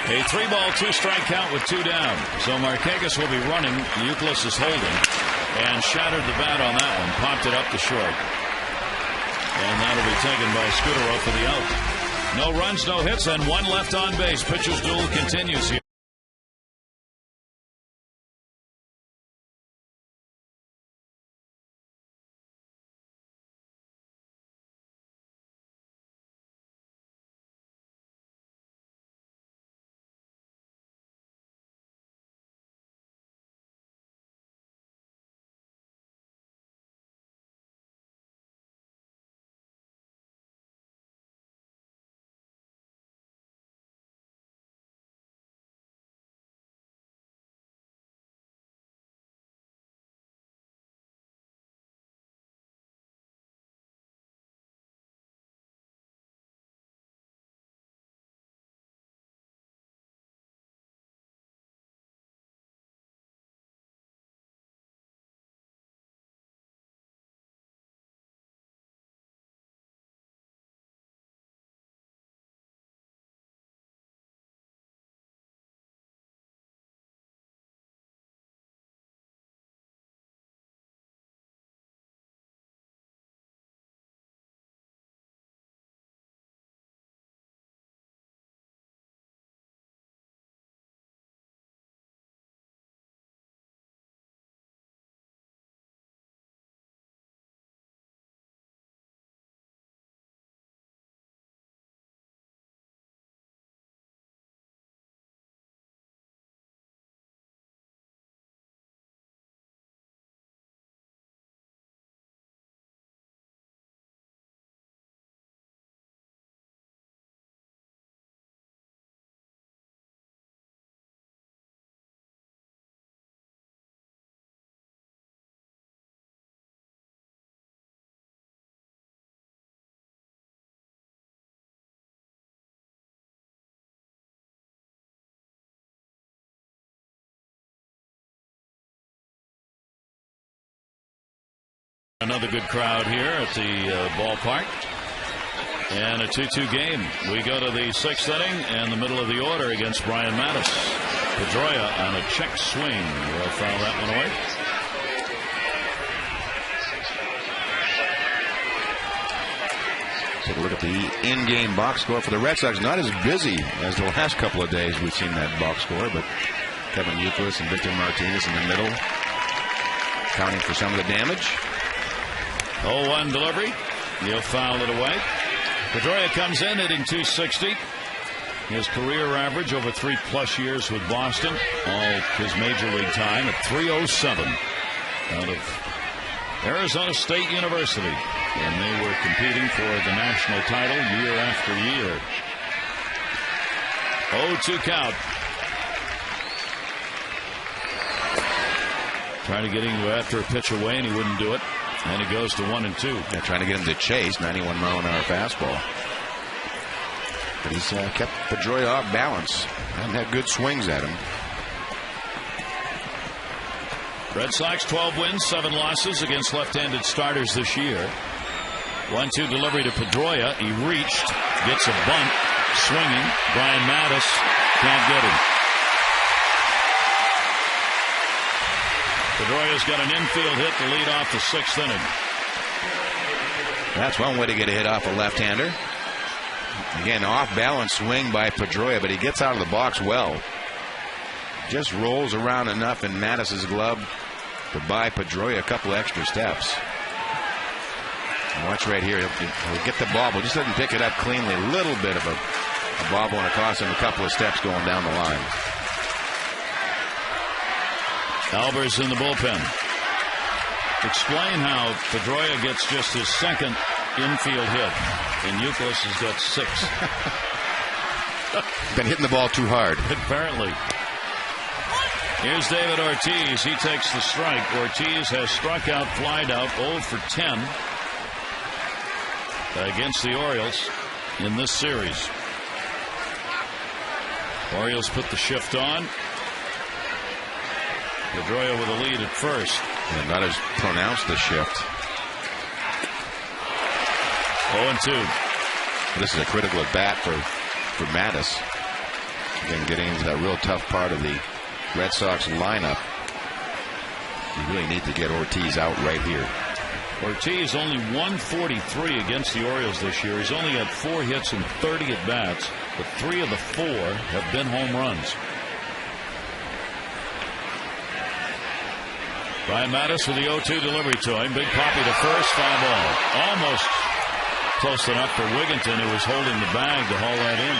A 3 ball, 2 strike count with 2 down. So Marquez will be running. Youkilis is holding. And shattered the bat on that one. Popped it up to short. And that'll be taken by Scudero for the out. No runs, no hits, and 1 left on base. Pitcher's duel continues here. Another good crowd here at the ballpark. And a 2-2 game. We go to the 6th inning and the middle of the order against Brian Mattis. Pedroia on a check swing. Will foul that one away. Take a look at the in-game box score for the Red Sox. Not as busy as the last couple of days we've seen that box score, but Kevin Youkilis and Victor Martinez in the middle, accounting for some of the damage. 0-1 delivery. He'll foul it away. Pedroia comes in hitting .260. His career average over 3+ years with Boston, all his major league time at .307 out of Arizona State University. And they were competing for the national title year after year. 0-2 count. Trying to get him after a pitch away, and he wouldn't do it. And it goes to 1-2. Yeah, trying to get him to chase 91-mile-an-hour fastball. But he's kept Pedroia off balance and had good swings at him. Red Sox 12 wins, 7 losses against left-handed starters this year. 1-2 delivery to Pedroia. He reached, gets a bunt, swinging. Brian Mattis can't get him. Pedroia's got an infield hit to lead off the 6th inning. That's one way to get a hit off a left-hander. Again, off-balance swing by Pedroia, but he gets out of the box well. Just rolls around enough in Mattis's glove to buy Pedroia a couple extra steps. And watch right here. He'll get the bobble. Just doesn't pick it up cleanly. A little bit of a bobble, and it costs him a couple of steps going down the line. Albers in the bullpen. Explain how Pedroia gets just his 2nd infield hit, and Youkilis has got 6. Been hitting the ball too hard. Apparently. Here's David Ortiz. He takes the strike. Ortiz has struck out, flied out, 0 for 10 against the Orioles in this series. Orioles put the shift on. Pedroia with a lead at first. And not as pronounced the shift. 0-2. This is a critical at bat for Mattis. Again, getting into that real tough part of the Red Sox lineup. You really need to get Ortiz out right here. Ortiz only 143 against the Orioles this year. He's only had 4 hits and 30 at bats, but 3 of the 4 have been home runs. Brian Mattis with the 0-2 delivery to him. Big poppy to first, foul ball. Almost close enough for Wigginton, who was holding the bag to haul that in.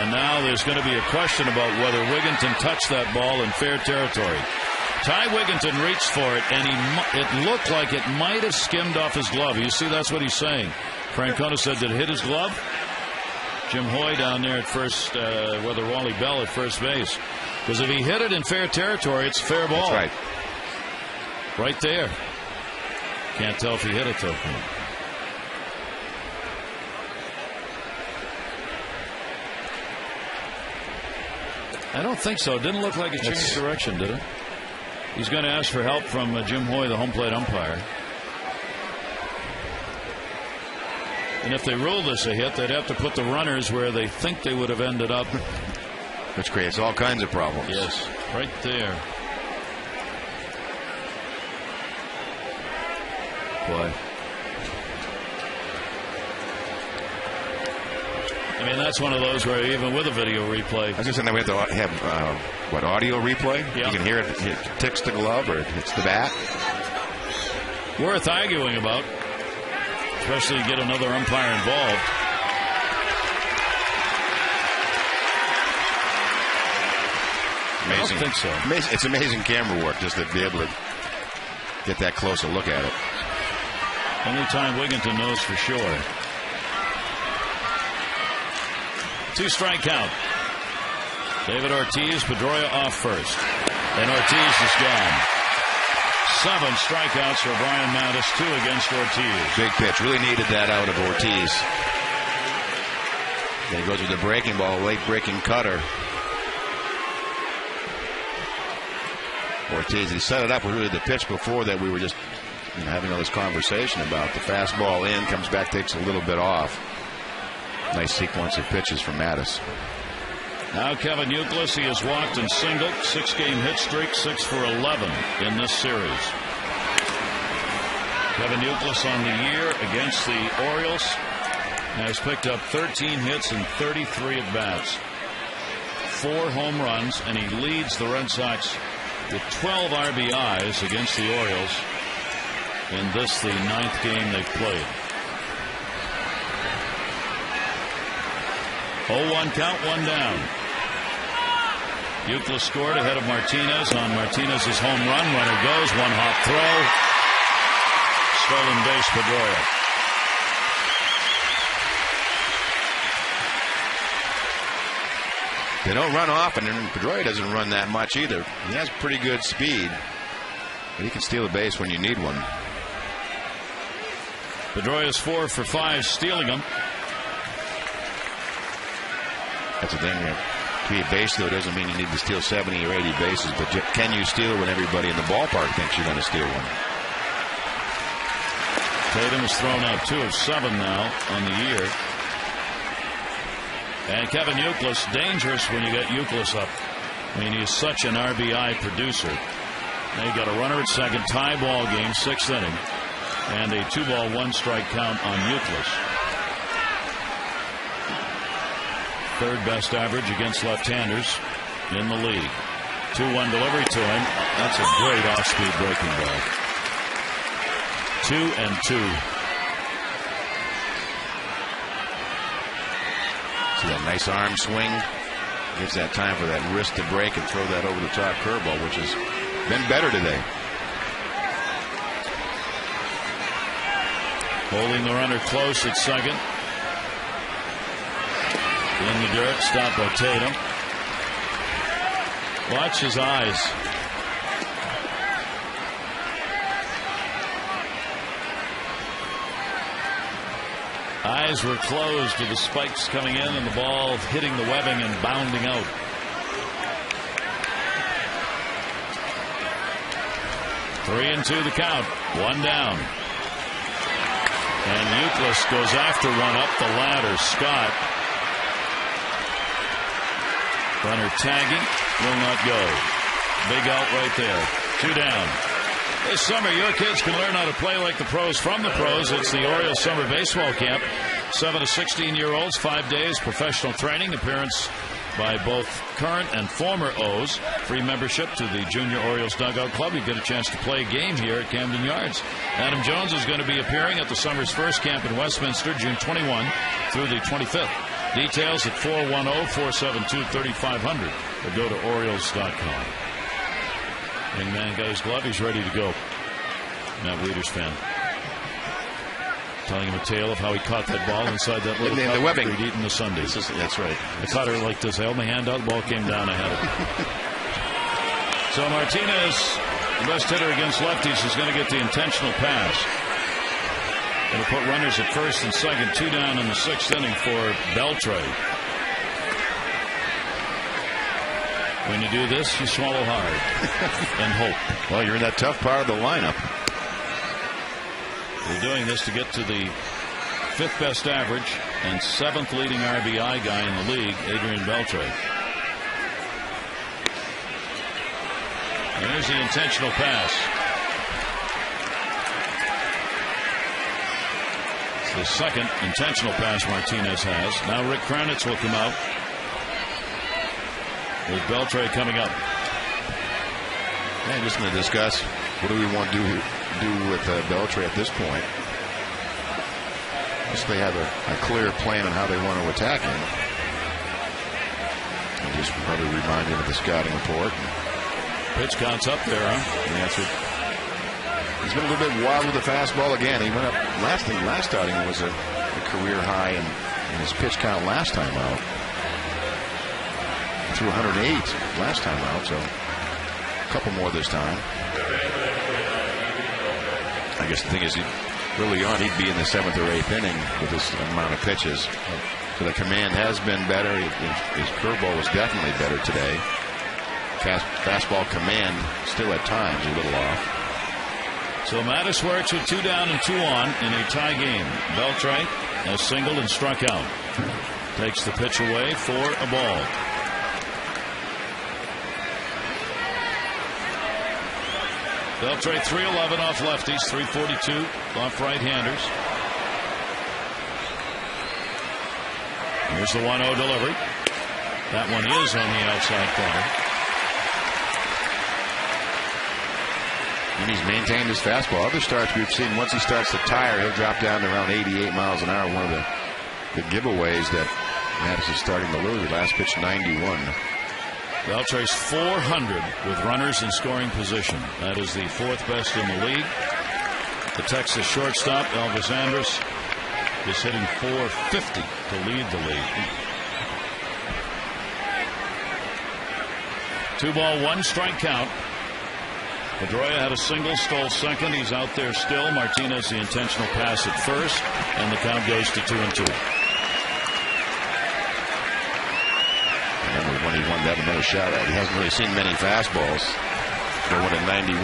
And now there's going to be a question about whether Wigginton touched that ball in fair territory. Ty Wigginton reached for it, and it looked like it might have skimmed off his glove. You see, that's what he's saying. Francona said, did it hit his glove? Jim Hoy down there at first, whether Wally Bell at first base. Because if he hit it in fair territory, it's a fair ball. That's right. Right there. Can't tell if he hit it though. I don't think so. It didn't look like it changed direction, did it? He's going to ask for help from Jim Hoy, the home plate umpire. And if they rule this a hit, they'd have to put the runners where they think they would have ended up. Which creates all kinds of problems. Yes, right there. Boy. I mean, that's one of those where even with a video replay. I was just saying that we have to have, audio replay? Yeah. You can hear it ticks the glove or it hits the bat. Worth arguing about. Especially get another umpire involved. Amazing. I don't think so. It's amazing camera work just to be able to get that close a look at it. Only time Wigginton knows for sure. 2-strike count. David Ortiz, Pedroia off first. And Ortiz is gone. 7 strikeouts for Brian Mattis, 2 against Ortiz. Big pitch. Really needed that out of Ortiz. Then he goes with the breaking ball, late breaking cutter. Ortiz, he set it up with really the pitch before that we were just having all this conversation about. The fastball in, comes back, takes a little bit off. Nice sequence of pitches from Mattis. Now Kevin Youkilis, he has walked and singled. 6-game hit streak, 6 for 11 in this series. Kevin Youkilis on the year against the Orioles has picked up 13 hits and 33 at-bats. 4 home runs, and he leads the Red Sox with 12 RBIs against the Orioles in this, the 9th game they've played. 0-1 count, one down. Euclid scored ahead of Martinez on Martinez's home run. Runner goes, one hop throw. Stolen base, Pedroia. They don't run often, and Pedroia doesn't run that much either. He has pretty good speed, but he can steal a base when you need one. Pedroia's 4 for 5, stealing them. That's the thing. To be a base, though, doesn't mean you need to steal 70 or 80 bases, but can you steal when everybody in the ballpark thinks you're going to steal one? Tatum has thrown out 2 of 7 now on the year. And Kevin Euclid, dangerous when you get Euclid up. I mean, he's such an RBI producer. Now you got a runner at second, tie ball game, 6th inning, and a 2-ball, 1-strike count on Euclid. Third best average against left-handers in the league. 2-1 delivery to him. That's a great off-speed breaking ball. 2-2. See that nice arm swing? Gives that time for that wrist to break and throw that over the top curveball, which has been better today. Holding the runner close at second. In the dirt, stopped by Tatum. Watch his eyes. Eyes were closed to the spikes coming in and the ball hitting the webbing and bounding out. Three and 2 the count. One down. And Euclid goes after one up the ladder. Scott. Runner tagging. Will not go. Big out right there. 2 down. This summer, your kids can learn how to play like the pros from the pros. It's the Orioles Summer Baseball Camp. 7 to 16-year-olds, 5 days, professional training, appearance by both current and former O's. Free membership to the Junior Orioles Dugout Club. You get a chance to play a game here at Camden Yards. Adam Jones is going to be appearing at the summer's first camp in Westminster, June 21 through the 25th. Details at 410-472-3500 or go to Orioles.com. Young man got his glove. He's ready to go. Matt Wieters fan. Telling him a tale of how he caught that ball inside that little cup the webbing. he'd eaten the sundaes. That's right. I caught her like this. I held my hand out. The ball came down. I had it. So Martinez, the best hitter against lefties, is going to get the intentional pass. Going to put runners at first and second. 2 down in the 6th inning for Beltre. When you do this, you swallow hard and hope. Well, you're in that tough part of the lineup. They're doing this to get to the 5th best average and 7th leading RBI guy in the league, Adrian Beltre. And there's the intentional pass. It's the second intentional pass Martinez has. Now Rick Kranitz will come out, with Beltre coming up. Yeah, just going to discuss what do we want to do with Beltre at this point. Just they have a clear plan on how they want to attack him. And just probably remind him of the scouting report. Pitch count's up there, huh? Yeah, that's it. He's been a little bit wild with the fastball again. He went up last outing was a career high in his pitch count last time out. Threw 108 last time out, so a couple more this time. I guess the thing is, early on, he'd be in the 7th or 8th inning with this amount of pitches. So the command has been better. His curveball was definitely better today. Fastball command still at times a little off. So Mattis works with 2 down and 2 on in a tie game. Beltre has singled and struck out. Takes the pitch away for a ball. Beltre 311 off lefties, 342 off right-handers. Here's the 1-0 delivery. That one is on the outside corner. And he's maintained his fastball. Other starts we've seen, once he starts to tire, he'll drop down to around 88 miles an hour. One of the giveaways that Madison starting to lose. Last pitch 91. Belcher's 400 with runners in scoring position. That is the 4th best in the league. The Texas shortstop, Elvis Andrus, is hitting .450 to lead the league. 2 ball, 1 strike count. Pedroia had a single, stole second. He's out there still. Martinez the intentional pass at first, and the count goes to 2-2. Remember when he wanted to have another shot at, he hasn't really seen many fastballs. There went a 91,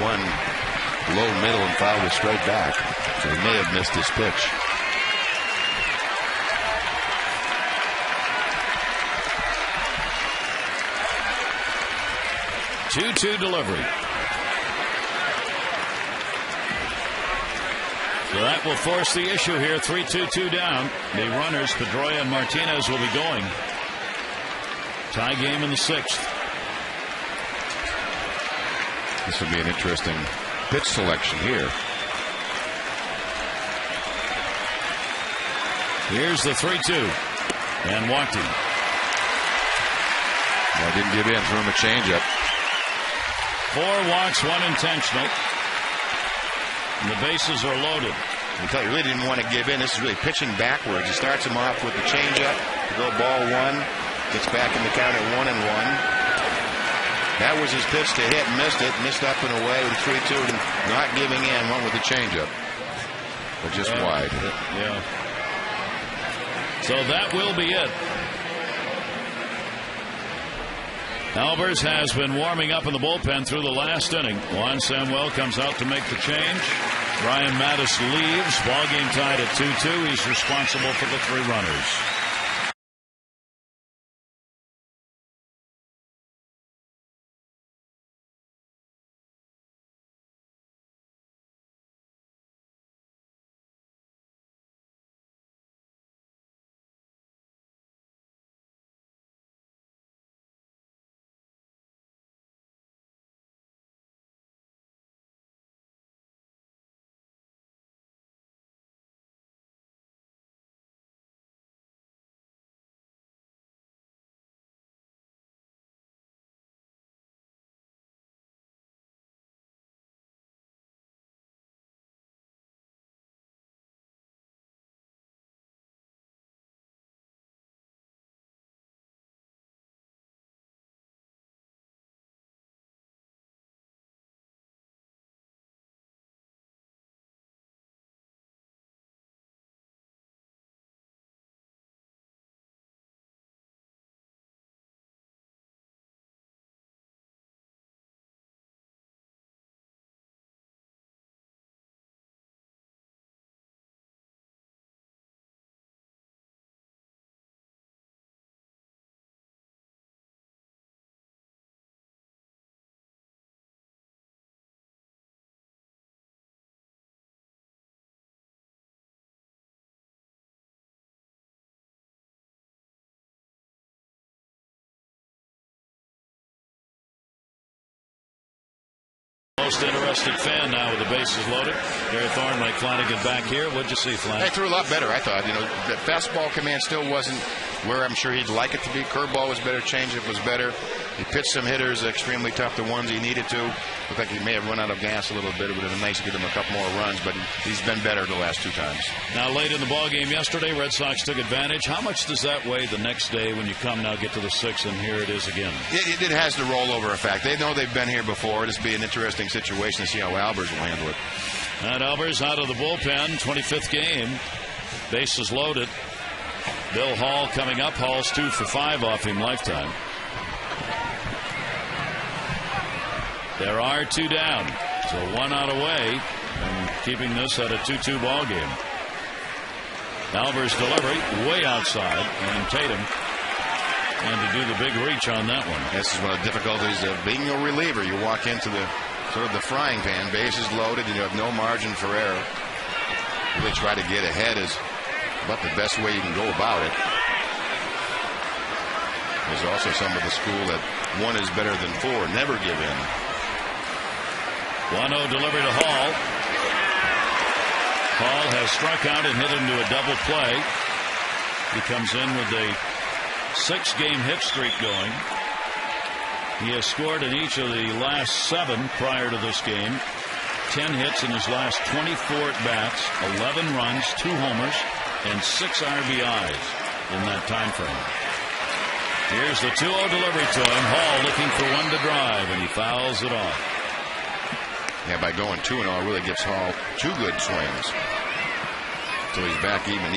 low middle, and fouled it straight back. So he may have missed his pitch. Two delivery. So that will force the issue here. 3-2 down. The runners, Pedroia and Martinez, will be going. Tie game in the 6th. This will be an interesting pitch selection here. Here's the 3-2. And walked him. I didn't give in. Threw him a changeup. 4 walks, 1 intentional. And the bases are loaded. I tell you, he really didn't want to give in. This is really pitching backwards. He starts him off with the changeup to go ball 1. Gets back in the count at 1-1. That was his pitch to hit. Missed it. Missed up and away with 3-2. And not giving in. Went with the changeup. But just wide. Yeah. So that will be it. Albers has been warming up in the bullpen through the last inning. Juan Samuel comes out to make the change. Ryan Mattis leaves. Ball game tied at 2-2. He's responsible for the 3 runners. Most interested fan now with the bases loaded. Gary Thorne, Mike Flanagan back here. What'd you see, Flanagan? He threw a lot better, I thought. You know, the fastball command still wasn't where I'm sure he'd like it to be. Curveball was better. Changeup was better. He pitched some hitters extremely tough, the ones he needed to. Looked like he may have run out of gas a little bit. It would have been nice to get him a couple more runs, but he's been better the last 2 times. Now, late in the ball game yesterday, Red Sox took advantage. How much does that weigh the next day when you come now, get to the 6th, and here it is again? It has the rollover effect. They know they've been here before. This will be an interesting situation to see how Albers will handle it. And Albers out of the bullpen, 25th game. Bases loaded. Bill Hall coming up. Hall's 2 for 5 off him lifetime. There are 2 down. So 1 out away and keeping this at a 2-2 ball game. Albers' delivery way outside, and Tatum and to do the big reach on that one. This is one of the difficulties of being a reliever. You walk into the sort of the frying pan, bases loaded, and you have no margin for error. Really try to get ahead is about the best way you can go about it. There's also some of the school that 1 is better than 4. Never give in. 1-0 delivery to Hall. Hall has struck out and hit into a double play. He comes in with a 6-game hit streak going. He has scored in each of the last 7 prior to this game. 10 hits in his last 24 at-bats, 11 runs, 2 homers, and 6 RBIs in that time frame. Here's the 2-0 delivery to him. Hall looking for one to drive, and he fouls it off. Yeah, by going 2-0 really gives Hall 2 good swings. So he's back even.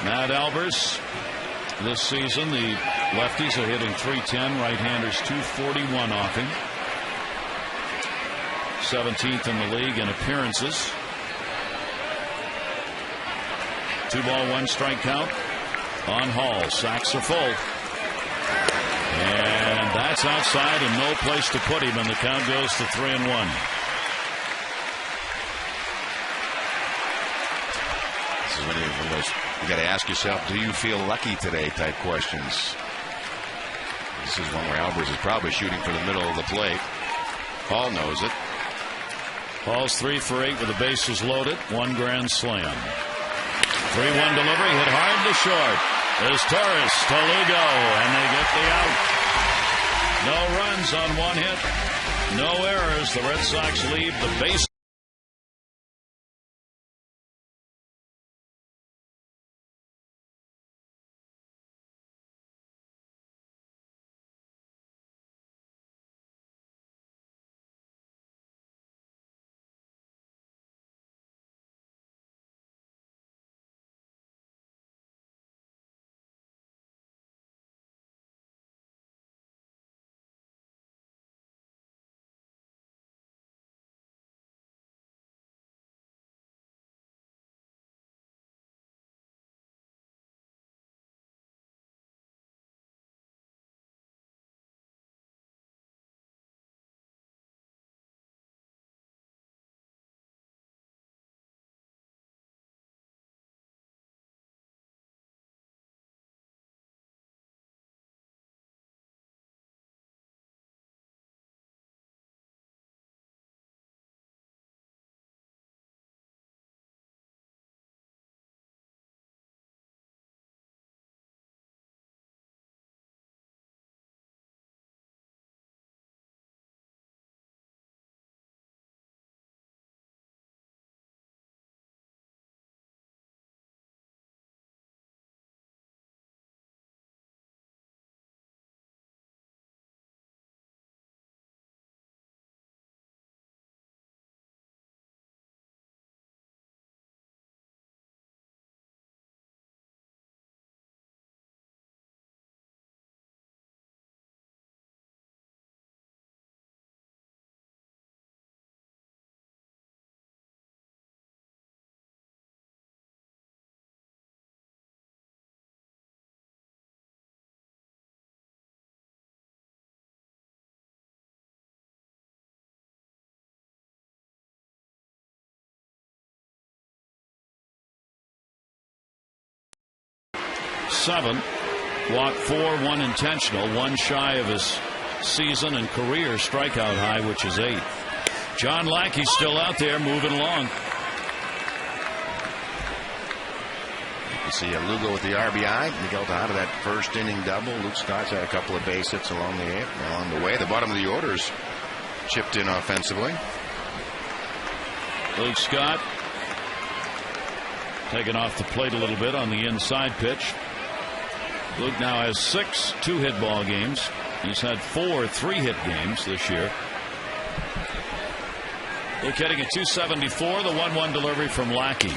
Matt Albers, this season, the lefties are hitting .310, right-handers .241 off him. 17th in the league in appearances. 2-ball, 1-strike count on Hall. Sacks are full. And that's outside and no place to put him, and the count goes to 3-1. This is when you got to ask yourself, do you feel lucky today type questions. This is one where Albers is probably shooting for the middle of the plate. Hall knows it. Hall's 3 for 8 with the bases loaded. 1 grand slam. 3-1 delivery hit hard to short. There's Torres to Lugo, and they get the out. No runs on 1 hit. No errors. The Red Sox leave the base. Seven, walked 4, 1 intentional, 1 shy of his season and career strikeout high, which is 8. John Lackey's still out there moving along. You can see Lugo with the RBI. Miguel Tejada, that first inning double. Luke Scott's had a couple of base hits along the way. The bottom of the order's chipped in offensively. Luke Scott taken off the plate a little bit on the inside pitch. Luke now has 6 2-hit ball games. He's had 4 3-hit games this year. Luke hitting at .274. The 1-1 delivery from Lackey.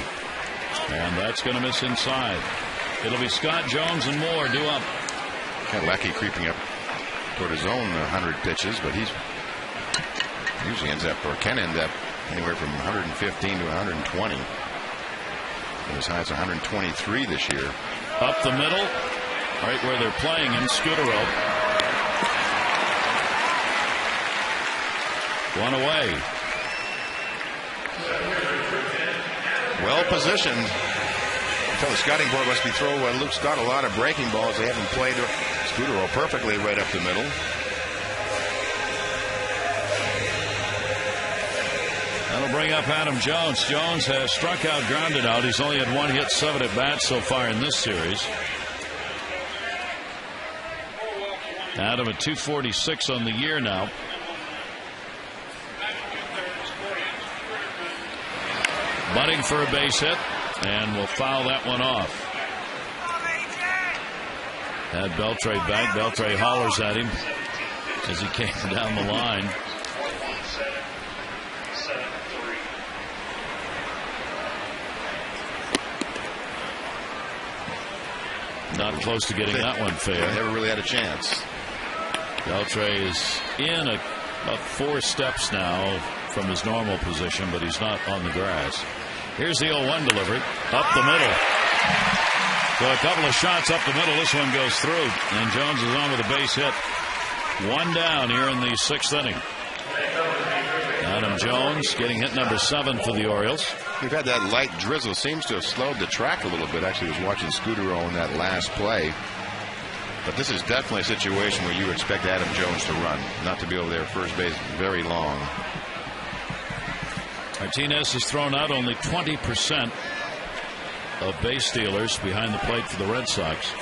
And that's going to miss inside. It'll be Scott, Jones, and Moore due up. Got Lackey creeping up toward his own 100 pitches, but he's usually ends up, or can end up, anywhere from 115 to 120. And his high is 123 this year. Up the middle. Right where they're playing in Scudero. 1 away. Well positioned. Tell the scouting board must be throwing Luke Scott a lot of breaking balls. They haven't played Scudero perfectly right up the middle. That'll will bring up Adam Jones. Jones has struck out, grounded out. He's only had 1 hit, 7 at bats so far in this series. Adam at 246 on the year now. Bunting for a base hit, and will foul that one off. Had Beltre back. Beltre hollers at him as he came down the line. Not close to getting that one fair. Never really had a chance. Beltre is in about 4 steps now from his normal position, but he's not on the grass. Here's the 0-1 delivery. Up the middle. So a couple of shots up the middle. This one goes through. And Jones is on with a base hit. 1 down here in the 6th inning. Adam Jones getting hit number 7 for the Orioles. We've had that light drizzle. Seems to have slowed the track a little bit. Actually, was watching Scudero in that last play. But this is definitely a situation where you expect Adam Jones to run, not to be over there at first base very long. Martinez has thrown out only 20% of base stealers behind the plate for the Red Sox.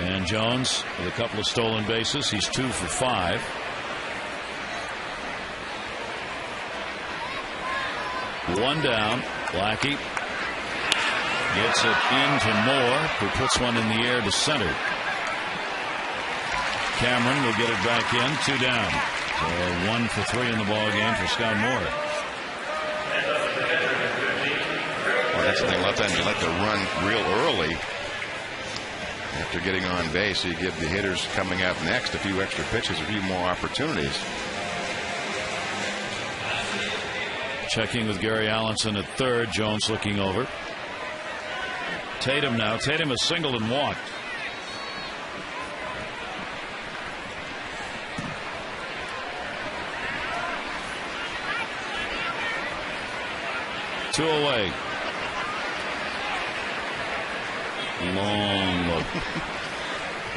And Jones with a couple of stolen bases. He's 2 for 5. One down. Lackey gets it into Moore, who puts one in the air to center. Cameron will get it back in. 2 down. So 1 for 3 in the ball game for Scott Moore. Well, that's the thing. A lot of times you like to run real early after getting on base, so you give the hitters coming up next a few extra pitches, a few more opportunities. Checking with Gary Allenson at third. Jones looking over. Tatum now. Tatum has singled and walked. Two away. Long look.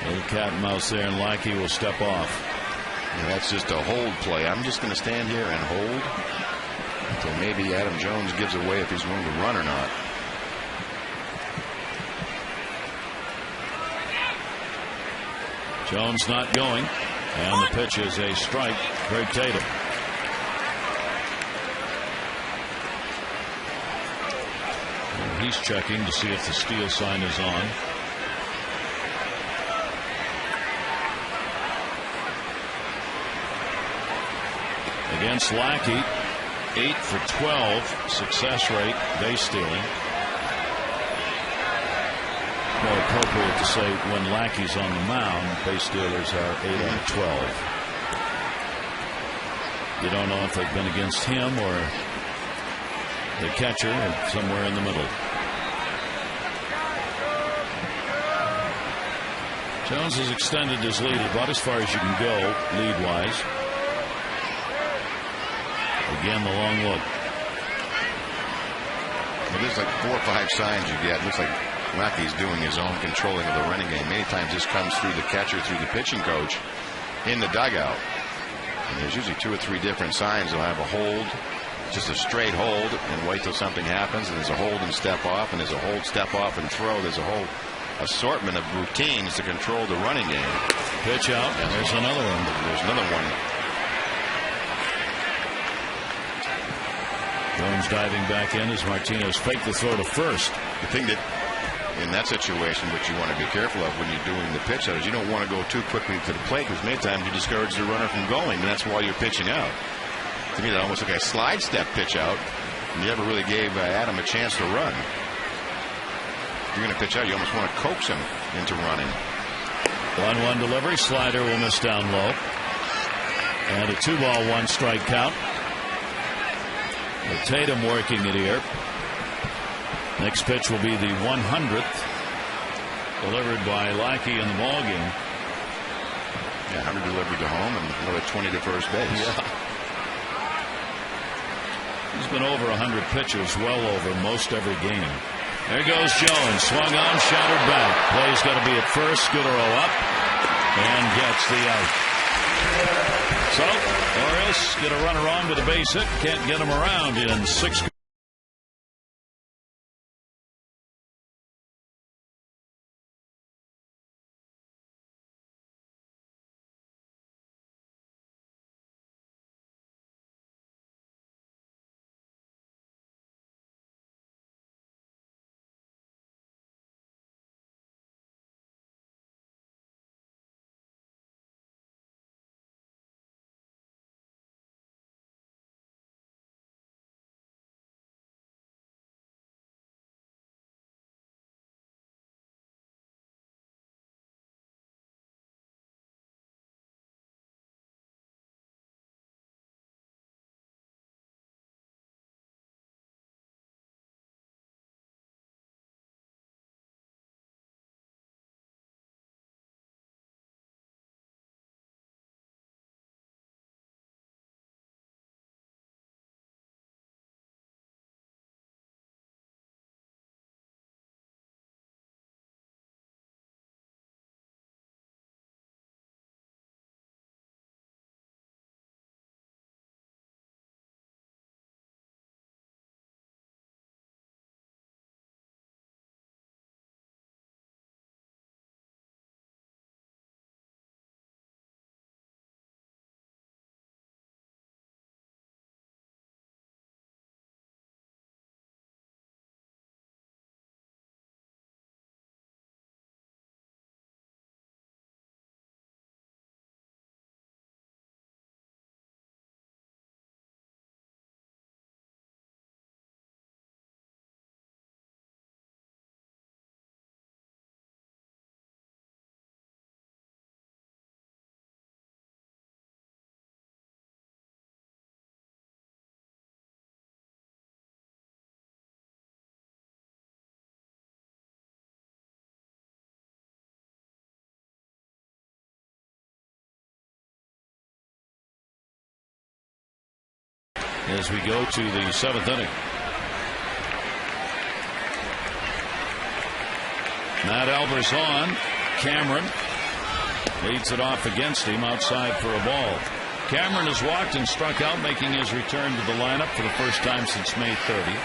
Little cat and mouse there, and Lackey will step off. Yeah, that's just a hold play. I'm just going to stand here and hold until maybe Adam Jones gives away if he's going to run or not. Jones not going, and the pitch is a strike. Craig Tatum. And he's checking to see if the steal sign is on. Against Lackey, 8 for 12 success rate, base stealing. More appropriate to say when Lackey's on the mound, base stealers are 8 out of 12. You don't know if they've been against him or the catcher or somewhere in the middle. Jones has extended his lead about as far as you can go lead-wise. Again, the long look. Well, there's like 4 or 5 signs you get. It looks like Lackey's doing his own controlling of the running game. Many times this comes through the catcher, through the pitching coach in the dugout. And there's usually 2 or 3 different signs. They'll have a hold, just a straight hold, and wait till something happens. And there's a hold and step off, and there's a hold, step off, and throw. There's a whole assortment of routines to control the running game. Pitch out, and there's another one. There's another one. Jones diving back in as Martinez faked the throw to first. The thing that in that situation, what you want to be careful of when you're doing the pitch out is you don't want to go too quickly to the plate, because many times you discourage the runner from going, and that's why you're pitching out. To me, that almost like a slide step pitch out, and you never really gave Adam a chance to run. If you're going to pitch out, you almost want to coax him into running. 1-1 delivery. Slider will miss down low. And a 2-ball, 1 strike count. With Tatum working it here. Next pitch will be the 100th, delivered by Lackey in the ball game. Yeah, 100 delivered to home and another 20 to first base. Yeah. He's been over 100 pitches, well over most every game. There goes Jones, swung on, shattered back. Play's got to be at first. Scudero up and gets the out. So, Orioles get a runner on with a base hit. Can't get him around in 6. As we go to the 7th inning. Matt Albers on. Cameron leads it off against him outside for a ball. Cameron has walked and struck out, making his return to the lineup for the first time since May 30.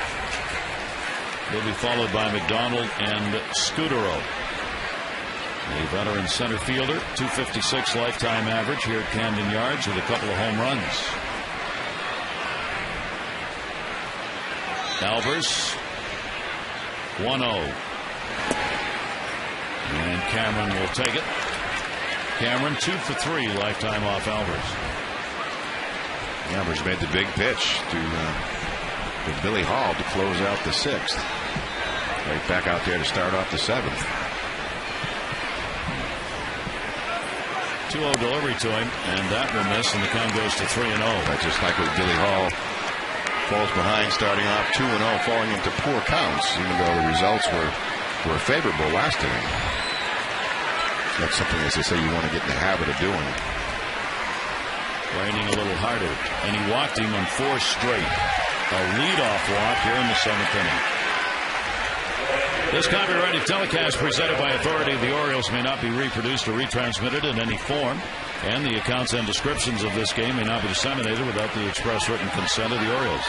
He'll be followed by McDonald and Scudero. A veteran center fielder, .256 lifetime average here at Camden Yards with a couple of home runs. Albers, 1-0. And Cameron will take it. Cameron 2 for 3 lifetime off Albers. Albers made the big pitch to Billy Hall to close out the 6th. Right back out there to start off the 7th. 2-0 delivery to him, and that will miss, and the count goes to 3-0. That's just like with Billy Hall. Falls behind, starting off 2-0, falling into poor counts, even though the results were favorable last inning. That's something, as they say, you want to get in the habit of doing. Raining a little harder, and he walked him on 4 straight. A leadoff walk here in the 7th inning. This copyrighted telecast presented by authority of the Orioles may not be reproduced or retransmitted in any form, and the accounts and descriptions of this game may not be disseminated without the express written consent of the Orioles.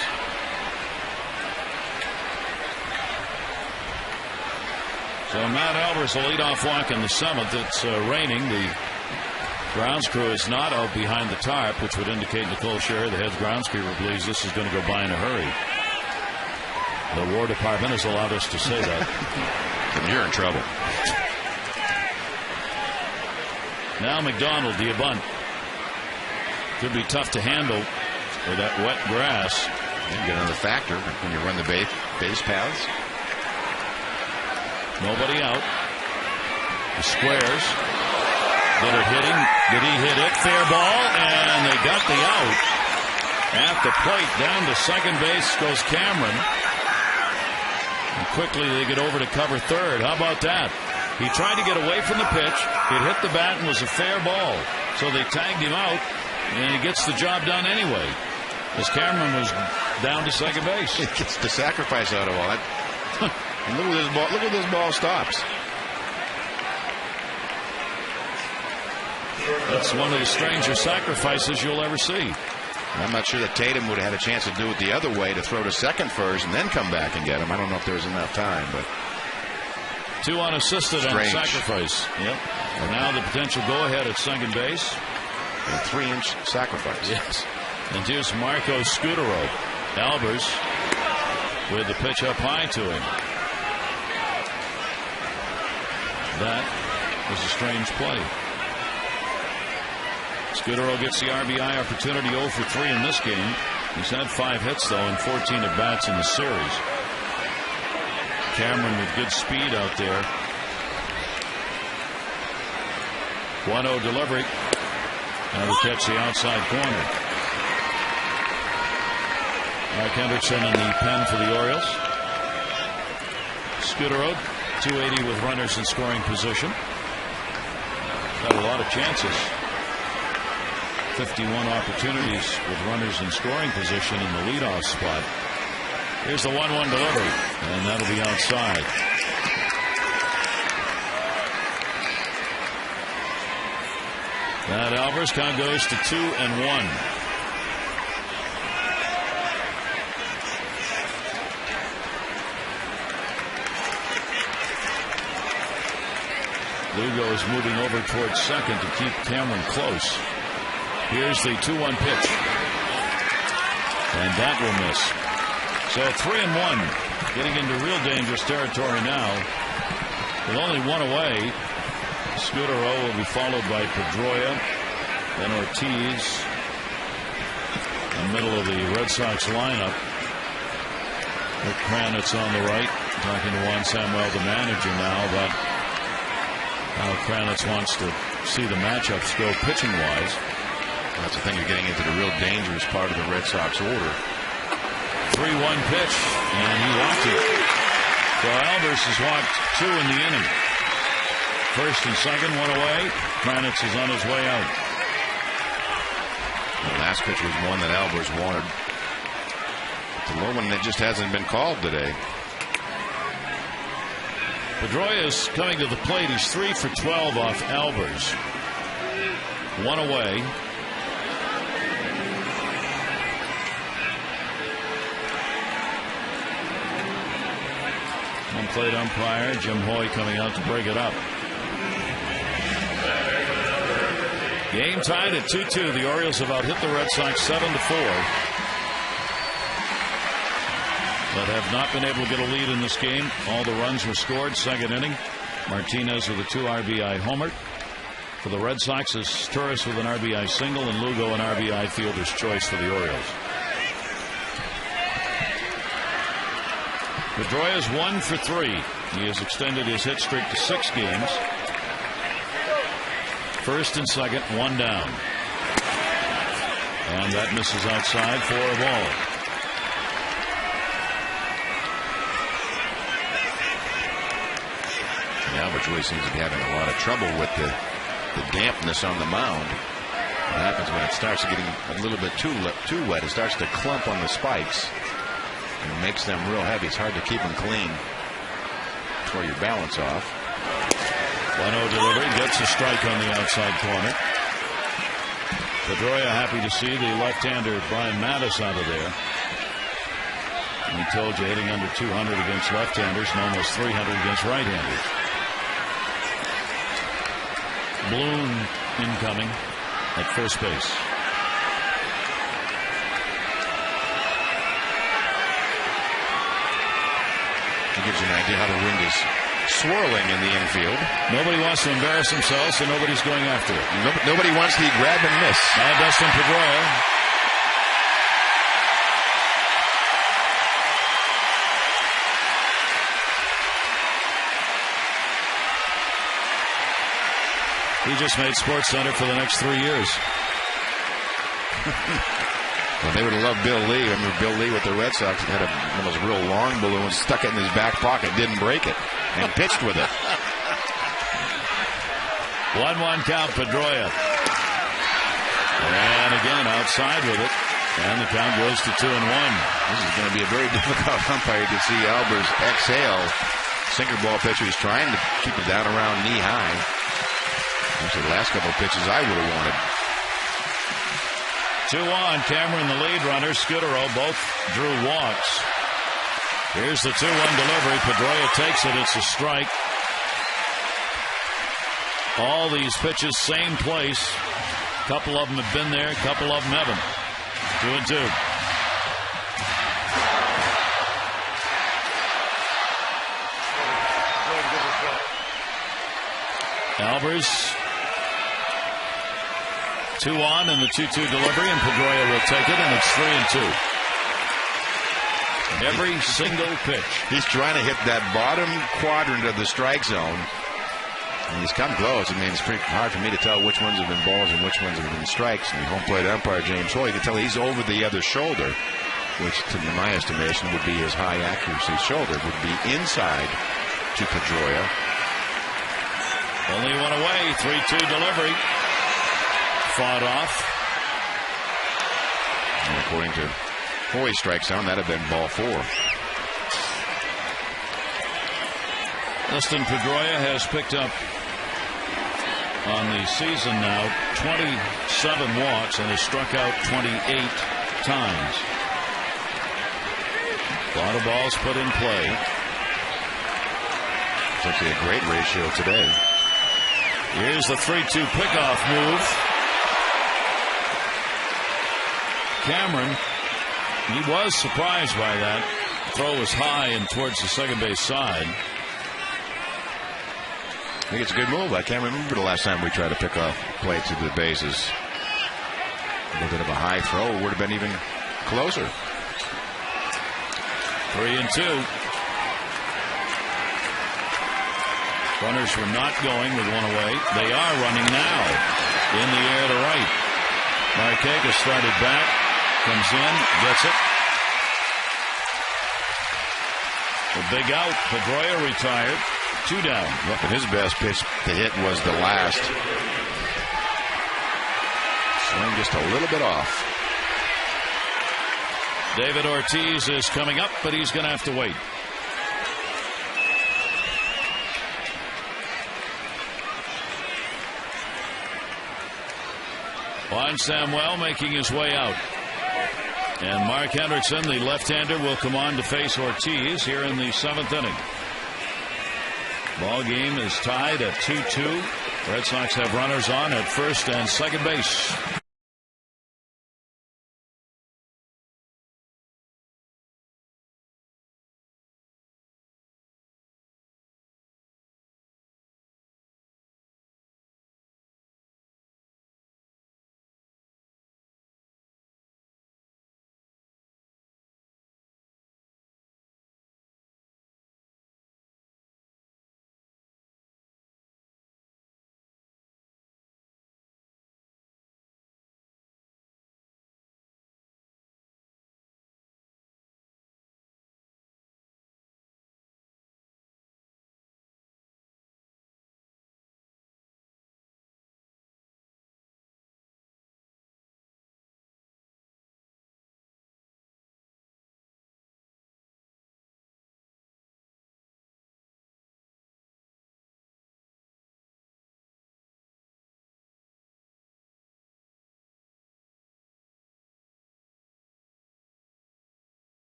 So Matt Albers, a leadoff walk in the 7th. It's raining. The grounds crew is not out behind the tarp, which would indicate Nicole Sherry, the head groundskeeper, believes this is going to go by in a hurry. The War Department has allowed us to say that. And you're in trouble. Now McDonald, the bunt. Could be tough to handle with that wet grass. You get another factor when you run the base paths. Nobody out. The squares. Did it hit him? Did he hit it? Fair ball, and they got the out. At the plate, down to second base goes Cameron. And quickly they get over to cover third. How about that? He tried to get away from the pitch. It hit the bat and was a fair ball. So they tagged him out, and he gets the job done anyway. As Cameron was down to second base. It gets the sacrifice out of all that. And look at this ball. Look at this ball stops. That's one of the stranger sacrifices you'll ever see. I'm not sure that Tatum would have had a chance to do it the other way, to throw to second first and then come back and get him. I don't know if there was enough time, but 2 unassisted on sacrifice. Yep. And now the potential go-ahead at second base. A 3-inch sacrifice. Yes. And here's Marco Scutaro. Albers with the pitch up high to him. That was a strange play. Scutaro gets the RBI opportunity, 0 for 3 in this game. He's had 5 hits, though, and 14 at-bats in the series. Cameron with good speed out there. 1-0 delivery. Now to catch the outside corner. Mark Hendrickson in the pen for the Orioles. Scutaro, 280 with runners in scoring position. Got a lot of chances. 51 opportunities with runners in scoring position in the leadoff spot. Here's the 1-1 delivery, and that'll be outside. That Albers count goes to 2-1. Lugo is moving over towards second to keep Cameron close. Here's the 2-1 pitch. And that will miss. So 3-1. Getting into real dangerous territory now. With only 1 away. Scutaro will be followed by Pedroia. Then Ortiz. In the middle of the Red Sox lineup. Rick Kranitz on the right. Talking to Juan Samuel, the manager now, about how Kranitz wants to see the matchups go pitching-wise. That's the thing, you're getting into the real dangerous part of the Red Sox order. 3-1 pitch, and he walked it. So Albers has walked 2 in the inning. First and second, 1 away. Kranitz is on his way out. The last pitch was one that Albers wanted. The low one that just hasn't been called today. Pedroia is coming to the plate. He's 3 for 12 off Albers. 1 away. One plate umpire, Jim Hoy, coming out to break it up. Game tied at 2-2. The Orioles have out hit the Red Sox 7-4. But have not been able to get a lead in this game. All the runs were scored. Second inning. Martinez with a 2 RBI homer. For the Red Sox is Torres with an RBI single, and Lugo an RBI fielder's choice for the Orioles. Pedroia is 1 for 3. He has extended his hit streak to 6 games. First and second, 1 down. And that misses outside for a ball. Albers really seems to be having a lot of trouble with the dampness on the mound. What happens when it starts getting a little bit too wet, it starts to clump on the spikes and it makes them real heavy. It's hard to keep them clean. Throw your balance off. 1-0 delivery, gets a strike on the outside corner. Pedroia happy to see the left-hander Brian Mattis out of there. And he told you, hitting under 200 against left-handers and almost 300 against right-handers. Bloom incoming at first base. It gives you an idea how the wind is swirling in the infield. Nobody wants to embarrass themselves, so nobody's going after it. Nobody wants the grab and miss. Dustin Pedroia. He just made SportsCenter for the next 3 years. Well, they would have loved Bill Lee. I remember Bill Lee with the Red Sox had one of those real long balloons, stuck it in his back pocket, didn't break it, and pitched with it. 1-1 count, Pedroia. And again, outside with it. And the count goes to 2-1. This is going to be a very difficult umpire to see Albers exhale. Sinker ball pitcher is trying to keep it down around knee high. Actually, the last couple of pitches I would have wanted. 2-1. Cameron, the lead runner. Scudero both drew walks. Here's the 2-1 delivery. Pedroia takes it. It's a strike. All these pitches, same place. A couple of them have been there. A couple of them haven't. 2-2. Albers. 2-on and the 2-2 delivery, and Pedroia will take it, and it's 3-2. Every single pitch. He's trying to hit that bottom quadrant of the strike zone. And he's come close. I mean, it's pretty hard for me to tell which ones have been balls and which ones have been strikes. And the home plate umpire, James Hoy, you can tell he's over the other shoulder, which, in my estimation, would be his high accuracy shoulder, would be inside to Pedroia. Only one away. 3-2 delivery. Fought off. And according to Hoy's strike zone, that had been ball 4. Dustin Pedroia has picked up on the season now 27 walks and has struck out 28 times. A lot of balls put in play. It's actually a great ratio today. Here's the 3-2 pickoff move. Cameron, he was surprised by that. The throw was high and towards the second base side. I think it's a good move. I can't remember the last time we tried to pick off plates at the bases. A little bit of a high throw would have been even closer. 3-2. Runners were not going with one away. They are running now. In the air to right. Marquez started back. Comes in. Gets it. A big out. Pedroia retired. 2 down. Look, but his best pitch to hit was the last. Swing just a little bit off. David Ortiz is coming up, but he's going to have to wait. Juan Samuel making his way out. And Mark Hendrickson, the left-hander, will come on to face Ortiz here in the 7th inning. Ball game is tied at 2-2. Red Sox have runners on at first and second base.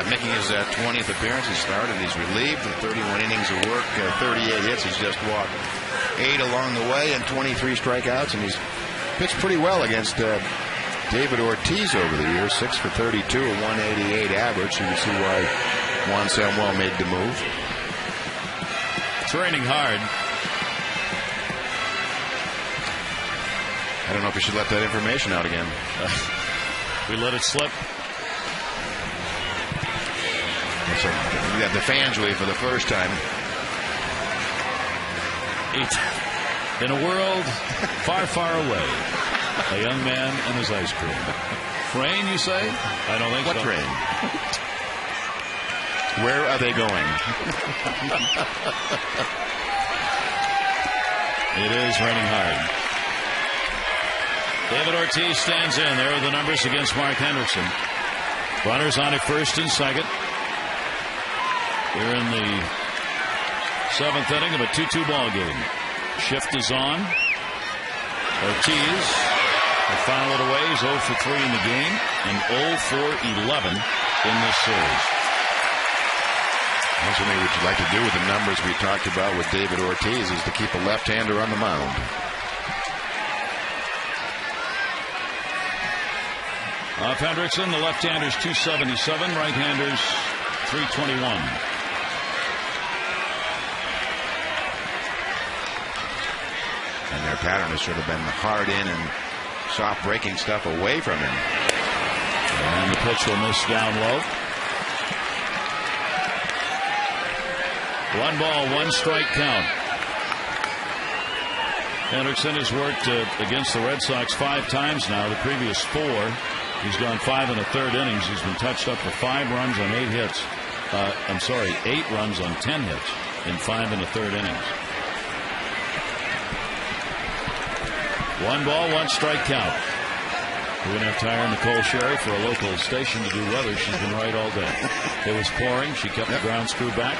Making his 20th appearance. He started. He's relieved from 31 innings of work, 38 hits. He's just walked 8 along the way and 23 strikeouts. And he's pitched pretty well against David Ortiz over the years. 6 for 32, a 188 average. You can see why Juan Samuel made the move. Training hard. I don't know if we should let that information out again. We let it slip. It's So we got the fans really for the first time. In a world far, far away, a young man and his ice cream. Train, you say? I don't think so. What train? Where are they going? It is raining hard. David Ortiz stands in. There are the numbers against Mark Hendrickson. Runners on at first and second. We're in the 7th inning of a 2-2 ball game. Shift is on. Ortiz will foul it away. He's 0 for 3 in the game and 0 for 11 in this series. That's what you'd like to do with the numbers we talked about with David Ortiz, is to keep a left-hander on the mound. Off Hendrickson, the left-handers 277, right-handers 321. And their pattern has sort of been hard in and soft breaking stuff away from him. And the pitch will miss down low. 1 ball, 1 strike count. Hendrickson has worked against the Red Sox 5 times now. The previous 4, he's gone 5 1/3 innings. He's been touched up for 5 runs on 8 hits. 8 runs on 10 hits in 5 1/3 innings. 1 ball, 1 strike count. We're going to have to hire Nicole Sherry for a local station to do weather. She's been right all day. It was pouring. She kept the ground screw back.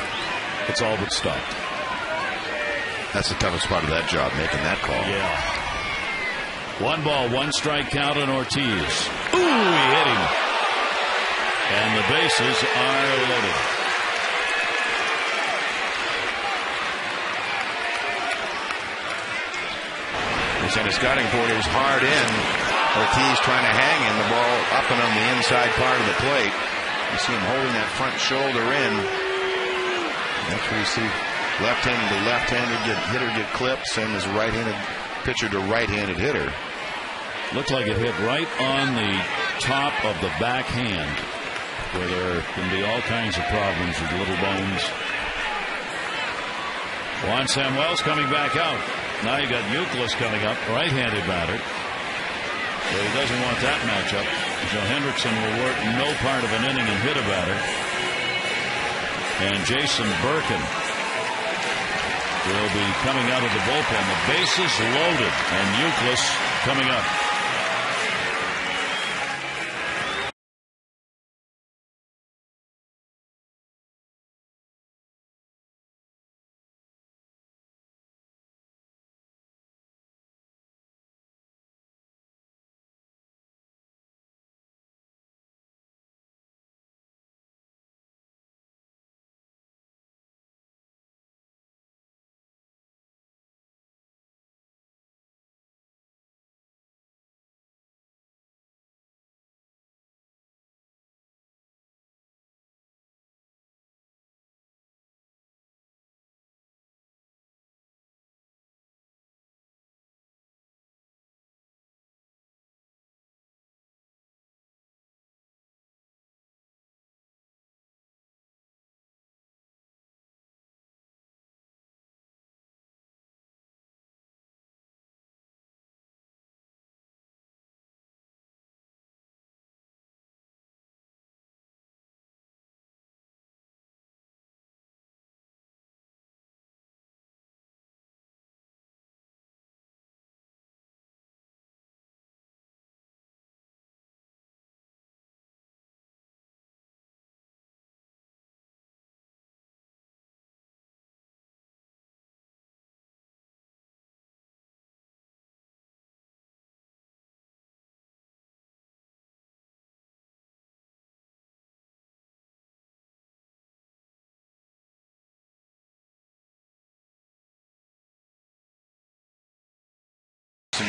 It's all but stopped. That's the toughest part of that job, making that call. Yeah. 1 ball, 1 strike count on Ortiz. Ooh, he hit him. And the bases are loaded. They sent a scouting reporters hard in. Ortiz trying to hang in the ball up and on the inside part of the plate. You see him holding that front shoulder in. That's where you see left-handed to left-handed hitter get clipped, same as right-handed pitcher to right-handed hitter. Looked like it hit right on the top of the backhand, where there can be all kinds of problems with little bones. Juan Samuel's coming back out. Now you got Youkilis coming up, right-handed batter. So he doesn't want that matchup. So Hendrickson will work no part of an inning and hit a batter. And Jason Birkin will be coming out of the bullpen. The bases loaded, and Youkilis coming up.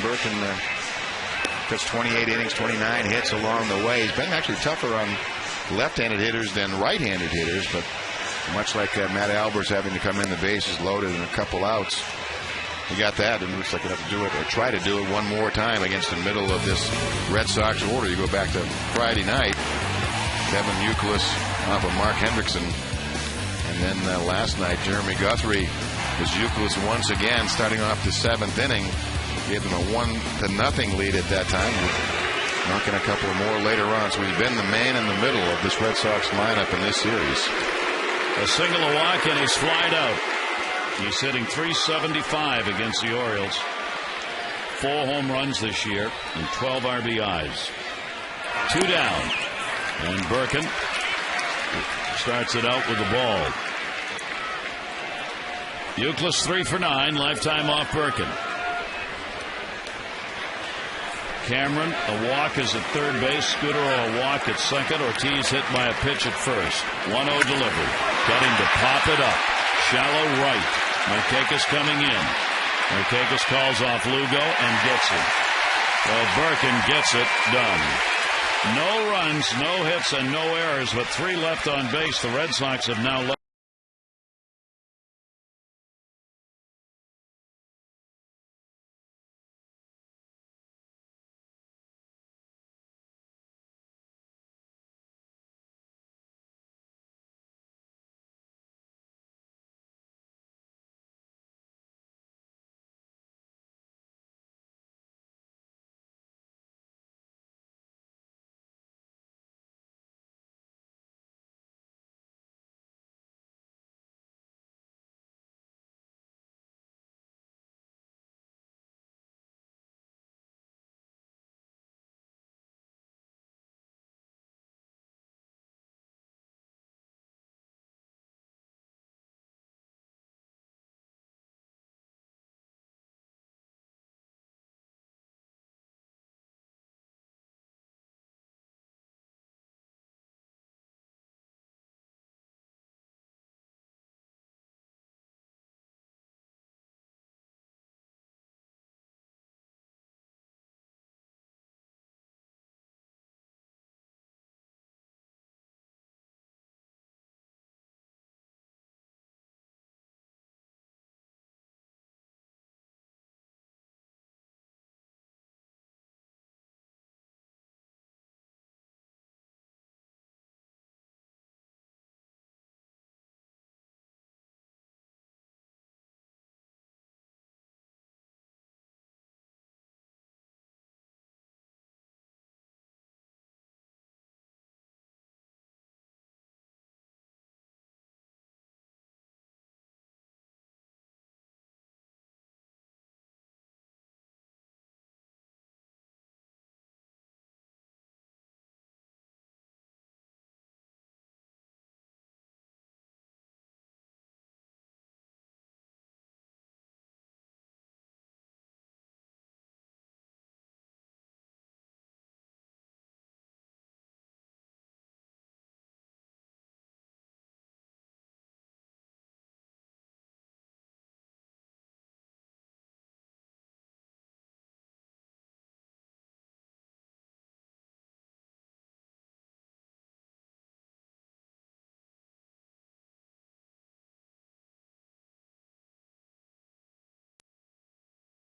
Birkin gets 28 innings, 29 hits along the way. He's been actually tougher on left-handed hitters than right-handed hitters, but much like Matt Albers having to come in the bases loaded and a couple outs, he got that, and it looks like he'll have to do it or try to do it one more time against the middle of this Red Sox order. You go back to Friday night. Kevin Youkilis off of Mark Hendrickson. And then last night, Jeremy Guthrie was Youkilis once again, starting off the 7th inning. Gave them a 1-0 lead at that time, knocking a couple more later on. So he's been the man in the middle of this Red Sox lineup in this series. A single, a walk, and he's flied out. He's hitting .375 against the Orioles. 4 home runs this year and 12 RBIs. 2 down. And Birkin starts it out with the ball. Youkilis 3 for 9. Lifetime off Birkin. Cameron, a walk is at third base. Scudero, a walk at second. Ortiz hit by a pitch at first. 1-0 delivery. Getting to pop it up. Shallow right. Markakis coming in. Markakis calls off Lugo and gets it. Well, Birkin gets it done. No runs, no hits, and no errors, but 3 left on base. The Red Sox have now left.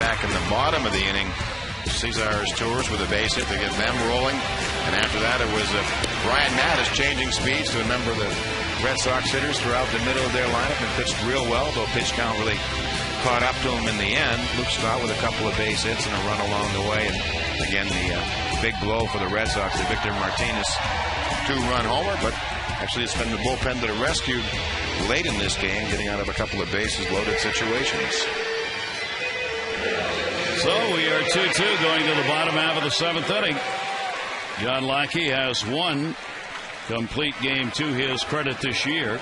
Back in the bottom of the inning, Cesar's Tours with a base hit to get them rolling. And after that, it was Brian Mattis changing speeds to a number of the Red Sox hitters throughout the middle of their lineup and pitched real well, though pitch count really caught up to him in the end. Luke Scott with a couple of base hits and a run along the way. And again, the big blow for the Red Sox, the Victor Martinez 2-run homer. But actually, it's been the bullpen that have rescued late in this game, getting out of a couple of bases loaded situations. So we are 2-2 going to the bottom half of the 7th inning. John Lackey has 1 complete game to his credit this year.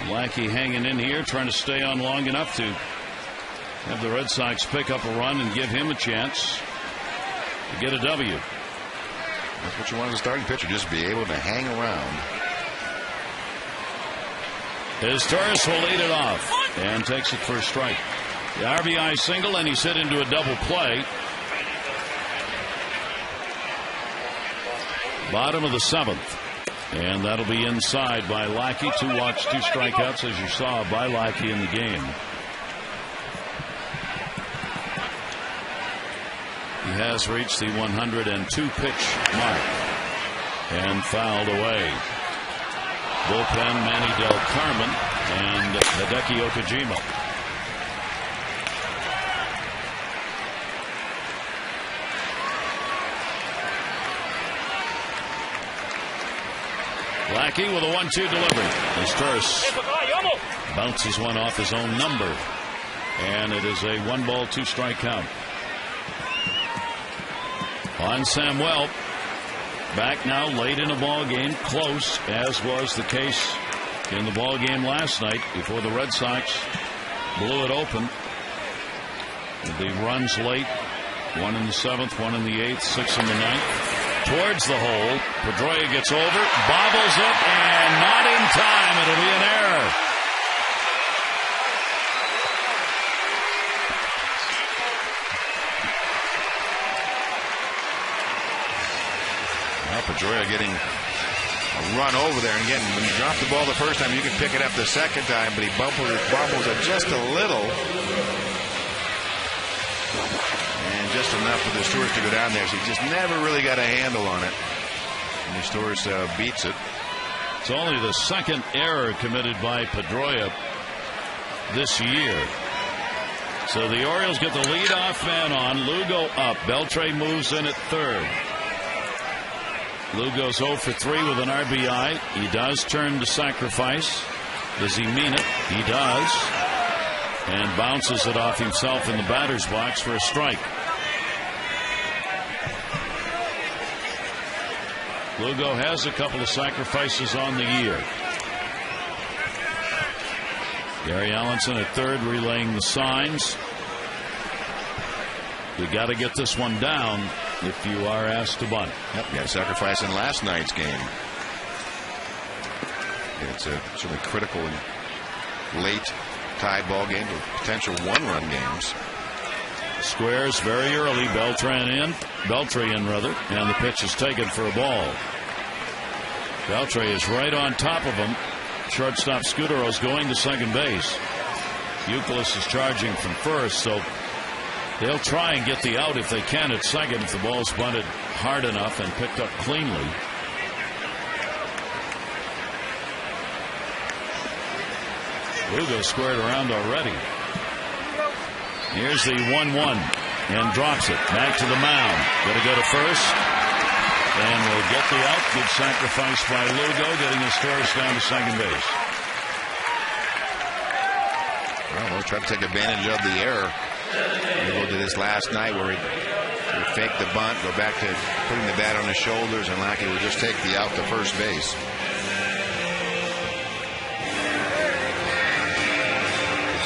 Lackey hanging in here, trying to stay on long enough to have the Red Sox pick up a run and give him a chance to get a W. That's what you want as a starting pitcher, just be able to hang around. His Torres will lead it off and takes it for a strike. The RBI single, and he's hit into a double play. Bottom of the 7th. And that'll be inside by Lackey. 2 walks, 2 strikeouts, as you saw by Lackey in the game. He has reached the 102 pitch mark. and fouled away. Bullpen Manny Del Carmen and Hideki Okajima. Lackey with a 1-2 delivery. His first bounces one off his own number, and it is a 1-ball 2-strike count. On Samuel, back now late in the ball game, close as was the case in the ball game last night before the Red Sox blew it open. The runs late, 1 in the 7th, 1 in the 8th, 6 in the 9th. Towards the hole, Pedroia gets over, bobbles it, and not in time. It'll be an error. Well, Pedroia getting a run over there, and again, when you drop the ball the first time, you can pick it up the second time, but he bobbles it just a little. And just enough for the Stewards to go down there. So he just never really got a handle on it. And the Stewards beats it. It's only the second error committed by Pedroia this year. So the Orioles get the leadoff man on. Lugo up. Beltre moves in at third. Lugo's 0 for 3 with an RBI. He does turn to sacrifice. Does he mean it? He does. And bounces it off himself in the batter's box for a strike. Lugo has a couple of sacrifices on the year. Gary Allenson at third relaying the signs. You got to get this one down if you are asked to bunt. Yep, got a sacrifice in last night's game. It's a certainly critical and late tie ball game with potential 1-run games. Squares very early. Beltre in, and the pitch is taken for a ball. Beltre is right on top of him. Shortstop Scudero's going to second base. Youkilis is charging from first, so they'll try and get the out if they can at second if the ball's bunted hard enough and picked up cleanly. Lugo squared around already. Here's the 1-1 and drops it back to the mound. Got to go to first, and will get the out. Good sacrifice by Lugo, getting his Stewards down to second base. Well, they'll try to take advantage of the error. Lugo did this last night where he faked the bunt, go back to putting the bat on his shoulders, and Lackey would just take the out to first base.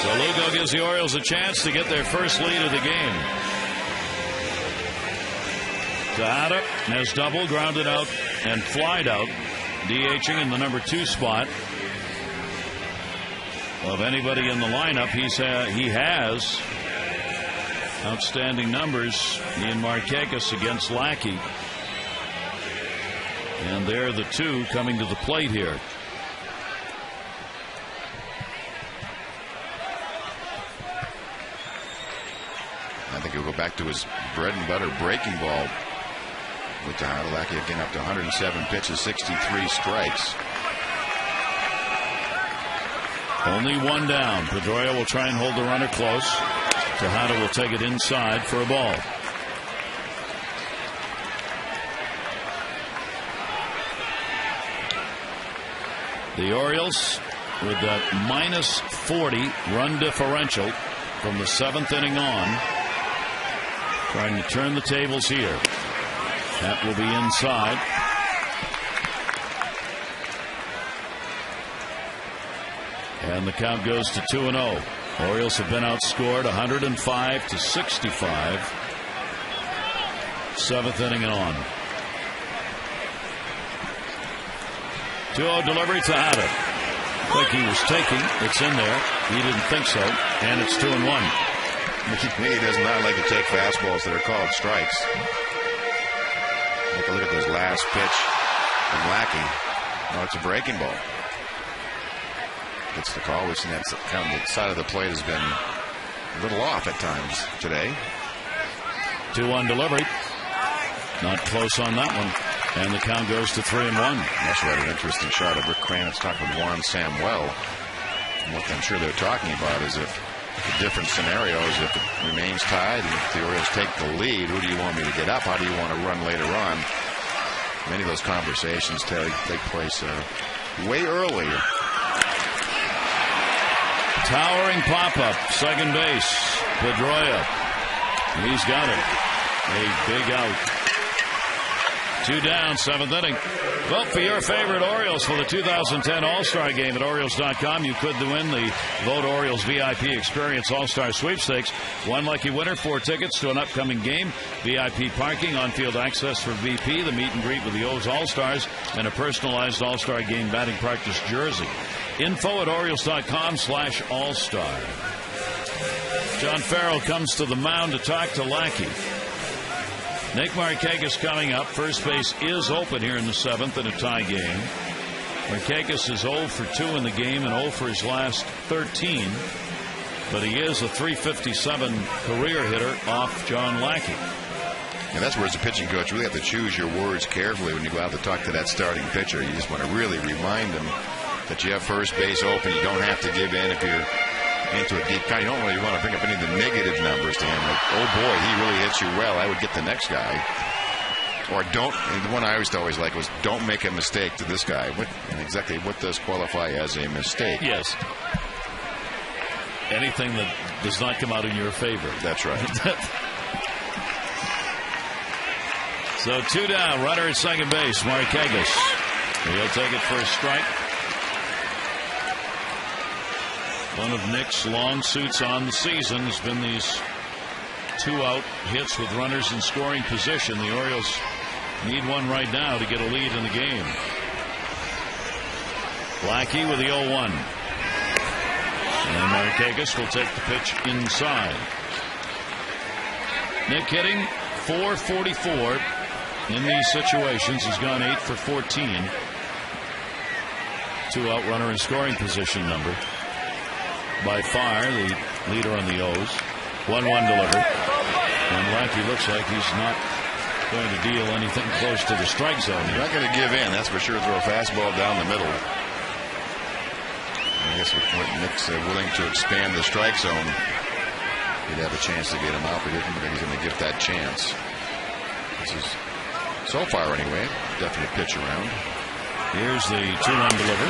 So Lugo gives the Orioles a chance to get their first lead of the game. Tejada has double, grounded out, and flied out, DHing in the number 2 spot. Of anybody in the lineup, he has outstanding numbers in Markakis against Lackey. And they're the two coming to the plate here. I think he'll go back to his bread and butter breaking ball with Tejada. Lackey again up to 107 pitches, 63 strikes. Only one down. Pedroia will try and hold the runner close. Tejada will take it inside for a ball. The Orioles with that minus 40 run differential from the 7th inning on, trying to turn the tables here. That will be inside. And the count goes to 2-0. Orioles have been outscored 105-65. 7th inning and on. 2-0 delivery to Tejada. Like he was taking. It's in there. He didn't think so. And it's 2-1. He does not like to take fastballs that are called strikes. Take a look at this last pitch from Lackey. Oh, it's a breaking ball. Gets the call. We've seen that kind of the side of the plate has been a little off at times today. 2-1 delivery. Not close on that one. And the count goes to 3-1. That's right. An interesting shot of Rick Kranitz talking with Juan Samuel. And what I'm sure they're talking about is if the different scenarios, if it remains tied and if the Orioles take the lead, who do you want me to get up? How do you want to run later on? Many of those conversations take place way earlier. Towering pop-up, second base, Pedroia. He's got it. A big out. 2 down, 7th inning. Vote for your favorite Orioles for the 2010 All-Star Game at Orioles.com. You could win the Vote Orioles VIP Experience All-Star Sweepstakes. One lucky winner, 4 tickets to an upcoming game, VIP parking, on-field access for VP, the meet and greet with the O's All-Stars, and a personalized All-Star Game batting practice jersey. Info at Orioles.com/All-Star. John Farrell comes to the mound to talk to Lackey. Nick Markakis coming up. First base is open here in the 7th in a tie game. Markakis is 0 for 2 in the game and 0 for his last 13. But he is a .357 career hitter off John Lackey. And that's where, as a pitching coach, you really have to choose your words carefully when you go out to talk to that starting pitcher. You just want to really remind him that you have first base open. You don't have to give in if you're into a deep count. You don't really want to bring up any of the negative numbers to him. Like, oh boy, he really hits you well, I would get the next guy. Or don't. The one I always like was, don't make a mistake to this guy. Exactly what does qualify as a mistake? Yes. Anything that does not come out in your favor. That's right. So 2 down, runner at second base, Markakis. He'll take it for a strike. One of Nick's long suits on the season has been these 2-out hits with runners in scoring position. The Orioles need one right now to get a lead in the game. Lackey with the 0-1. And Markakis will take the pitch inside. Nick hitting .444 in these situations. He's gone 8 for 14. 2-out runner in scoring position number. By far the leader on the O's. 1-1 delivered. And Lackey looks like he's not going to deal anything close to the strike zone. He's not going to give in, that's for sure. Throw a fastball down the middle. I guess if Nick's willing to expand the strike zone, he'd have a chance to get him out, but he doesn't think he's going to get that chance. This is, so far anyway, definitely pitch around. Here's the 2-1 deliver.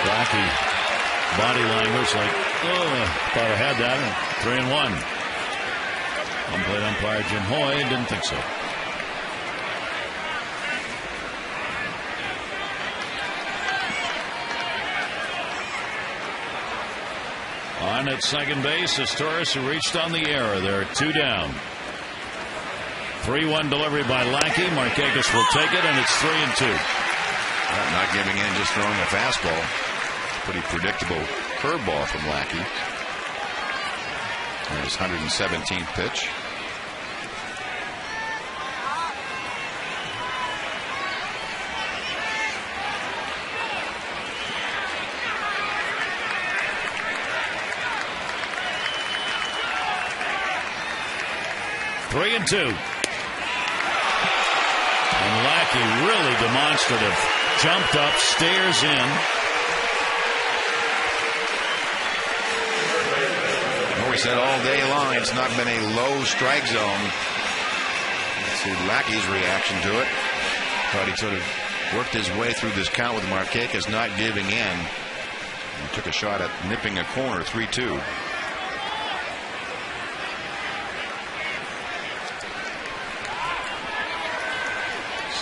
Lackey body language like, thought I had that. 3-1. Home-plate umpire Jim Hoy didn't think so. On at second base is Torres, who reached on the error. There are 2 down. 3-1 delivery by Lackey. Markakis will take it, and it's 3-2. Not giving in, just throwing a fastball. Pretty predictable curveball from Lackey. And his 117th pitch. Three and 2. And Lackey really demonstrative. Jumped up, stares in. We said all day long it's not been a low strike zone. Let's see Lackey's reaction to it. Thought he sort of worked his way through this count with Markakis not giving in. He took a shot at nipping a corner. 3-2.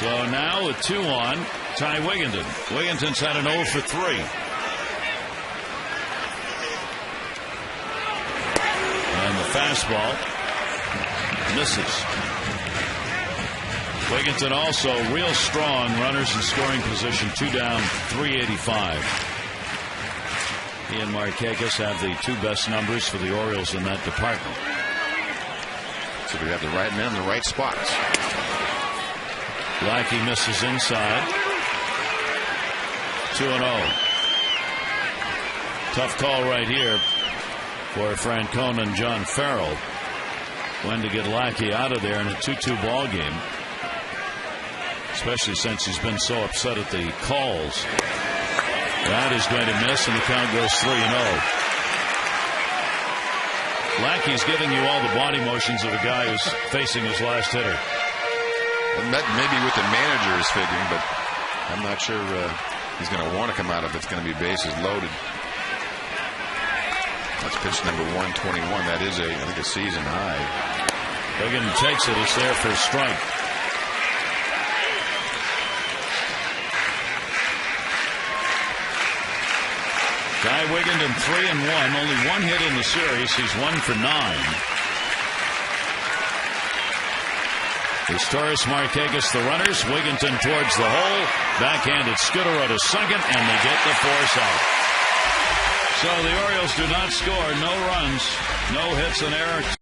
So now with 2 on, Ty Wigginton. Wigginton's had an 0 for 3. And the fastball misses. Wigginton also real strong, runners in scoring position, 2 down, 385. He and Markakis have the 2 best numbers for the Orioles in that department. So we have the right men in the right spots. Lackey misses inside. 2-0. Tough call right here for Francona and John Farrell. When to get Lackey out of there in a 2-2 ball game. especially since he's been so upset at the calls. That is going to miss, and the count goes 3-0. Lackey's giving you all the body motions of a guy who's facing his last hitter. And that maybe what the manager is figuring, but I'm not sure he's going to want to come out if it's going to be bases loaded. That's pitch number 121. That is I think a season high. Wigginton takes it. It's there for a strike. Guy Wigginton 3-1, only 1 hit in the series. He's 1 for 9. It's Torres Marquez the runners. Wigginton towards the hole. Backhanded Scudero to second, and they get the force out. So the Orioles do not score. No runs, no hits and errors.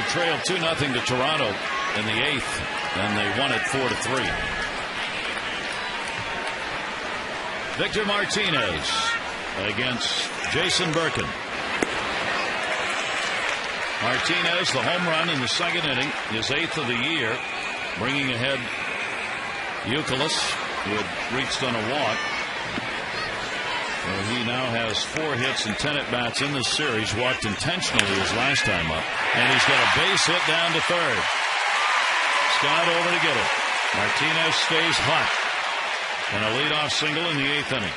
Trailed 2-0 to Toronto in the 8th, and they won it 4-3. Victor Martinez against Jason Birkin. Martinez, the home run in the second inning, his 8th of the year, bringing ahead Youkilis, who had reached on a walk. He now has 4 hits and 10 at-bats in this series. Walked intentionally his last time up. And he's got a base hit down to third. Scott over to get it. Martinez stays hot. And a leadoff single in the 8th inning.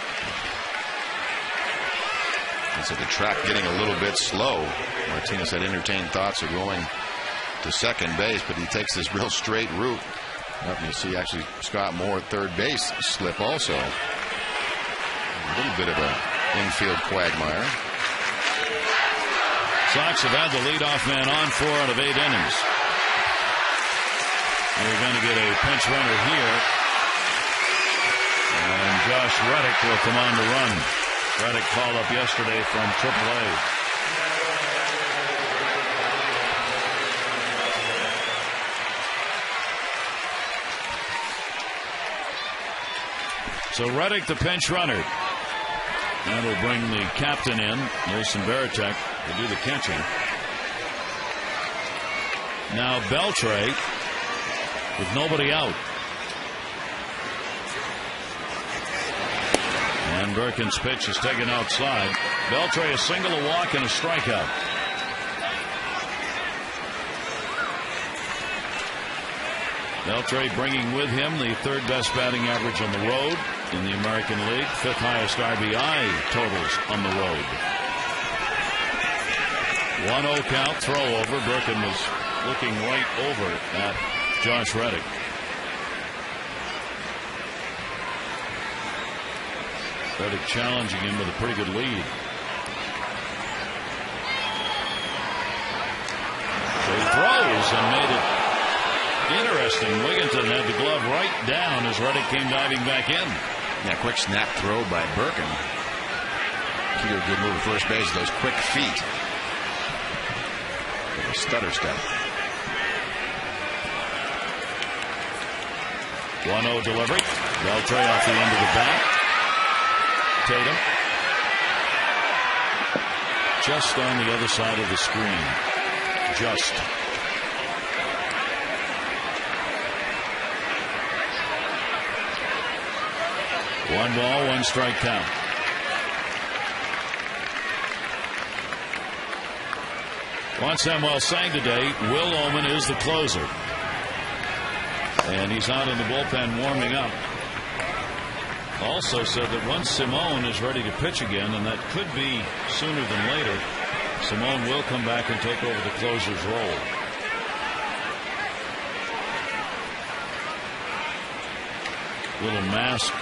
So the track getting a little bit slow. Martinez had entertained thoughts of going to second base, but he takes this real straight route. Up and you see actually Scott Moore at third base slip also. A little bit of an infield quagmire. Sox have had the leadoff man on 4 out of 8 innings. They're going to get a pinch runner here. And Josh Reddick will come on to run. Reddick called up yesterday from AAA. So Reddick, the pinch runner. That'll bring the captain in, Jason Varitek, to do the catching. Now Beltre with nobody out. And Birkin's pitch is taken outside. Beltre a single, a walk, and a strikeout. Beltre bringing with him the third best batting average on the road in the American League, fifth highest RBI totals on the road. 1-0 count, throw over. Birkin was looking right over at Josh Reddick. Reddick challenging him with a pretty good lead. So he throws and made it interesting. Wigginton had the glove right down as Reddick came diving back in. Yeah, quick snap throw by Birkin. Key to a good move at first base, those quick feet. A stutter step. 1-0 delivery. Beltre off the end of the bat. Tatum. Just on the other side of the screen. Just. One ball, one strike count. Juan Samuel sang today, Will Oman is the closer. And he's out in the bullpen warming up. Also said that once Simone is ready to pitch again, and that could be sooner than later, Simone will come back and take over the closer's role. Little mask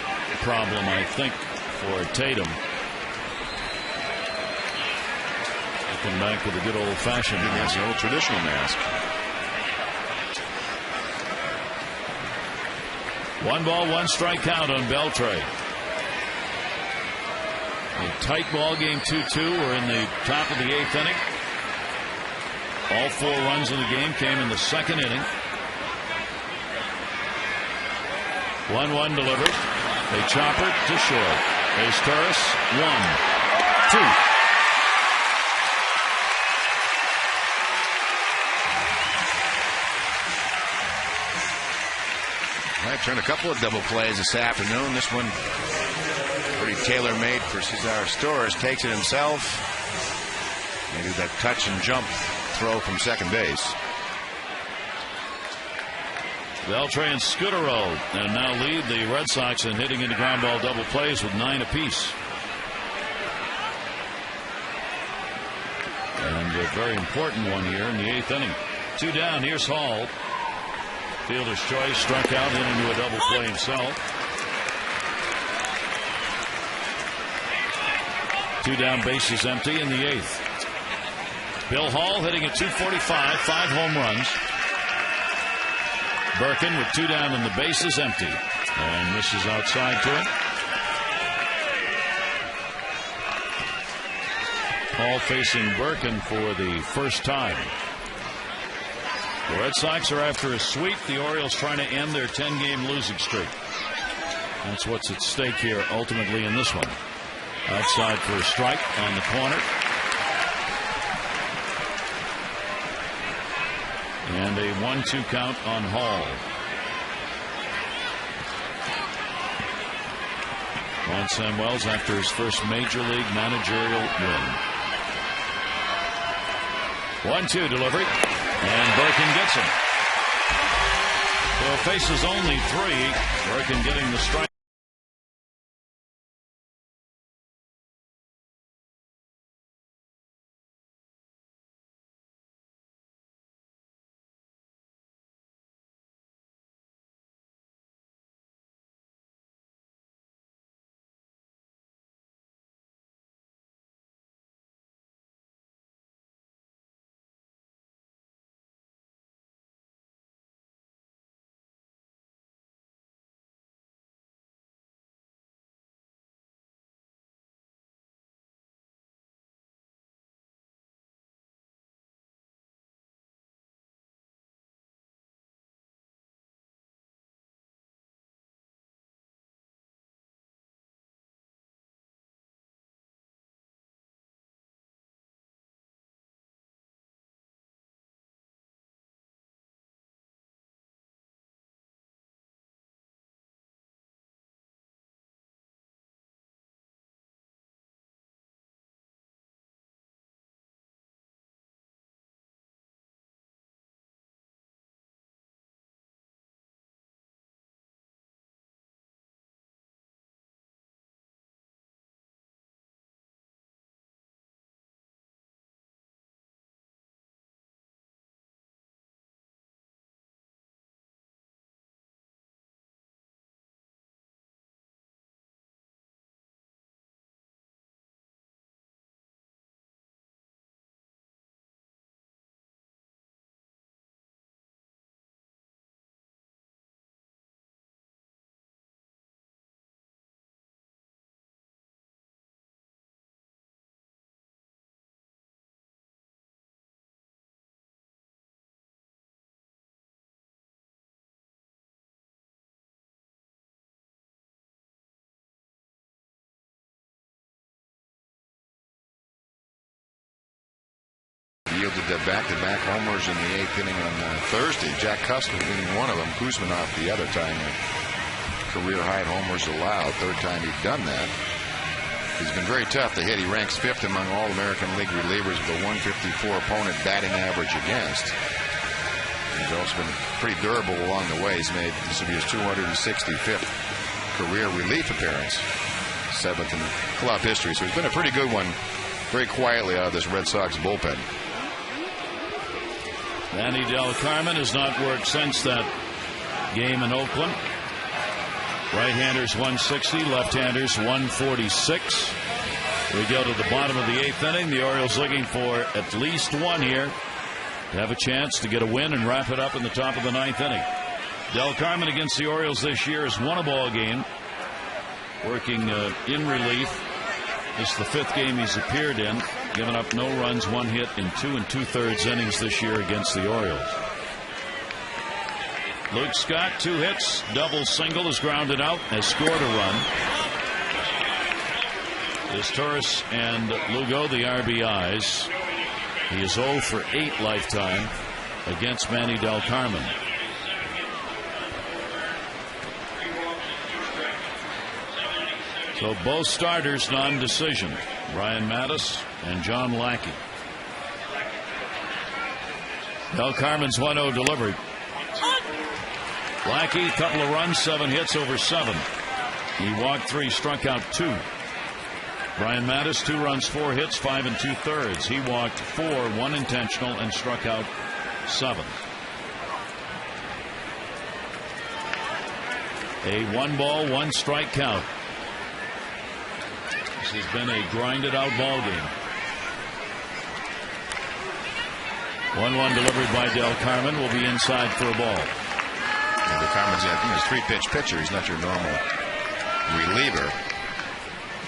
problem, I think, for Tatum. Come back with a good old-fashioned. That's the old traditional mask. 1 ball, 1 strike count on Beltre. A tight ball game, 2-2. We're in the top of the 8th inning. All 4 runs in the game came in the 2nd inning. 1-1 delivered. A chopper to short. Ace Turris, 1, 2. I've turned a couple of double plays this afternoon. This one pretty tailor-made for Cesar Torres. Takes it himself. Maybe that touch and jump throw from second base. Beltre and Scudero and now lead the Red Sox in hitting into ground ball double plays with 9 apiece. And a very important one here in the 8th inning. 2 down. Here's Hall. Fielder's choice, struck out, hit into a double play himself. 2 down, bases empty in the 8th. Bill Hall hitting at .245, 5 home runs. Birkin with 2 down and the bases empty. And this is outside to him. Hall facing Birkin for the first time. The Red Sox are after a sweep. The Orioles trying to end their 10-game losing streak. That's what's at stake here ultimately in this one. Outside for a strike on the corner. And a 1-2 count on Hall. Juan Samuels after his first major league managerial win. 1-2 delivery. And Birkin gets him. So faces only 3. Birkin getting the strike. yielded back-to-back homers in the 8th inning on Thursday. Jack Custer leading one of them, Kuzminov the other time. Career high homers allowed. Third time he'd done that. He's been very tough to hit. He ranks 5th among all American League relievers with a 154 opponent batting average against. He's also been pretty durable along the way. This will be his 265th career relief appearance, 7th in club history. So he's been a pretty good one, very quietly out of this Red Sox bullpen. Manny Del Carmen has not worked since that game in Oakland. Right-handers 160, left-handers 146. We go to the bottom of the 8th inning. The Orioles looking for at least one here to have a chance to get a win and wrap it up in the top of the 9th inning. Del Carmen against the Orioles this year has won a ball game, working in relief. This is the 5th game he's appeared in, giving up no runs, 1 hit in 2 2/3 innings this year against the Orioles. Luke Scott, 2 hits, double single, has grounded out, has scored a run. It's Torres and Lugo, the RBIs. He is 0 for 8 lifetime against Manny Del Carmen. So both starters non-decision, Brian Mattis and John Lackey. Del Carmen's 1-0 delivery. Lackey, a couple of runs, 7 hits over 7. He walked 3, struck out 2. Brian Mattis, 2 runs, 4 hits, 5 2/3. He walked 4, 1 intentional, and struck out 7. A 1-ball, 1-strike count. This has been a grinded out ball game. 1-1 delivered by Del Carmen, will be inside for a ball. Del Carmen's a 3-pitch pitcher. He's not your normal reliever.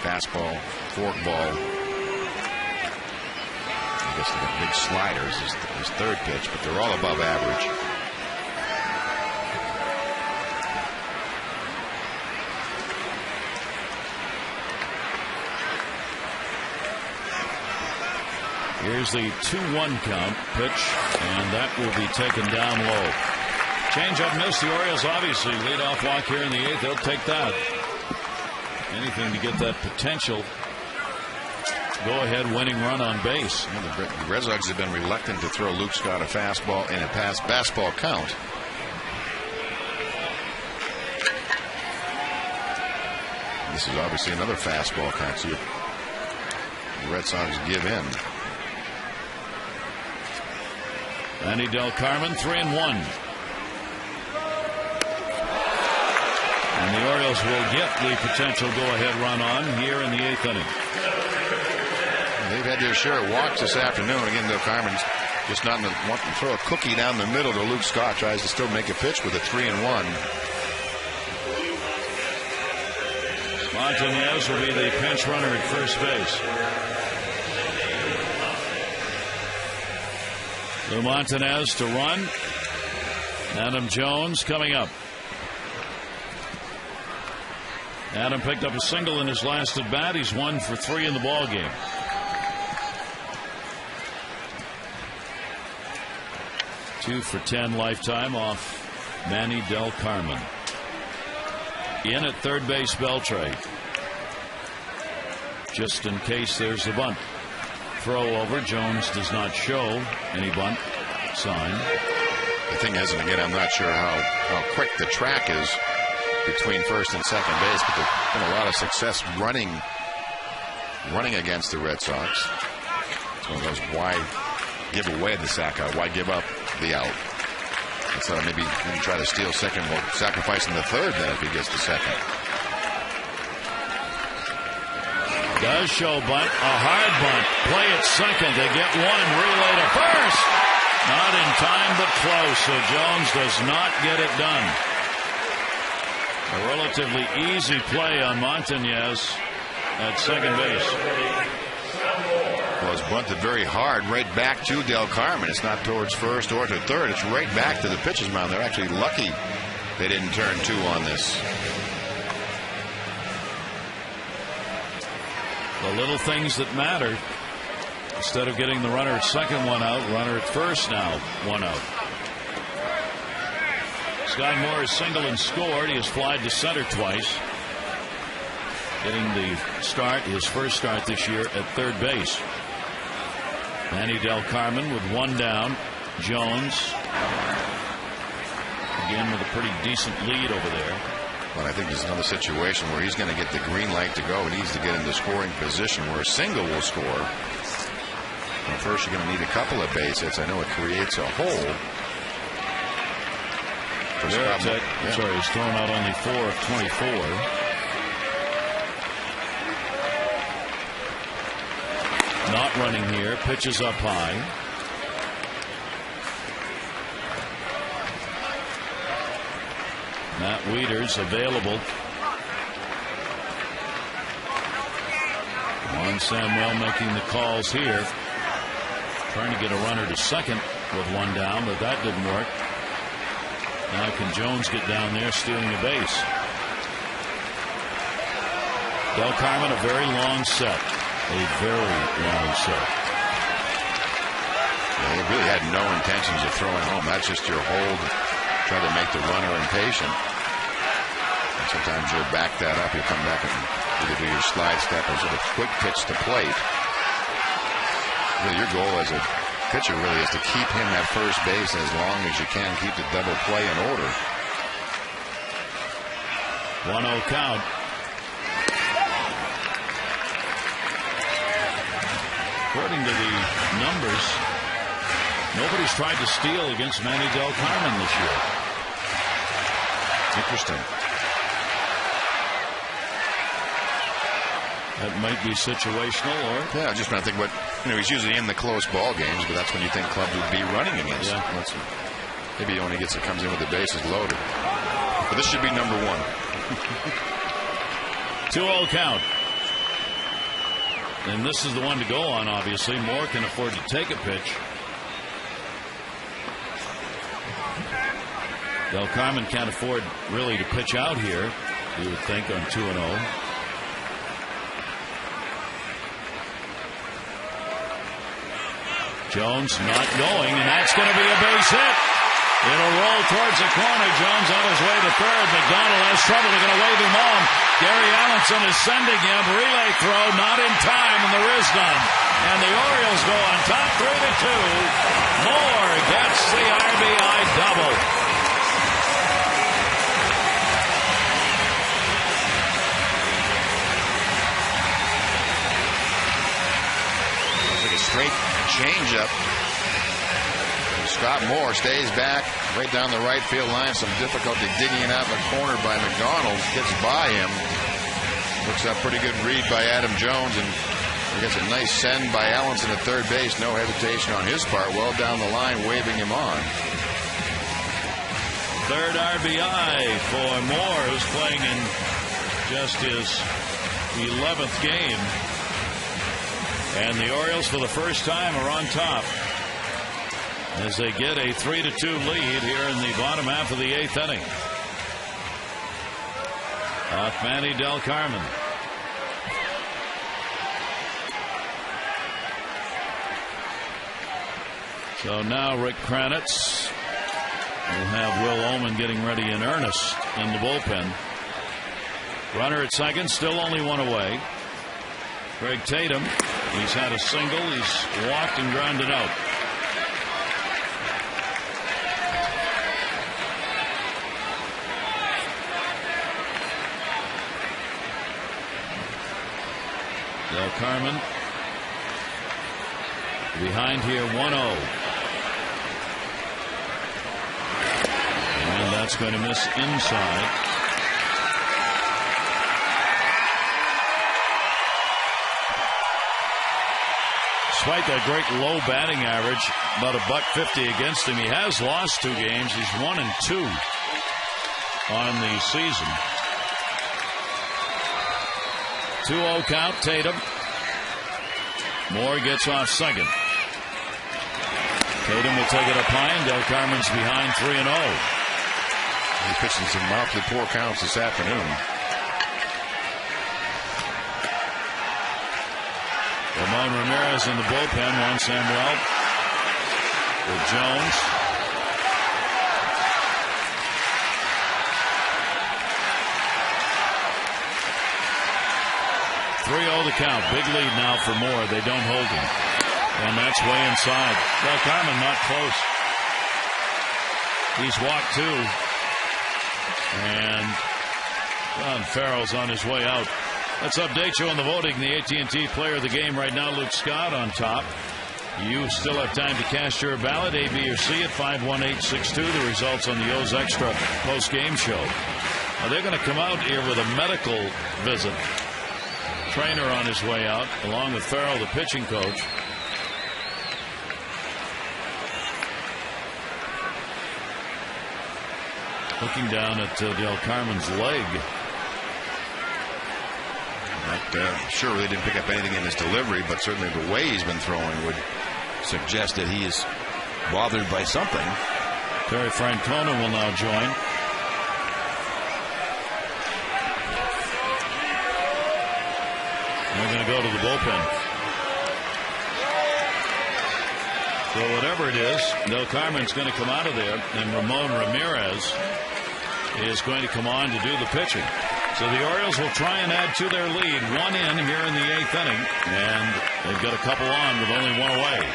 Fastball, forkball. I guess the big sliders is his 3rd pitch, but they're all above average. Here's the 2-1 count pitch, and that will be taken down low. Change-up miss. The Orioles obviously lead off walk here in the 8th. They'll take that. Anything to get that potential go-ahead winning run on base. The Red Sox have been reluctant to throw Luke Scott a fastball in a fastball count. This is obviously another fastball count. So the Red Sox give in. Manny Del Carmen, 3-1. And the Orioles will get the potential go-ahead run on here in the 8th inning. They've had their share of walks this afternoon. Again, Del Carmen's just not wanting to throw a cookie down the middle to Luke Scott. Tries to still make a pitch with a 3-1. Montanez will be the pinch runner at first base. Lou Montanez to run. Adam Jones coming up. Adam picked up a single in his last at bat. He's 1 for 3 in the ball game. Two for 10 lifetime off Manny Del Carmen. In at third base, Beltre. Just in case there's the bunt. Throw over. Jones does not show any bunt sign. The thing is, and again, I'm not sure how quick the track is between first and second base, but there's been a lot of success running against the Red Sox. It's one of those, why give away the sac out? Why give up the out? So maybe try to steal second, while sacrificing the third then if he gets the second. Does show bunt, a hard bunt. Play at second. They get one. Relay to first. Not in time, but close. So Jones does not get it done. A relatively easy play on Montanez at second base. Well, it's bunted very hard right back to Del Carmen. It's not towards first or to third. It's right back to the pitcher's mound. They're actually lucky they didn't turn 2 on this. The little things that matter. Instead of getting the runner at second, 1 out, runner at first now, 1 out. Scott Moore has singled and scored. He has flied to center twice. Getting the start, his first start this year at third base. Manny Del Carmen with 1 down. Jones again with a pretty decent lead over there. But I think there's another situation where he's going to get the green light to go. He needs to get into scoring position where a single will score. And first, you're going to need a couple of base hits. I know it creates a hole. Sorry, he's thrown out only 4 of 24. Not running here. Pitches up high. Matt Wieters available. Juan Samuel making the calls here. Trying to get a runner to second with 1 down, but that didn't work. Now can Jones get down there stealing a base? Del Carmen, a very long set. A very long set. Yeah, he really had no intentions of throwing home. That's just your hold. Try to make the runner impatient. And sometimes you'll back that up. You'll come back and either do your slide step or sort of quick pitch to plate. Really, your goal as a pitcher really is to keep him at first base as long as you can. Keep the double play in order. 1-0 count. According to the numbers, nobody's tried to steal against Manny Del Carmen this year. Interesting. That might be situational, or yeah, just trying to think what he's usually in the close ball games, but that's when you think clubs would be running against. Yeah. Maybe he only comes in with the bases loaded. But this should be number 1. 2-0 count. And this is the one to go on, obviously. Moore can afford to take a pitch. Del Carmen can't afford really to pitch out here, you would think, on 2-0. Jones not going, and that's going to be a base hit. It'll roll towards the corner. Jones on his way to third. McDonald has trouble. They're going to wave him on. Gary Allenson is sending him. Relay throw, not in time, and the is done. And the Orioles go on top 3-2. Moore gets the RBI double. Like a straight changeup. Scott Moore stays back right down the right field line. Some difficulty digging it out in the corner by McDonald. Gets by him. Looks a pretty good read by Adam Jones, and he gets a nice send by Allenson at third base. No hesitation on his part. Well down the line, waving him on. Third RBI for Moore, who's playing in just his 11th game. And the Orioles, for the first time, are on top as they get a 3-2 lead here in the bottom half of the 8th inning. Off Manny Del Carmen. So now Rick Kranitz will have Will Oman getting ready in earnest in the bullpen. Runner at second, still only 1 away. Greg Tatum, he's had a single, he's walked and grounded out. Del Carmen behind here, 1-0. And that's going to miss inside. Despite that great low batting average, about $150 against him, he has lost 2 games. He's 1-2 on the season. 2-0 count, Tatum. Moore gets off second. Tatum will take it up high, and Del Carmen's behind 3-0. He's pitching some awfully poor counts this afternoon. Ramon Ramirez in the bullpen. Juan Samuel with Jones. The count. Big lead now for Moore. They don't hold him. And that's way inside. Del Carmen not close. He's walked two. And John Farrell's on his way out. Let's update you on the voting. The AT&T player of the game right now, Luke Scott, on top. You still have time to cast your ballot, A, B, or C, at 51862. The results on the O's Extra post-game show. Now, they're going to come out here with a medical visit. Trainer on his way out, along with Farrell, the pitching coach. Looking down at Del Carmen's leg. Not sure they didn't pick up anything in his delivery, but certainly the way he's been throwing would suggest that he is bothered by something. Terry Francona will now join. They're going to go to the bullpen. So whatever it is, Del Carmen's going to come out of there, and Ramon Ramirez is going to come on to do the pitching. So the Orioles will try and add to their lead. One in here in the 8th inning, and they've got a couple on with only one away.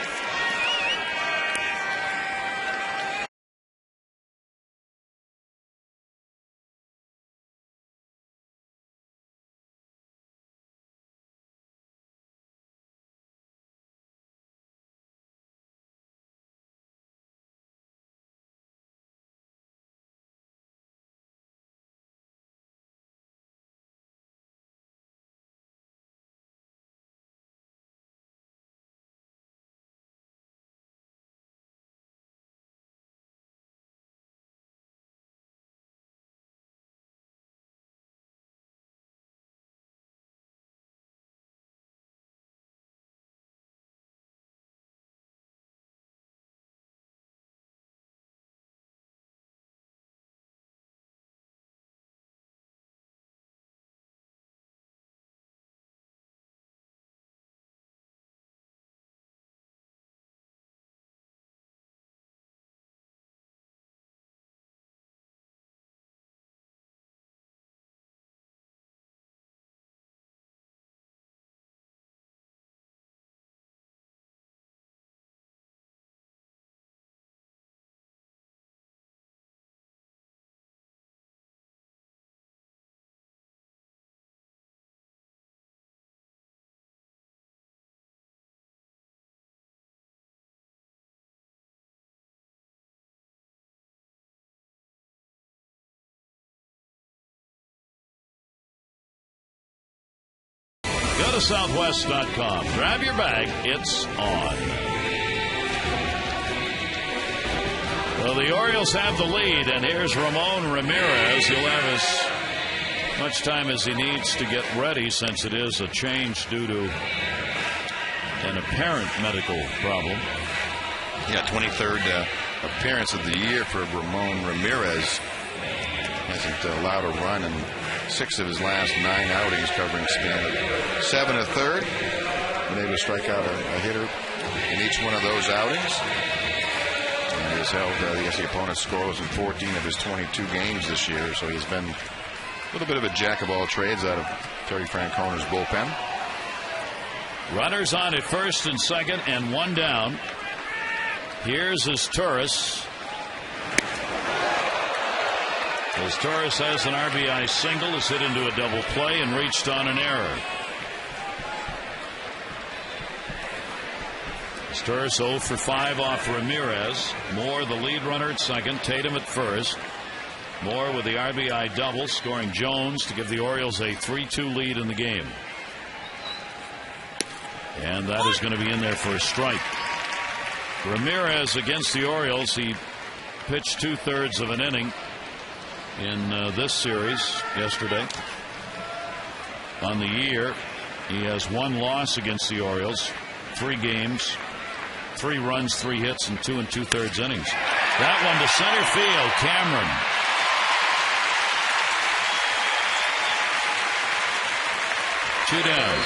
Go to Southwest.com. Grab your bag. It's on. Well, the Orioles have the lead, and here's Ramon Ramirez. He'll have as much time as he needs to get ready, since it is a change due to an apparent medical problem. Yeah, 23rd appearance of the year for Ramon Ramirez. Hasn't allowed a run in 6 of his last 9 outings, covering span of 7 1/3. Been able to strike out a hitter in each one of those outings. And has held the opponent's scoreless in 14 of his 22 games this year. So he's been a little bit of a jack of all trades out of Terry Francona's bullpen. Runners on at first and second, and one down. Here's his Torres. As Torres has an RBI single, has hit into a double play and reached on an error. Torres 0 for 5 off Ramirez. Moore the lead runner at second. Tatum at first. Moore with the RBI double, scoring Jones to give the Orioles a 3-2 lead in the game. And that is going to be in there for a strike. Ramirez against the Orioles. He pitched 2/3 of an inning in this series yesterday. On the year, he has 1 loss against the Orioles, 3 games, 3 runs, 3 hits, and 2 2/3 innings. That one to center field. Cameron. Two down.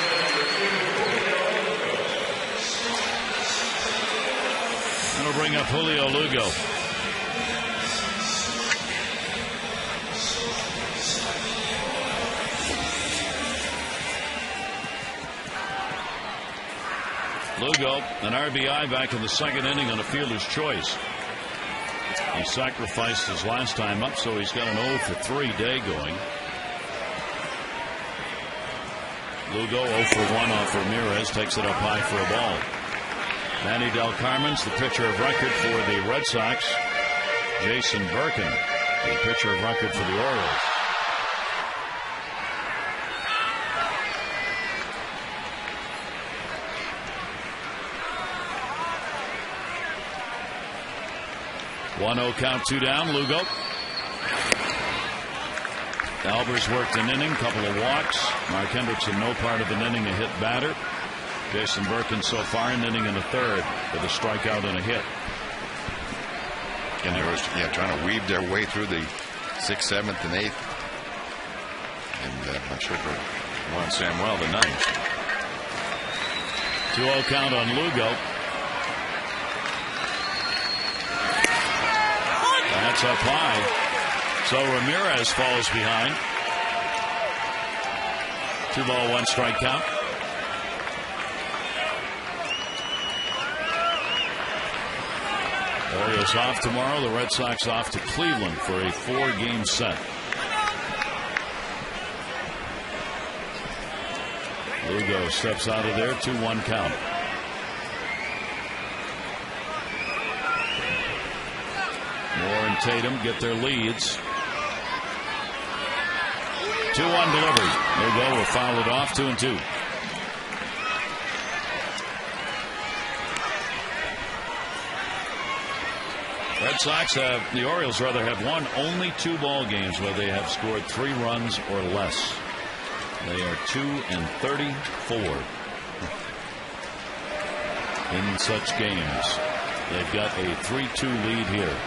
bring up Julio Lugo. Lugo, an RBI back in the second inning on a fielder's choice. He sacrificed his last time up, so he's got an 0 for 3 day going. Lugo 0 for 1 off Ramirez, takes it up high for a ball. Manny Del Carmen's the pitcher of record for the Red Sox. Jason Birkin, the pitcher of record for the Orioles. One 0 count, 2 down. Lugo. Albers worked an inning, couple of walks. Mark Hendrickson no part of an inning, a hit batter. Jason Birkin so far an inning and a third with a strikeout and a hit. And they were trying to weave their way through the 6th, 7th, and 8th. And I'm sure for Juan Samuel, the 9th. 2-0 count on Lugo. That's up high. So Ramirez falls behind. 2-1 strike count. Orioles off tomorrow. The Red Sox off to Cleveland for a 4-game set. Lugo steps out of there. 2-1 count. Moore and Tatum get their leads. 2-1 delivery. Lugo will foul it off. 2-2. Red Sox have, the Orioles rather, have won only 2 ball games where they have scored 3 runs or less. They are 2-34 in such games. They've got a 3-2 lead here.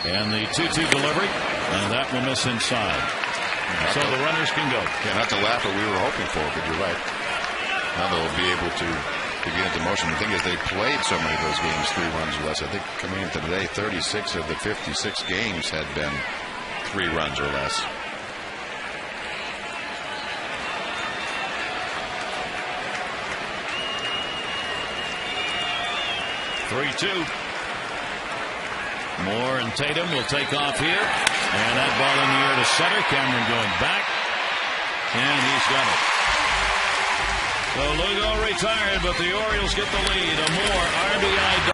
And the 2-2 delivery, and that will miss inside. So the runners can go. Yeah, not to laugh what we were hoping for, but you're right. Now they'll be able to get into motion. The thing is, they played so many of those games 3 runs or less. I think coming into today, 36 of the 56 games had been 3 runs or less. Moore and Tatum will take off here. And that ball in the air to center. Cameron going back. And he's got it. So Lugo retired, but the Orioles get the lead. A Moore RBI.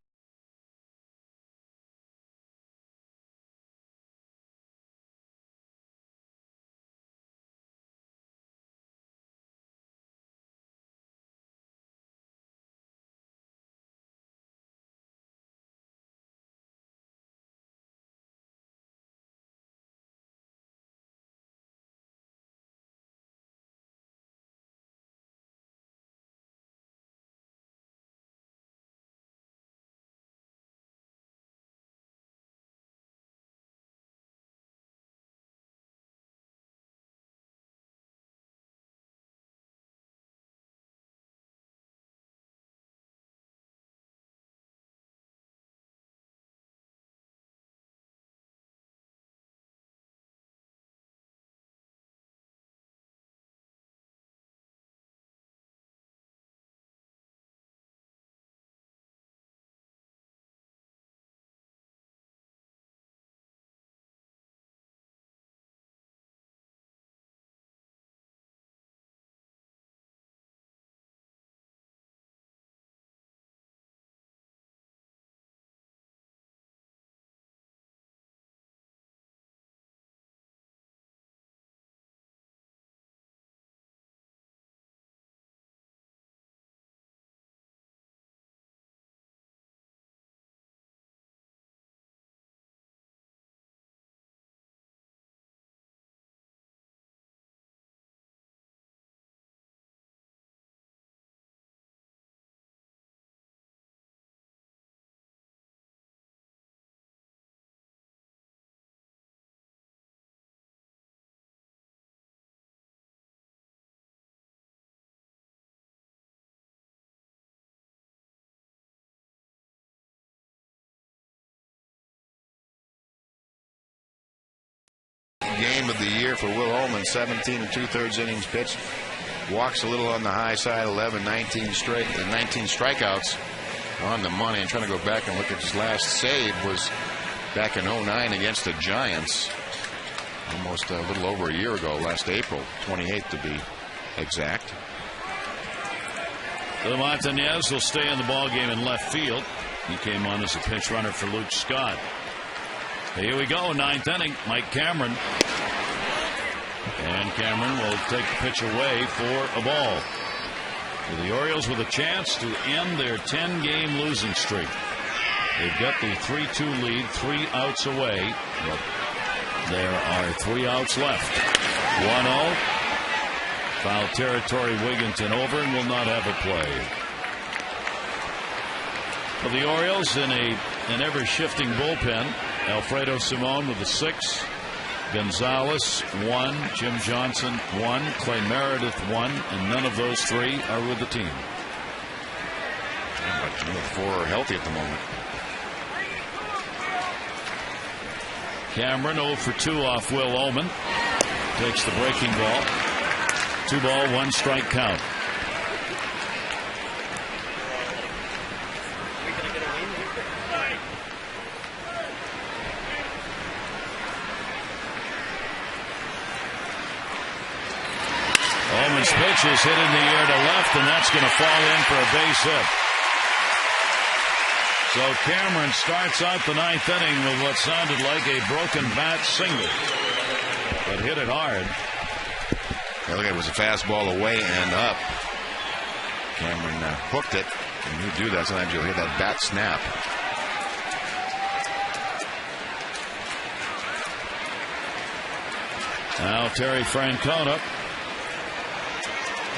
game of the year for Will Ullman. 17 2/3 innings pitched. Walks a little on the high side. 19 strikeouts on the money. And trying to go back and look at his last save was back in 09 against the Giants. Almost a little over a year ago, last April 28th to be exact. So Montañez will stay in the ball game in left field. He came on as a pinch runner for Luke Scott. Here we go, 9th inning. Mike Cameron. And Cameron will take the pitch away for a ball. So the Orioles with a chance to end their 10-game losing streak. They've got the 3-2 lead, 3 outs away. But there are 3 outs left. 1-0. Foul territory, Wigginton over and will not have a play. For the Orioles in an ever-shifting bullpen, Alfredo Simon with a 6. Gonzalez 1, Jim Johnson 1, Clay Meredith 1, and none of those 3 are with the team. But 4 are healthy at the moment. Cameron 0 for 2 off Will Ullman. Takes the breaking ball. 2 ball, 1 strike count. Ullman's pitch is hit in the air to left, and that's going to fall in for a base hit. So Cameron starts out the 9th inning with what sounded like a broken bat single, but hit it hard. Yeah, look, it was a fastball away and up. Cameron hooked it. When you do that, sometimes you'll hear that bat snap. Now Terry Francona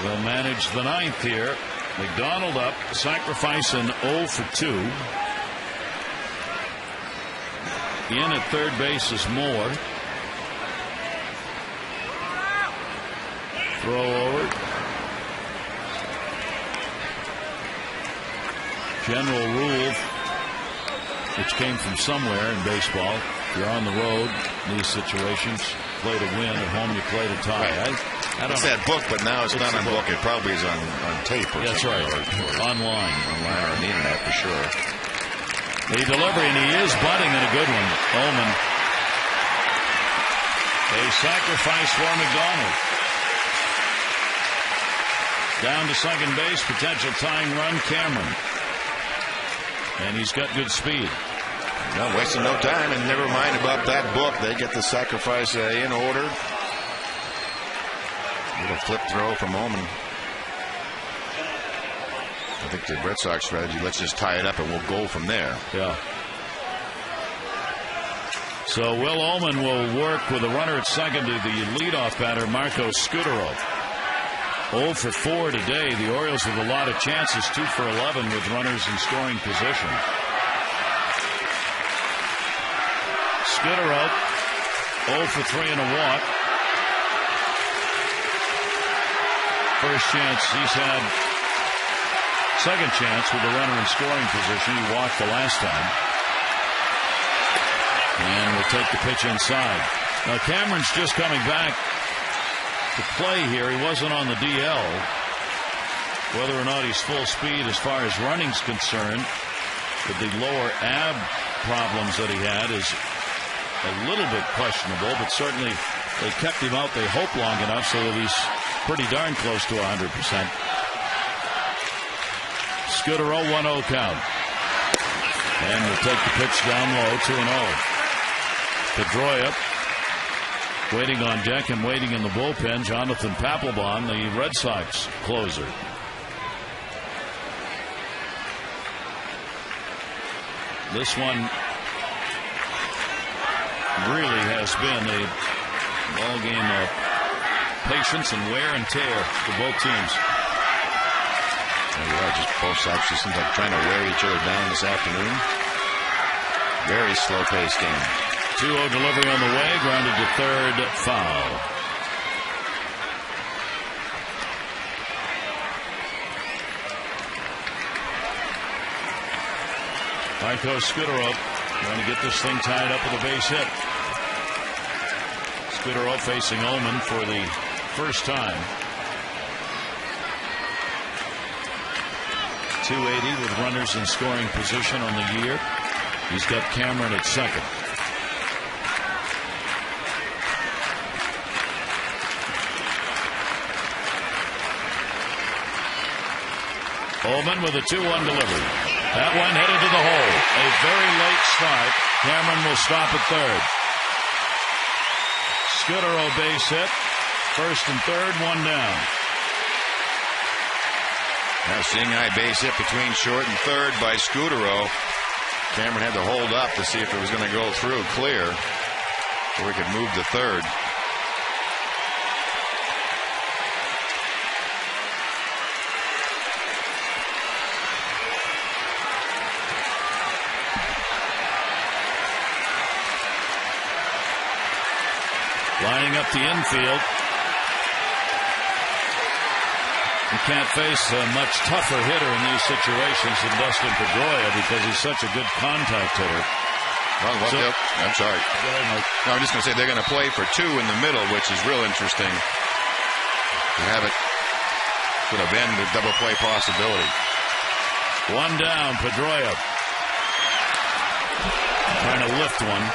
will manage the 9th here. McDonald up, sacrificing 0 for 2. In at third base is Moore. Throw over. General rule, which came from somewhere in baseball. If you're on the road in these situations, play to win. At home, you play to tie. I don't it's know. That book, but now it's not on book. It probably is on tape or That's something. right. Or Online or on the internet for sure. The delivery, and he is bunting in a good one. Ullman. A sacrifice for McDonald. Down to second base, potential tying run, Cameron. And he's got good speed. Not wasting no time, and never mind about that book. They get the sacrifice in order. Little flip throw from Ullman. I think the Red Sox strategy, let's just tie it up and we'll go from there. Yeah. So Will Ullman will work with a runner at second to the leadoff batter, Marco Scutaro. 0 for 4 today. The Orioles with a lot of chances, 2 for 11 with runners in scoring position. Scutaro 0 for 3 and a walk. First chance he's had. Second chance with the runner in scoring position. He walked the last time. And will take the pitch inside. Now Cameron's just coming back to play here. He wasn't on the DL. Whether or not he's full speed as far as running's concerned, with the lower ab problems that he had, is a little bit questionable, but certainly they kept him out, they hope, long enough so that he's pretty darn close to 100%. Scutaro 1-0 count. And will take the pitch down low, 2-0. Pedroia waiting on deck and waiting in the bullpen. Jonathan Papelbon, the Red Sox closer. This one really has been a ball game of patience and wear and tear for both teams. Yeah, just both sides just seem like trying to wear each other down this afternoon. Very slow-paced game. 2-0 delivery on the way, grounded to third, foul. Marco Scutaro trying to get this thing tied up with a base hit. Scudero facing Oman for the first time. 280 with runners in scoring position on the year. He's got Cameron at second. Oman with a 2-1 delivery. That one headed to the hole. A very late start. Cameron will stop at third. Scudero base hit. First and third, one down. Now seeing eye base hit between short and third by Scudero. Cameron had to hold up to see if it was going to go through clear, or he could move to third. Lining up the infield. You can't face a much tougher hitter in these situations than Dustin Pedroia because he's such a good contact hitter. Well, I'm sorry. No, I'm just going to say they're going to play for two in the middle, which is real interesting. You have it could have been the double play possibility. One down, Pedroia. Trying to lift one.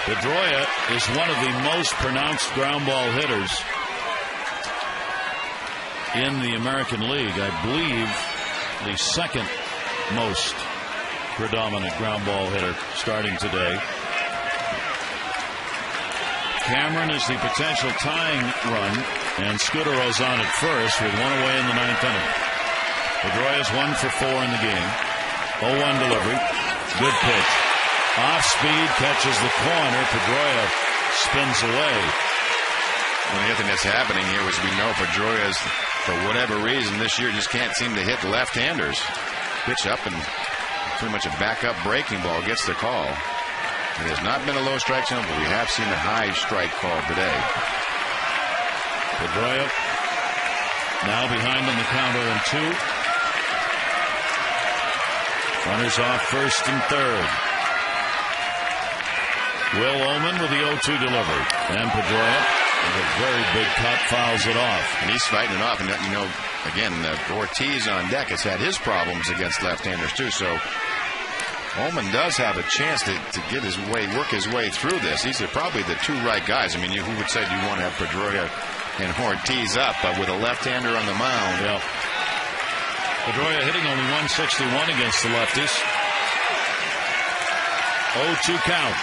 Pedroia is one of the most pronounced ground ball hitters in the American League. I believe the second most predominant ground ball hitter starting today. Cameron is the potential tying run, and Scudero's on at first with one away in the ninth inning. Pedroia's 1 for 4 in the game. 0-1 delivery. Good pitch. Off speed, catches the corner. Pedroia spins away. Well, the other thing that's happening here is we know Pedroia's, for whatever reason, this year just can't seem to hit left-handers. Pitch up and pretty much a backup breaking ball gets the call. It has not been a low strike zone, but we have seen a high strike call today. Pedroia now behind on the count 0-2. Runners off first and third. Will Oman with the 0-2 delivery. And Pedroia with a very big cut fouls it off. And he's fighting it off. And, you know, again, Ortiz on deck has had his problems against left-handers, too. So Oman does have a chance to get his way, work his way through this. These are probably the two right guys. I mean, who would say you want to have Pedroia and Ortiz up, but with a left-hander on the mound? Yeah. Pedroia hitting only 161 against the lefties. 0-2 count.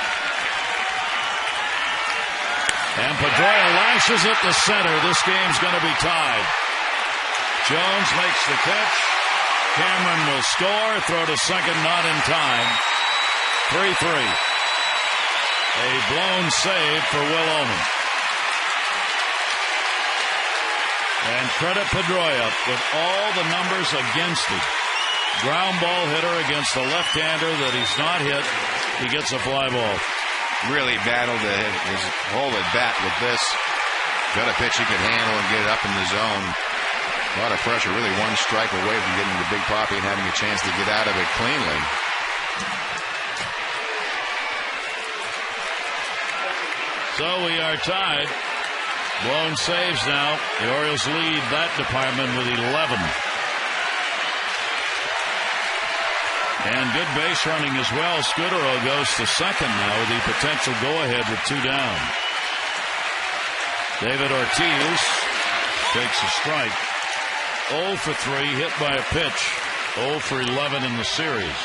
And Pedroia lashes it to center. This game's going to be tied. Jones makes the catch. Cameron will score. Throw to second, not in time. 3-3. A blown save for Will Oman. And credit Pedroia with all the numbers against him. Ground ball hitter against a left-hander that he's not hit. He gets a fly ball. Really battled his whole at bat with this. Got a pitch he could handle and get up in the zone. A lot of pressure. Really one strike away from getting the big poppy and having a chance to get out of it cleanly. So we are tied. Blown saves now. The Orioles lead that department with 11. And good base running as well. Scudero goes to second now with the potential go-ahead with 2 down. David Ortiz takes a strike. 0 for 3, hit by a pitch. 0 for 11 in the series.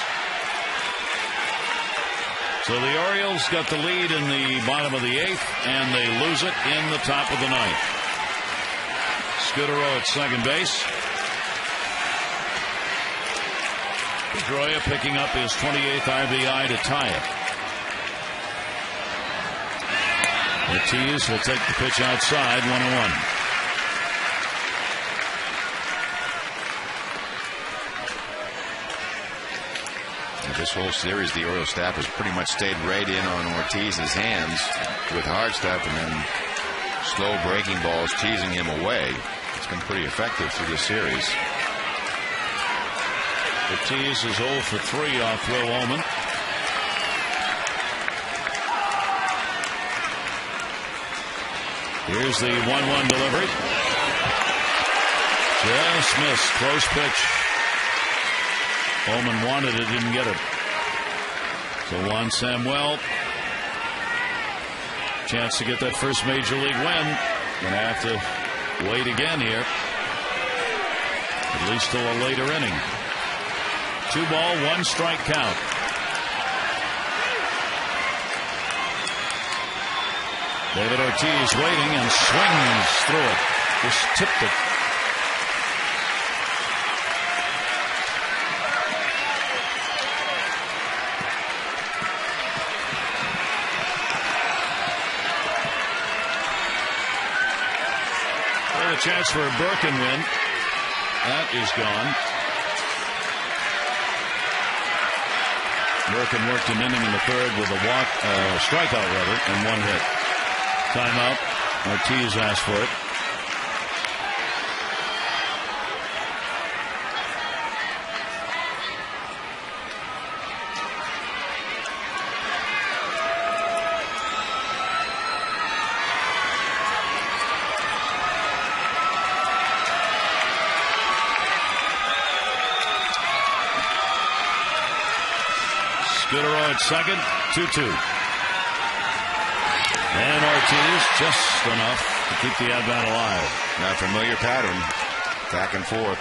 So the Orioles got the lead in the bottom of the 8th, and they lose it in the top of the 9th. Scudero at second base. Pedroia picking up his 28th RBI to tie it. Ortiz will take the pitch outside, 1-1. This whole series, the Orioles staff has pretty much stayed right in on Ortiz's hands with hard stuff and then slow breaking balls teasing him away. It's been pretty effective through the series. Ortiz is 0 for 3 off Will Oman. Here's the 1-1 delivery. Just missed. Close pitch. Bowman wanted it, didn't get it. So Juan Samuel, chance to get that first major league win. Gonna have to wait again here. At least till a later inning. 2 ball, 1 strike count. David Ortiz waiting and swings through it. Just tipped it. And a chance for a Birkin win. That is gone. Birkin worked an inning in the third with a walk, strikeout rather, and 1 hit. Timeout. Ortiz asked for it. Scudero at second, 2-2. And Ortiz just enough to keep the at-bat alive. Now, familiar pattern. Back and forth.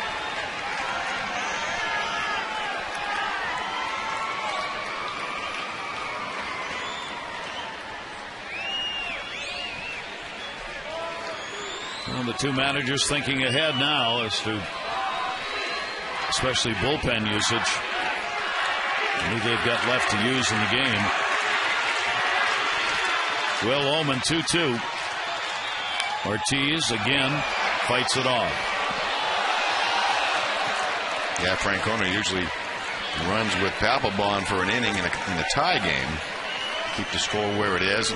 Well, the two managers thinking ahead now as to especially bullpen usage. Who they've got left to use in the game. Will Oman 2-2. Ortiz again fights it off. Yeah, Francona usually runs with Papelbon for an inning in a tie game. Keep the score where it is.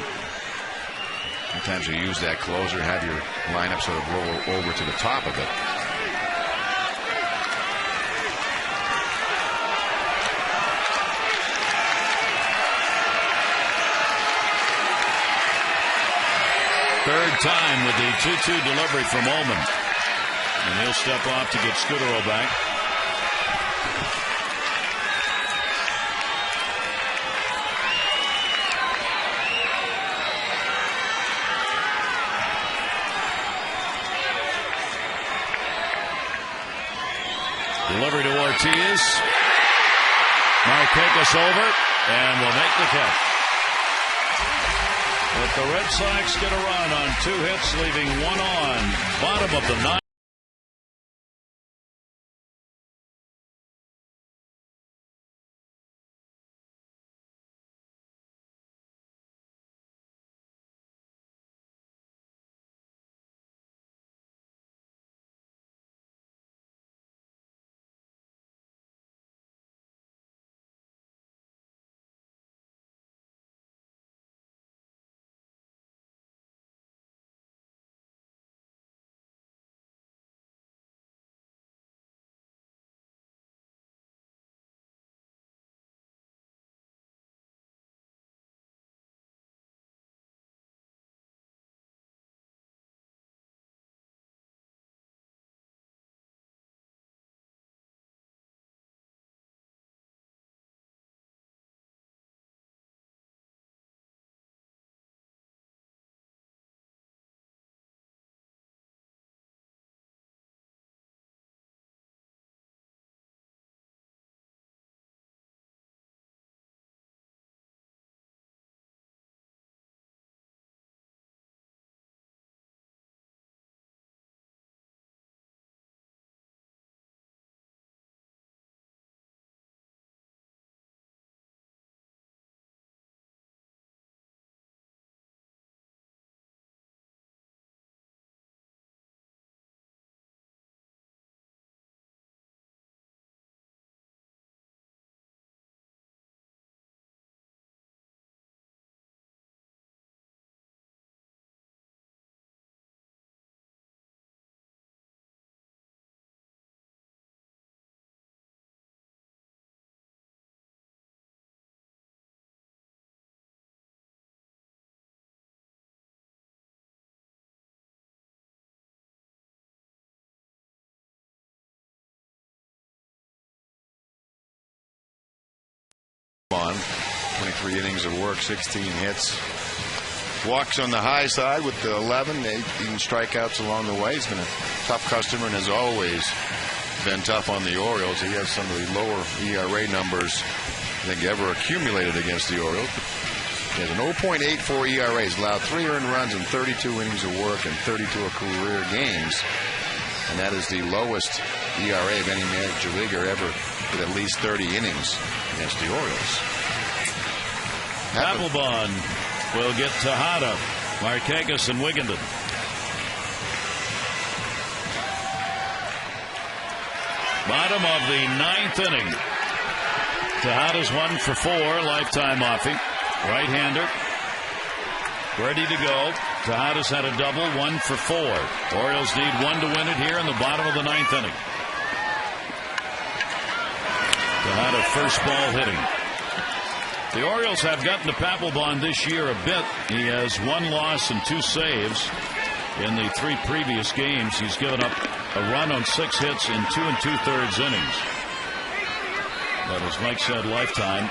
Sometimes you use that closer, have your lineup sort of roll over to the top of it. Third time with the 2-2 delivery from Ullman. And he'll step off to get Scudero back. Delivery to Ortiz. Markakis over and will make the catch. But the Red Sox get a run on 2 hits, leaving 1 on. Bottom of the 9th. On 23 innings of work, 16 hits. Walks on the high side with the 11, 18 strikeouts along the way. He's been a tough customer and has always been tough on the Orioles. He has some of the lower ERA numbers I think ever accumulated against the Orioles. He has an 0.84 ERA. He's allowed 3 earned runs in 32 innings of work and 32 career games. And that is the lowest ERA of any major leaguer ever with at least 30 innings against the Orioles. Papelbon will get Tejada, Markakis, and Wigginton. Bottom of the 9th inning. Tejada's 1 for 4, lifetime offie. Right-hander. Ready to go. Tejada's had a double, 1 for 4. Orioles need 1 to win it here in the bottom of the 9th inning. Tejada first ball hitting. The Orioles have gotten to Papelbon this year a bit. He has 1 loss and 2 saves in the 3 previous games. He's given up a run on 6 hits in 2 2/3 innings. But as Mike said, lifetime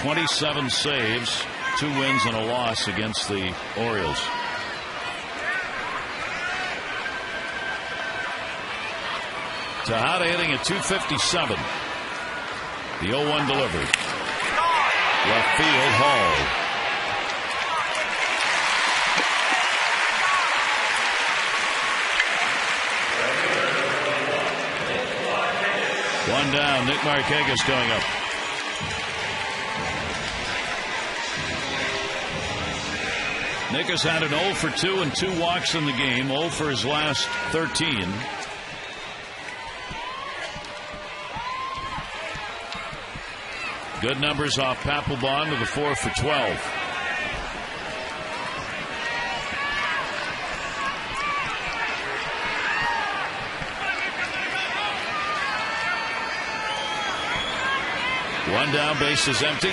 27 saves, 2 wins and a loss against the Orioles. Tejada hitting at .257. The 0-1 delivery. Left field, Hall. One down. Nick Markakis going up. Nick has had an 0 for 2 and 2 walks in the game. 0 for his last 13. Good numbers off Papelbon with a 4 for 12. One down, base is empty.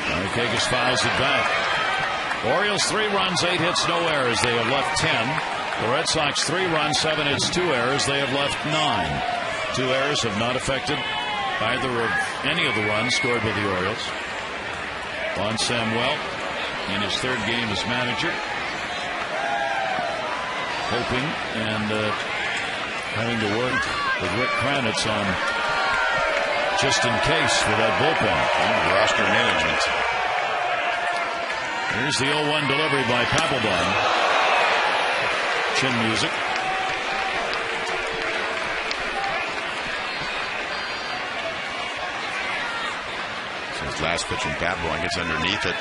Markakis fouls it back. Orioles 3 runs, 8 hits, no errors. They have left 10. The Red Sox 3 runs, 7 hits, 2 errors. They have left 9. 2 errors have not affected either of any of the runs scored by the Orioles. Juan Samuel in his 3rd game as manager, hoping and having to work with Rick Kranitz on just in case for that bullpen. And roster management. Here's the 0-1 delivery by Papelbon. Chin music. His last pitch from Papelbon gets underneath it.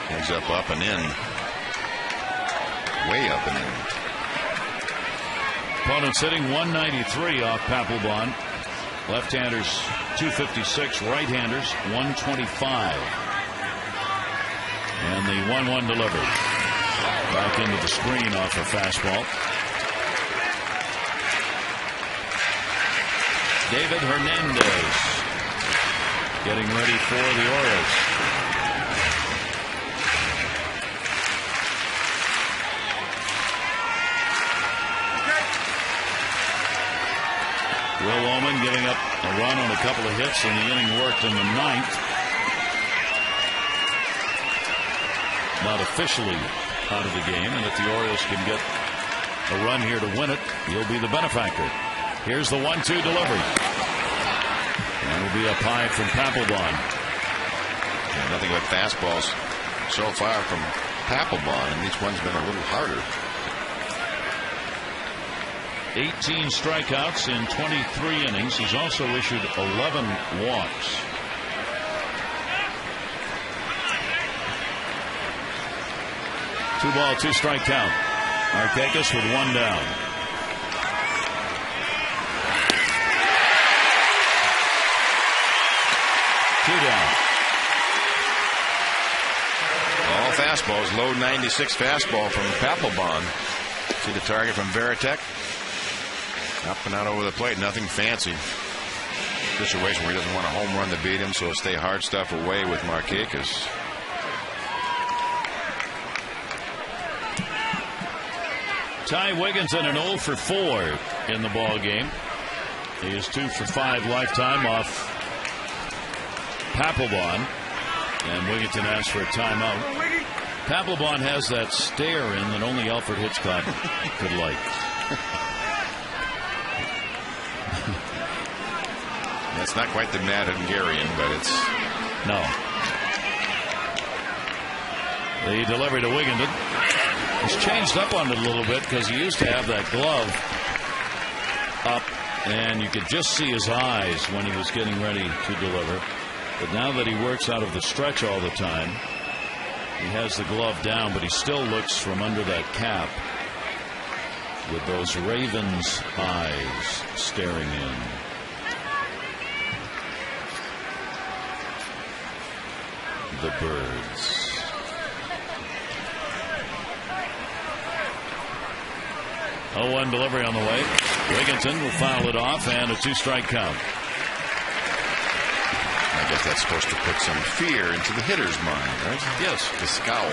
Heads up and in. Way up and in. Opponents hitting 193 off Papelbon. Left-handers 256, right-handers 125. And the 1-1 delivery. Back into the screen off a fastball. David Hernandez getting ready for the Orioles. Will Oman giving up a run on a couple of hits in the inning worked in the 9th. Not officially out of the game, and if the Orioles can get a run here to win it, he'll be the benefactor. Here's the 1-2 delivery. And will be up high from Papelbon. Yeah, nothing but fastballs so far from Papelbon, and each one's been a little harder. 18 strikeouts in 23 innings. He's also issued 11 walks. Two ball, 2 strike count. Markakis with 1 down. Two down. All fastballs. Low 96 fastball from Papelbon. See the target from Veritek. Up and out over the plate. Nothing fancy. Situation where he doesn't want a home run to beat him, so stay hard stuff away with Markakis. Ty Wigginton an 0 for 4 in the ball game. He is 2 for 5 lifetime off Papelbon. And Wigginton asks for a timeout. Papelbon has that stare in that only Alfred Hitchcock could like. That's not quite the Mad Hungarian, but it's... No. The delivery to Wigginton. He's changed up on it a little bit because he used to have that glove up, and you could just see his eyes when he was getting ready to deliver. But now that he works out of the stretch all the time, he has the glove down, but he still looks from under that cap with those Ravens' eyes staring in. The Birds. 0-1 delivery on the way. Wigginton will foul it off, and a 2-strike count. I guess that's supposed to put some fear into the hitter's mind, right? Yes. The scowl.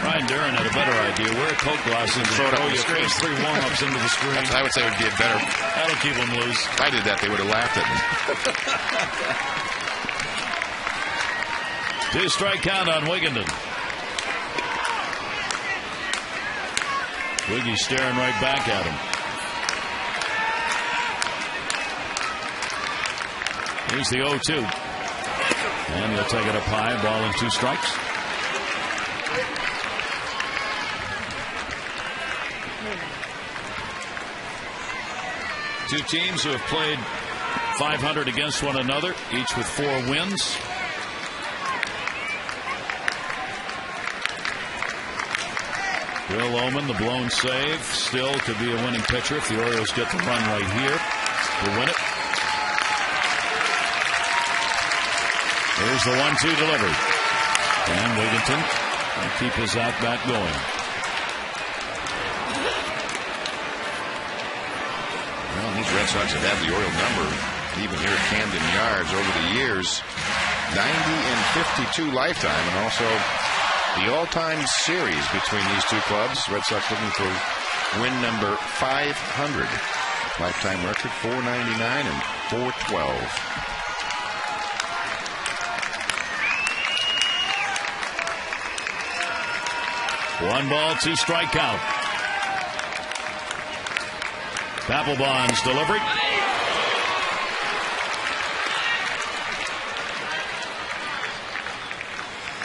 Ryan Duran had a better idea. Wear Coke glasses and throw your first 3 warm-ups into the screen. I would say it would be a better... That'll keep them loose. If I did that, they would have laughed at me. 2-strike count on Wigginton. Wiggy staring right back at him. Here's the 0-2. And he'll take it up high. Ball and 2 strikes. Two teams who have played .500 against one another, each with 4 wins. Bill Oman, the blown save, still could be a winning pitcher if the Orioles get the run right here to win it. Here's the 1-2 delivery. And Wigginton will keep his at-bat going. Well, these Red Sox have had the Oriole number, even here at Camden Yards over the years. 90 and 52 lifetime, and also the all-time series between these two clubs. Red Sox looking for win number 500. Lifetime record 499 and 412. One ball, 2-strike count. Papelbon's delivery.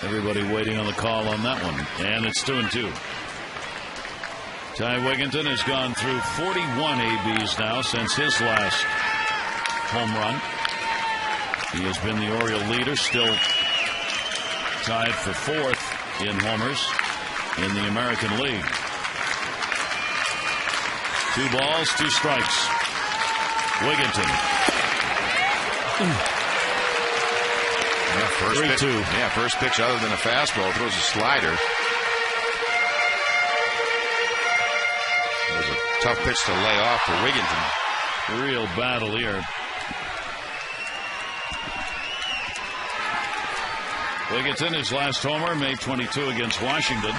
Everybody waiting on the call on that one. And it's 2-2. Ty Wigginton has gone through 41 ABs now since his last home run. He has been the Oriole leader, still tied for 4th in homers in the American League. 2 balls, 2 strikes. Wigginton. Yeah, first 3-2. pitch, first pitch other than a fastball, throws a slider. It was a tough pitch to lay off for Wigginton. Real battle here. Wigginton, his last homer, made 22 against Washington.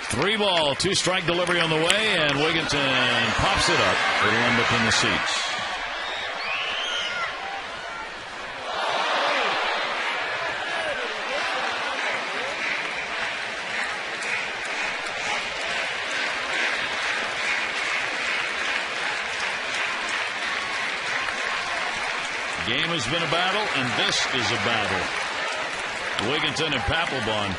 Three ball, 2-strike delivery on the way, and Wigginton pops it up. It'll end up in the seats. Game has been a battle, and this is a battle. Wigginton and Papelbon.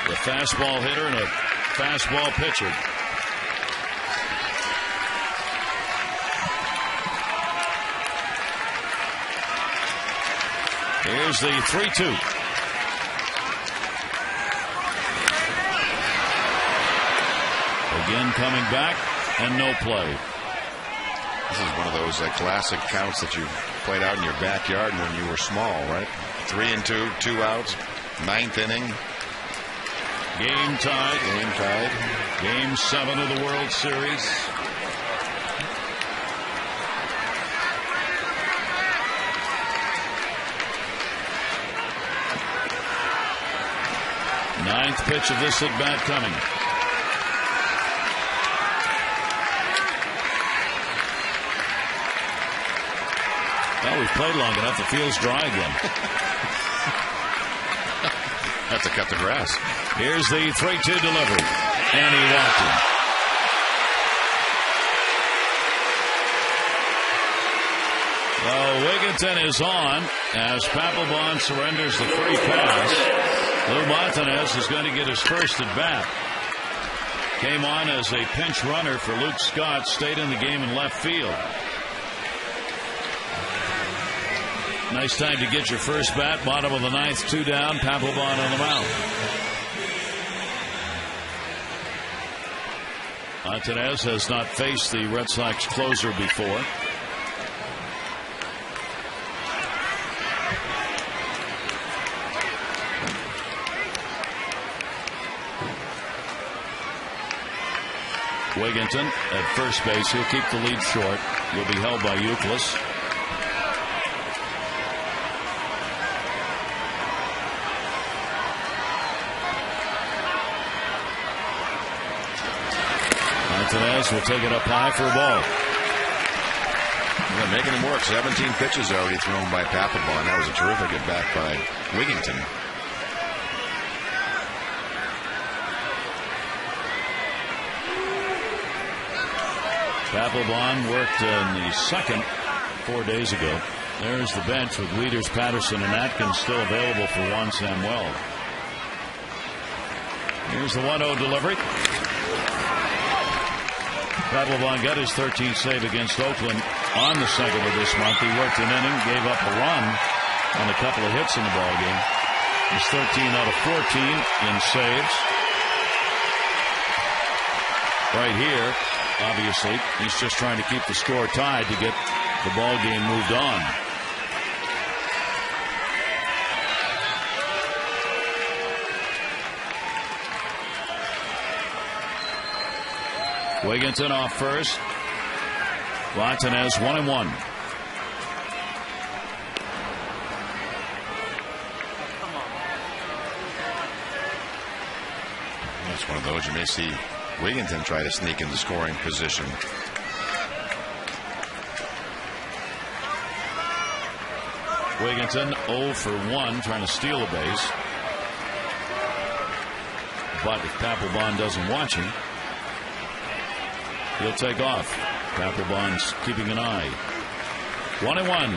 The fastball hitter and a fastball pitcher. Here's the 3-2. Again coming back, and no play. This is one of those classic counts that you played out in your backyard when you were small, right? 3-2, 2 outs, 9th inning. Game tied. Game tied. Game 7 of the World Series. Ninth pitch of this at bat coming. Well, we've played long enough. The field's dry again. Have to cut the grass. Here's the 3-2 delivery. And he walked him. Well, Wigginton is on as Papelbon surrenders the free pass. Lou Montanez is going to get his first at bat. Came on as a pinch runner for Luke Scott. Stayed in the game in left field. Nice time to get your first bat. Bottom of the ninth, 2 down. Papelbon on the mound. Montanez has not faced the Red Sox closer before. Wigginton at first base. He'll keep the lead short. Will be held by Youkilis. Montanez will take it up high for a ball. Yeah, making him work. 17 pitches already thrown by Papelbon. That was a terrific at bat by Wigginton. Papelbon worked in the second 4 days ago. There's the bench with Wieters, Patterson, and Atkins still available for Juan Samuel. Here's the 1-0 delivery. Papelbon got his 13th save against Oakland on the 2nd of this month. He worked an inning, gave up a run on a couple of hits in the ballgame. He's 13 out of 14 in saves. Right here, obviously, he's just trying to keep the score tied to get the ballgame moved on. Wigginton off first. Montanez 1-1. It's one of those you may see Wigginton try to sneak into scoring position. Wigginton 0 for 1 trying to steal a base. But if Papelbon doesn't watch him, he'll take off. Papelbon's keeping an eye. 1-1.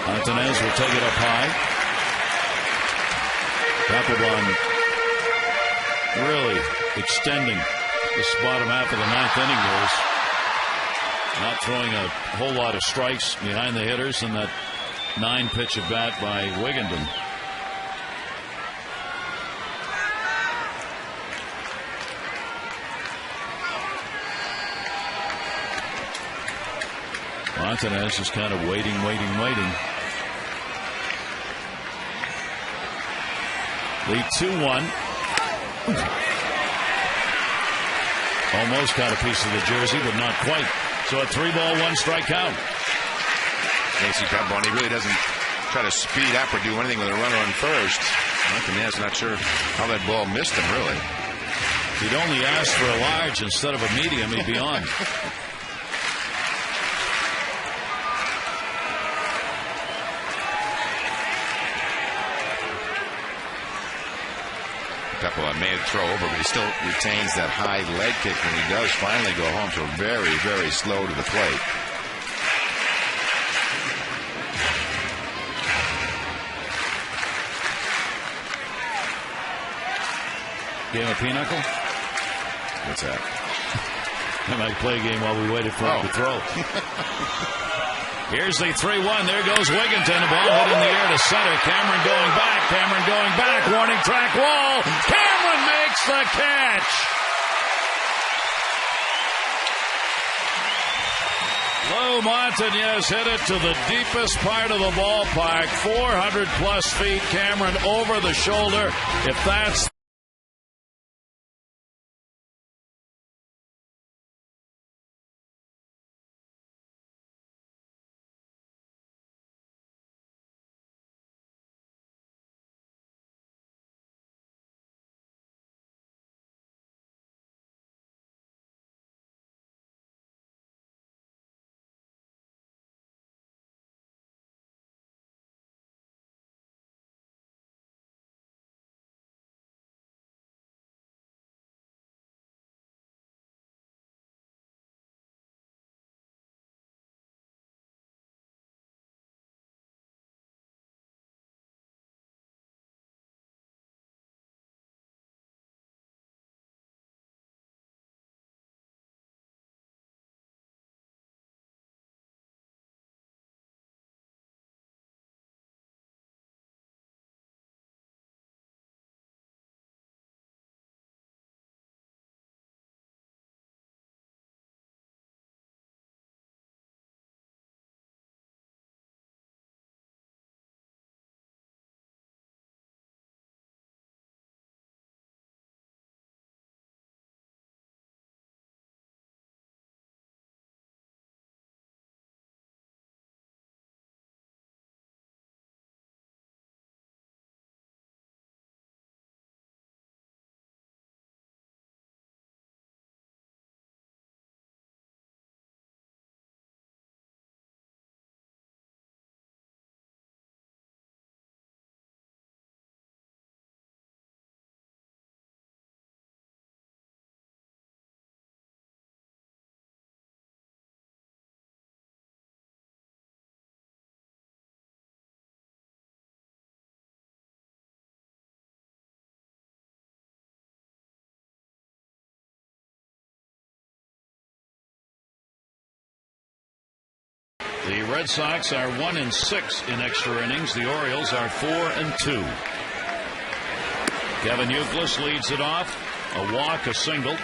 Montanez will take it up high. Papelbon really extending this bottom half of the ninth inning there. Not throwing a whole lot of strikes behind the hitters in that 9-pitch at bat by Wigginton. Montanez is kind of waiting. Lead 2-1. Almost got a piece of the jersey, but not quite. So a 3-ball, 1-strike count. Casey Papelbon, he really doesn't try to speed up or do anything with a runner on first. Montanez not sure how that ball missed him, really. If he'd only asked for a large instead of a medium, he'd be on. Papelbon made a throw over, but he still retains that high leg kick when he does finally go home, so very, very slow to the plate. Game of pinochle? What's that? I might play a game while we waited for him to throw. Here's the 3-1. There goes Wigginton. The ball hit in the air to center. Cameron going back. Warning track wall. Cameron makes the catch. Lou Montanez hit it to the deepest part of the ballpark. 400+ feet. Cameron over the shoulder. If that's Red Sox are 1-6 in extra innings. The Orioles are 4-2. Kevin Youkilis leads it off. A walk, a single.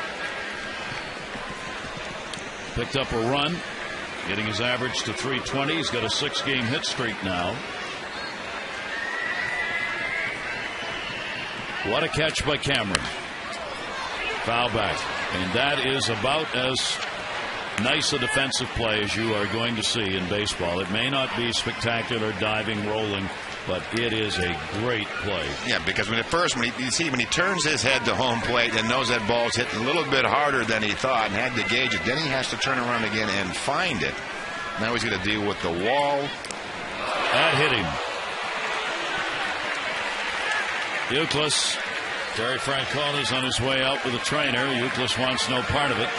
Picked up a run, getting his average to 320. He's got a 6-game hit streak now. What a catch by Cameron. Foul back. And that is about as nice a defensive play as you are going to see in baseball. It may not be spectacular diving, rolling, but it is a great play. Yeah, because when he turns his head to home plate and knows that ball's hitting a little bit harder than he thought and had to gauge it, then he has to turn around again and find it. Now he's going to deal with the wall. That hit him. Youkilis, Terry Francona's on his way out with a trainer. Youkilis wants no part of it.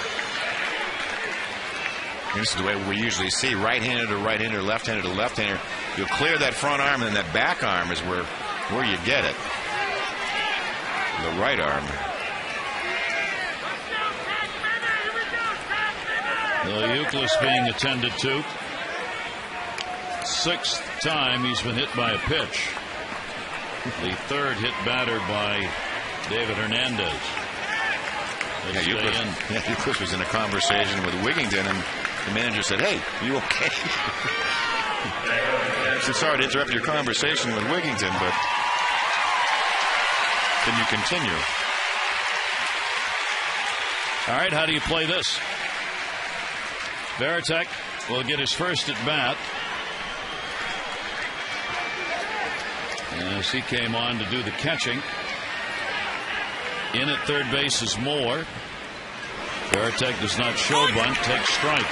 This is the way we usually see right-handed to right-hander, left-handed to left-hander. You'll clear that front arm, and then that back arm is where you get it. The right arm. Youkilis being attended to. 6th time he's been hit by a pitch. The 3rd hit batter by David Hernandez. Youkilis was in a conversation with Wigington, and the manager said, "Hey, you okay?" So sorry to interrupt your conversation with Wigington, but can you continue? All right, how do you play this? Varitek will get his first at bat as he came on to do the catching. In at third base is Moore. Varitek does not show bunt, takes strike.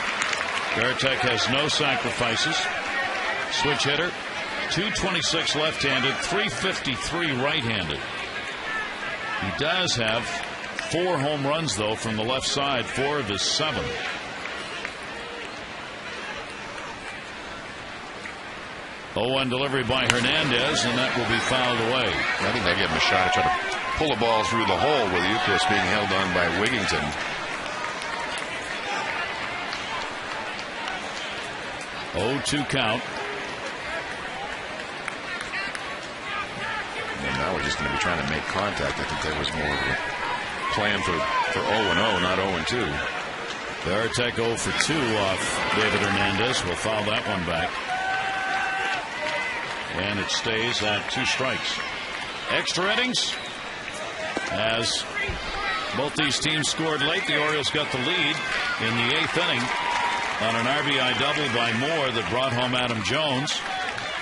Varitek has no sacrifices. Switch hitter, 226 left-handed, 353 right-handed. He does have 4 home runs, though, from the left side, 4 of his 7. Oh, delivery by Hernandez, and that will be fouled away. I think they give him a shot to try to pull the ball through the hole with Youkilis being held on by Wigington. 0-2 count. And now we're just going to be trying to make contact. I think that was more of a plan for 0-0, not 0-2. Varitek 0 for 2 off David Hernandez. We'll foul that one back. And it stays at 2 strikes. Extra innings. As both these teams scored late, the Orioles got the lead in the 8th inning on an RBI double by Moore that brought home Adam Jones.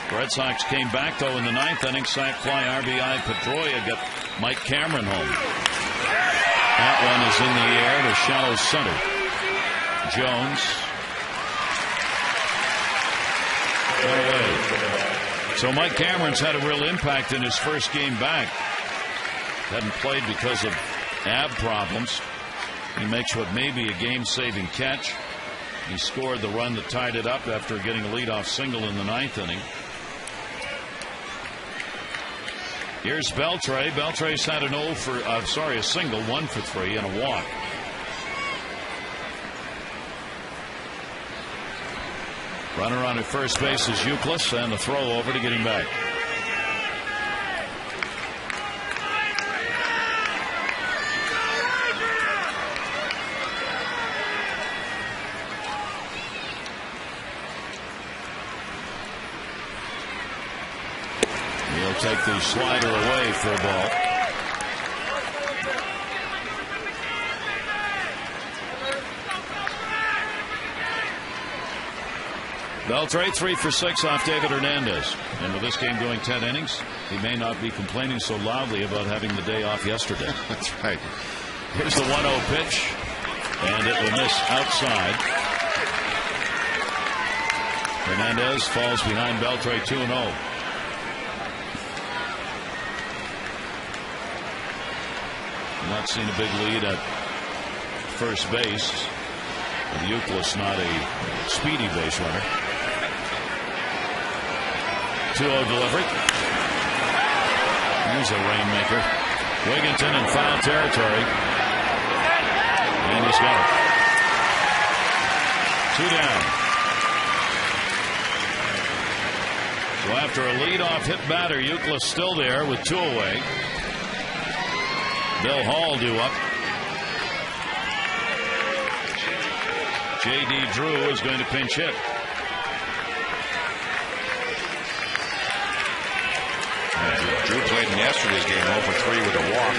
The Red Sox came back, though, in the 9th inning. Sac fly RBI. Pedroia got Mike Cameron home. That one is in the air to shallow center. Jones. Away. So Mike Cameron's had a real impact in his first game back. Hadn't played because of ab problems. He makes what may be a game-saving catch. He scored the run that tied it up after getting a leadoff single in the 9th inning. Here's Beltre. Beltre's had a single, 1 for 3, and a walk. Runner on at first base is Youkilis, and the throw over to get him back. He'll take the slider away for a ball. Beltre 3 for 6 off David Hernandez. And with this game going 10 innings, he may not be complaining so loudly about having the day off yesterday. That's right. Here's the 1-0 pitch, and it will miss outside. Hernandez falls behind Beltre 2-0. Not seen a big lead at first base. With Youkilis not a speedy base runner. 2-0 delivery. Here's a rainmaker. Wigington in foul territory. And he's got it. 2 down. So after a leadoff hit batter, Euclid still there with 2 away. Bill Hall due up. J.D. Drew is going to pinch hit. Drew played in yesterday's game 0 for 3 with a walk.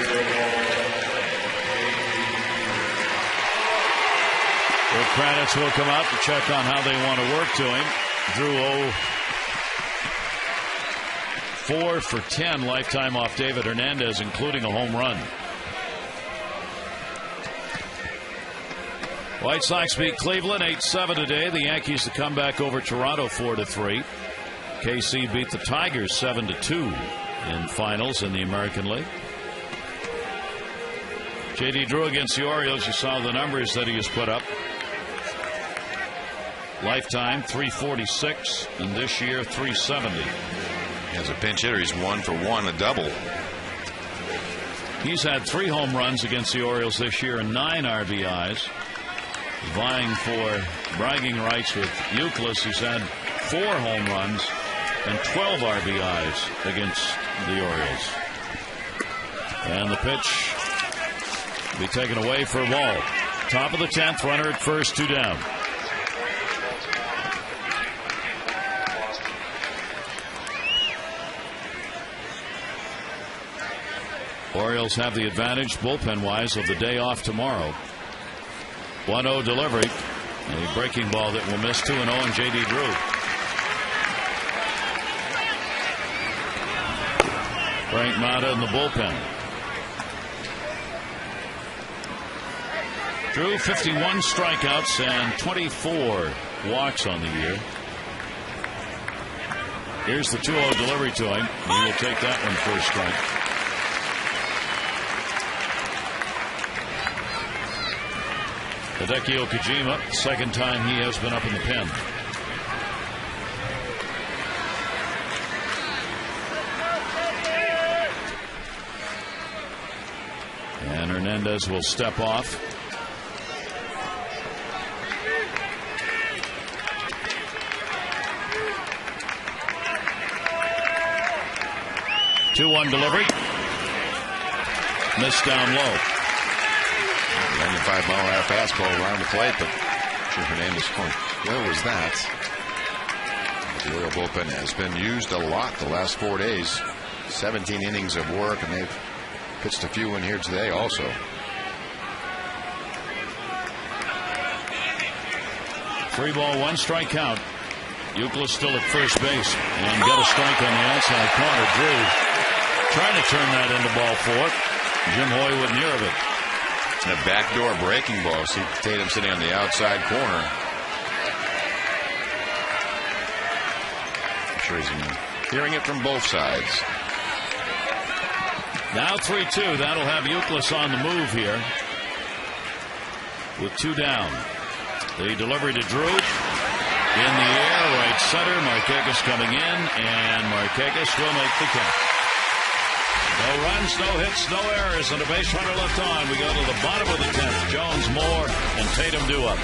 Rick Kranitz will come out to check on how they want to work to him. Drew 4 for 10 lifetime off David Hernandez, including a home run. White Sox beat Cleveland 8-7 today. The Yankees to come back over Toronto 4-3. KC beat the Tigers 7-2 in finals in the American League. J.D. Drew against the Orioles. You saw the numbers that he has put up. Lifetime 346, and this year 370. As a pinch hitter, he's 1 for 1, a double. He's had 3 home runs against the Orioles this year and 9 RBIs. Vying for bragging rights with Euclid, who's had 4 home runs and 12 RBIs against the Orioles. And the pitch will be taken away for a ball. Top of the 10th, runner at first, 2 down. Orioles have the advantage bullpen-wise of the day off tomorrow. 1-0 delivery. A breaking ball that will miss. 2-0 and J.D. Drew. Frank Mata in the bullpen. Drew 51 strikeouts and 24 walks on the year. Here's the 2-0 delivery to him. He will take that one for a strike. Hideki Kojima, second time he has been up in the pen. And Hernandez will step off. Two-one delivery. Missed down low. 95-mile-an-hour fastball around the plate, but Hernandez going, where was that? The Oriole bullpen has been used a lot the last 4 days. 17 innings of work, and they've pitched a few in here today also. Three ball, 1 strike count. Euclid still at first base and got a strike on the outside corner. Drew trying to turn that into ball 4. Jim Hoy wouldn't hear of it. A backdoor breaking ball. See Tatum sitting on the outside corner. I'm sure he's hearing it from both sides. Now 3-2. That'll have Euclid on the move here with 2 down. The delivery to Drew. In the air, right center. Markakis coming in, and Markakis will make the catch. No runs, no hits, no errors, and a base runner left on. We go to the bottom of the 10th. Jones, Moore, and Tatum due up.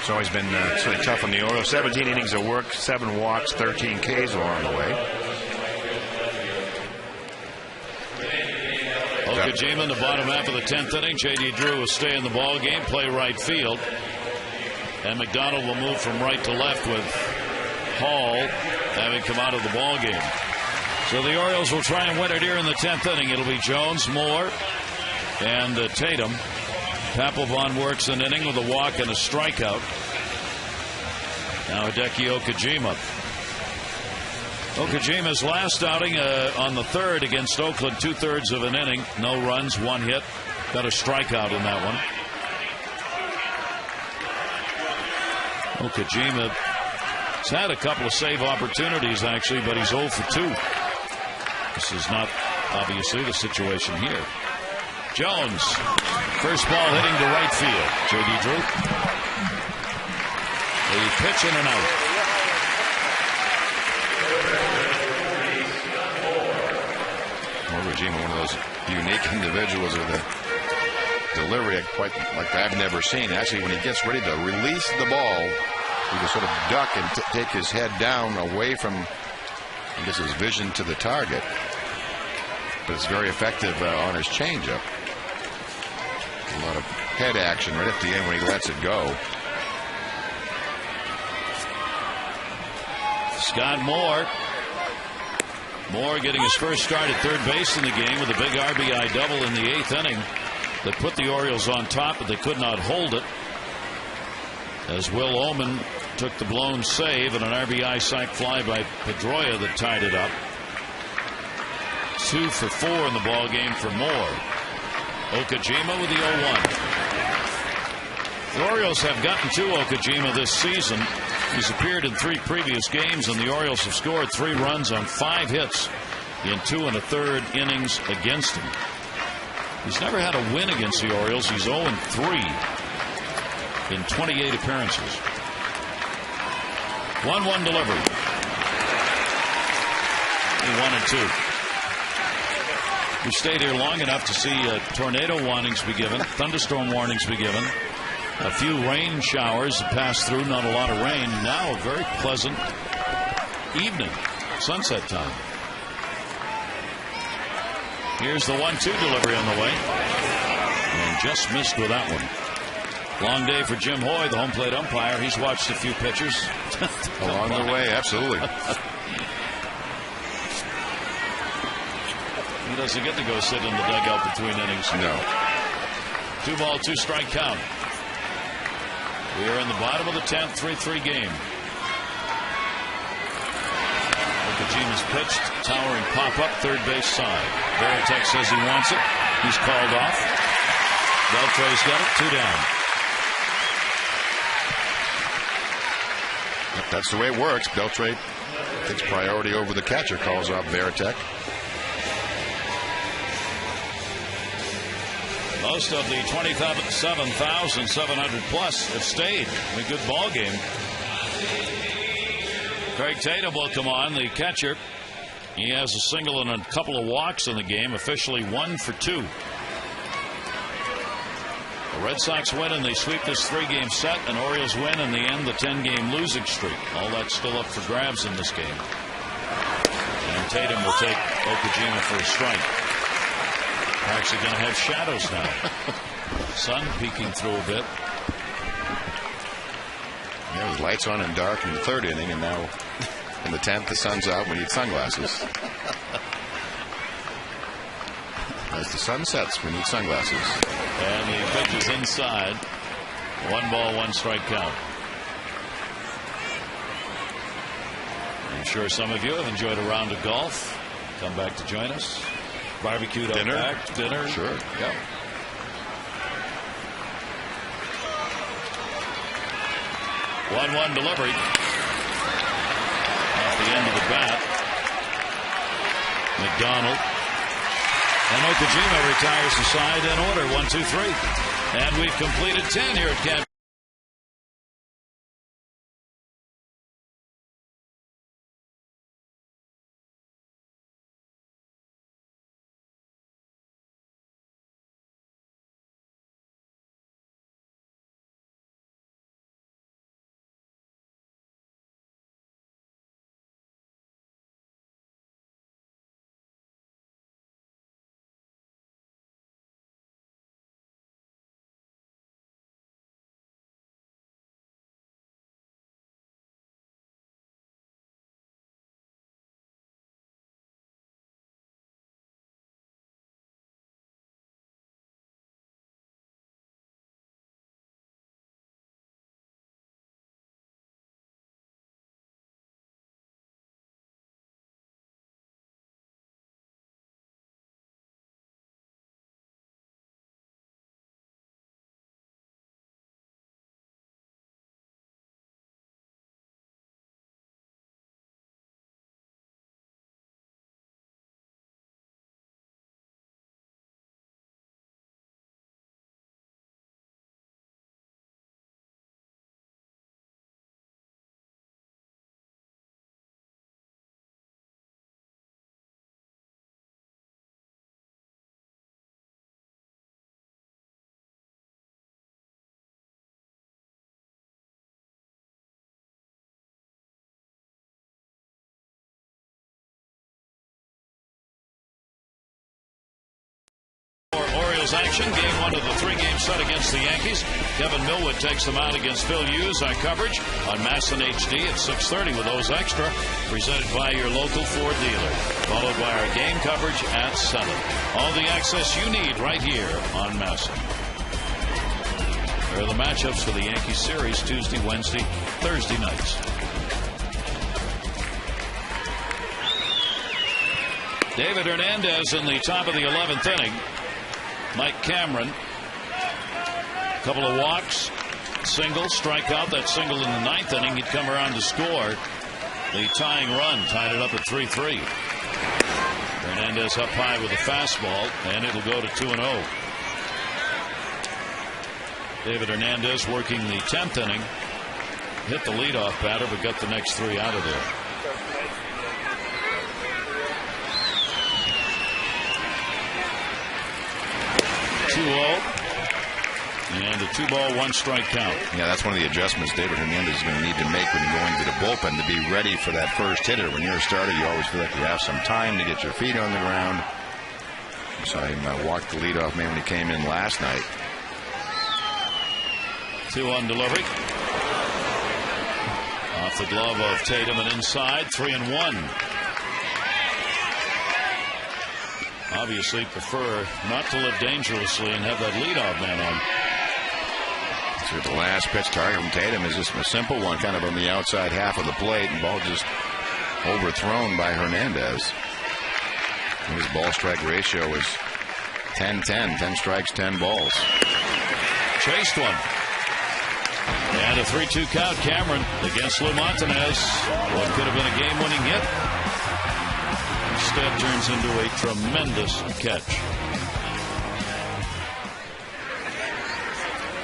It's always been sort of tough on the Orioles. 17 innings of work, 7 walks, 13 Ks along the way. Okajima in the bottom half of the 10th inning. J.D. Drew will stay in the ball game, play right field. And McDonald will move from right to left with Hall having come out of the ball game. So the Orioles will try and win it here in the 10th inning. It'll be Jones, Moore, and Tatum. Papelbon works an inning with a walk and a strikeout. Now Hideki Okajima. Okajima's last outing on the 3rd against Oakland, 2/3 of an inning. No runs, 1 hit. Got a strikeout in that one. Okajima has had a couple of save opportunities, actually, but he's 0 for 2. This is not, obviously, the situation here. Jones, first ball hitting to right field. J.D. Drew. The pitch in and out. Okajima, one of those unique individuals with a delivery quite like I've never seen. Actually, when he gets ready to release the ball, he can sort of duck and take his head down away from, I guess, his vision to the target. But it's very effective on his changeup. A lot of head action right at the end when he lets it go. Scott Moore. Moore getting his first start at third base in the game with a big RBI double in the 8th inning that put the Orioles on top, but they could not hold it. As Will Oman took the blown save and an RBI sac fly by Pedroia that tied it up. 2 for 4 in the ball game for Moore. Okajima with the 0-1. The Orioles have gotten to Okajima this season. He's appeared in 3 previous games, and the Orioles have scored 3 runs on 5 hits in 2 1/3 innings against him. He's never had a win against the Orioles. He's 0-3 in 28 appearances. 1-1 delivery. 1-2. We stayed here long enough to see tornado warnings be given, thunderstorm warnings be given. A few rain showers passed through, not a lot of rain. Now a very pleasant evening, sunset time. Here's the 1-2 delivery on the way. And just missed with that one. Long day for Jim Hoy, the home plate umpire. He's watched a few pitchers. Along the way, absolutely. He doesn't get to go sit in the dugout between innings. No. 2 ball, 2 strike count. We are in the bottom of the 10th, 3-3 game. Okajima's pitched, towering pop-up, third base side. Veritek says he wants it. He's called off. Beltre's got it, 2 down. That's the way it works. Beltre takes priority over the catcher, calls off Veritek. Most of the 27,700 plus have stayed in a good ball game. Craig Tatum will come on, the catcher. He has a single and a couple of walks in the game, officially 1 for 2. The Red Sox win and they sweep this 3-game set, and Orioles win and they end the 10-game losing streak. All that's still up for grabs in this game. And Tatum will take Okajima for a strike. We're actually going to have shadows now. Sun peeking through a bit. Yeah, there's lights on and dark in the 3rd inning, and now in the 10th, the sun's out. We need sunglasses. As the sun sets, we need sunglasses. And the pitch is inside. 1 ball, 1 strike count. I'm sure some of you have enjoyed a round of golf. Come back to join us. Barbecued out back, dinner. Sure. Yeah. One delivery. Off the end of the bat. McDonald. And Okajima retires the side in order. 1, 2, 3. And we've completed 10 here at Camp. Orioles action. Game 1 of the 3-game set against the Yankees. Kevin Millwood takes them out against Phil Hughes. Our coverage on Masson HD at 6:30 with O's Extra, presented by your local Ford dealer. Followed by our game coverage at 7. All the access you need right here on Masson. There are the matchups for the Yankees series Tuesday, Wednesday, Thursday nights. David Hernandez in the top of the 11th inning. Mike Cameron, a couple of walks, single, strikeout. That single in the 9th inning, he'd come around to score. The tying run tied it up at 3-3. Hernandez up high with a fastball, and it'll go to 2-0. David Hernandez working the 10th inning. Hit the leadoff batter, but got the next 3 out of there. And a 2-ball, 1-strike count. Yeah, that's one of the adjustments David Hernandez is going to need to make when you go into the bullpen to be ready for that first hitter. When you're a starter, you always feel like you have some time to get your feet on the ground. I saw him walk the leadoff man when he came in last night. 2-1 delivery. Off the glove of Tatum and inside. 3-1. Obviously prefer not to live dangerously and have that leadoff man on. So the last pitch target from Tatum is just a simple one, kind of on the outside half of the plate, and ball just overthrown by Hernandez. His ball strike ratio is 10-10, 10 strikes, 10 balls. Chased one. And a 3-2 count. Cameron against Lou Montanez. What could have been a game-winning hit instead turns into a tremendous catch.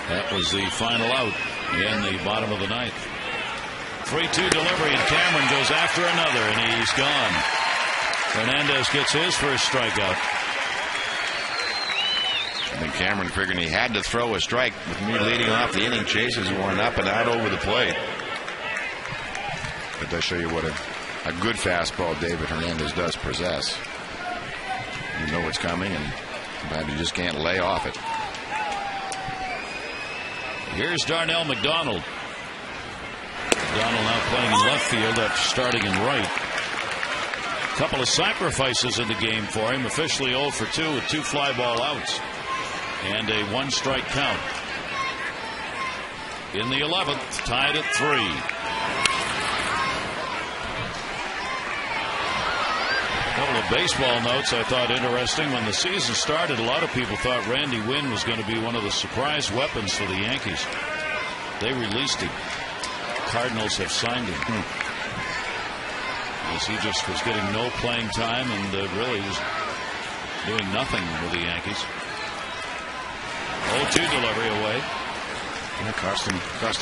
That was the final out in the bottom of the 9th. 3-2 delivery, and Cameron goes after another, and he's gone. Hernandez gets his first strikeout. I think Cameron figuring he had to throw a strike with me leading off the inning. Chases one up and out over the plate. But does show you what a good fastball David Hernandez does possess. You know what's coming, and sometimes you just can't lay off it. Here's Darnell McDonald. McDonald now playing in left field after starting in right. A couple of sacrifices in the game for him. Officially 0 for 2 with 2 fly ball outs and a 1-strike count. In the 11th, tied at 3. A couple of baseball notes I thought interesting. When the season started, a lot of people thought Randy Winn was going to be one of the surprise weapons for the Yankees. They released him. Cardinals have signed him. As he just was getting no playing time and really was doing nothing with the Yankees. 0-2 delivery away. And it cost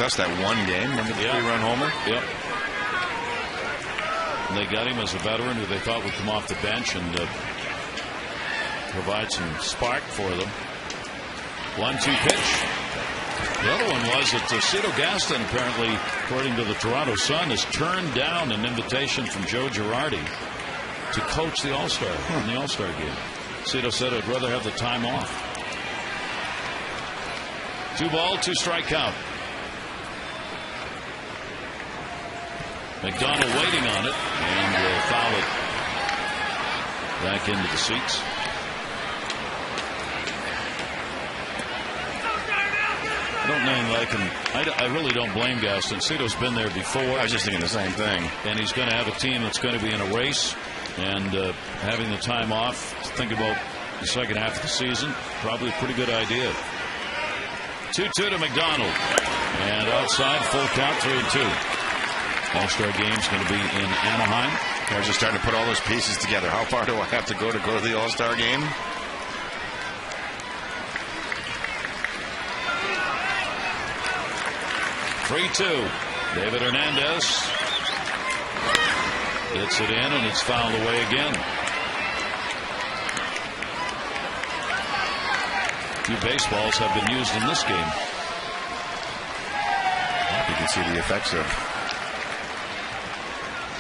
us that one game. Remember the 3-run homer? Yep. And they got him as a veteran who they thought would come off the bench and provide some spark for them. 1-2 pitch. The other one was that Cito Gaston, apparently, according to the Toronto Sun, has turned down an invitation from Joe Girardi to coach the All-Star in the All-Star game. Cito said, "I'd rather have the time off." 2-ball, 2-strike count. McDonald waiting on it, and will foul it back into the seats. I really don't blame Gaston. Cito's been there before. I was just thinking the same thing. And he's going to have a team that's going to be in a race, and having the time off to think about the second half of the season, probably a pretty good idea. 2-2 to McDonald, and outside, full count, 3-2. All-Star game's going to be in Anaheim. I was just starting to put all those pieces together. How far do I have to go to the All-Star game? David Hernandez hits it in, and it's fouled away again. 2 baseballs have been used in this game. You can see the effects of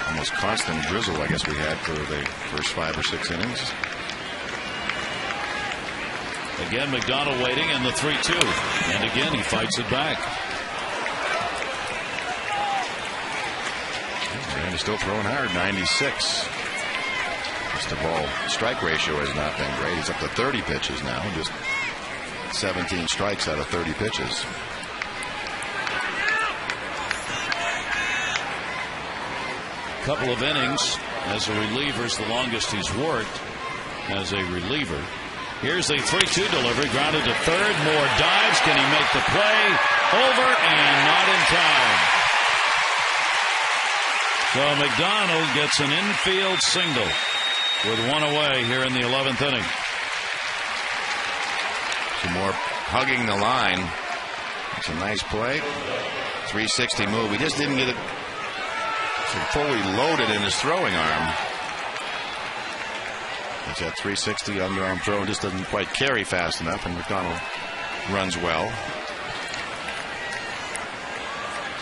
almost constant drizzle, I guess, we had for the first 5 or 6 innings. Again, McDonald waiting, and the 3-2. And again, he fights it back. And he's still throwing hard, 96. Just the ball strike ratio has not been great. He's up to 30 pitches now, just 17 strikes out of 30 pitches. Couple of innings as a reliever is the longest he's worked as a reliever. Here's the 3-2 delivery, grounded to third. Moore dives. Can he make the play? Over and not in time. So McDonald gets an infield single with one away here in the 11th inning. Some more hugging the line. It's a nice play. 360 move. He just didn't get it fully loaded in his throwing arm. It's that 360 underarm throw, just doesn't quite carry fast enough, and McDonald runs well.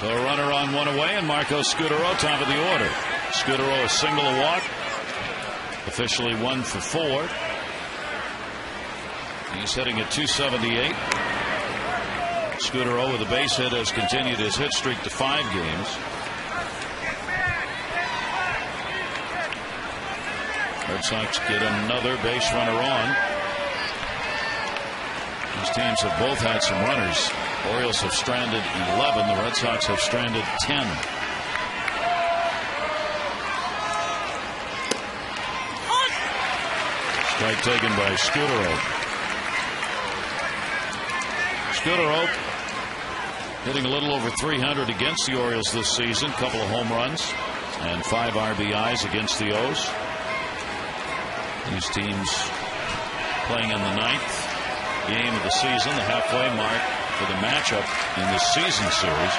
So a runner on one away, and Marco Scutaro top of the order. Scutaro a single, a walk. Officially 1 for 4. He's hitting at .278. Scutaro with a base hit has continued his hit streak to 5 games. Red Sox get another base runner on. These teams have both had some runners. Orioles have stranded 11. The Red Sox have stranded 10. Strike taken by Scutaro. Scutaro hitting a little over 300 against the Orioles this season. Couple of home runs and 5 RBIs against the O's. These teams playing in the 9th game of the season, the halfway mark for the matchup in this season series.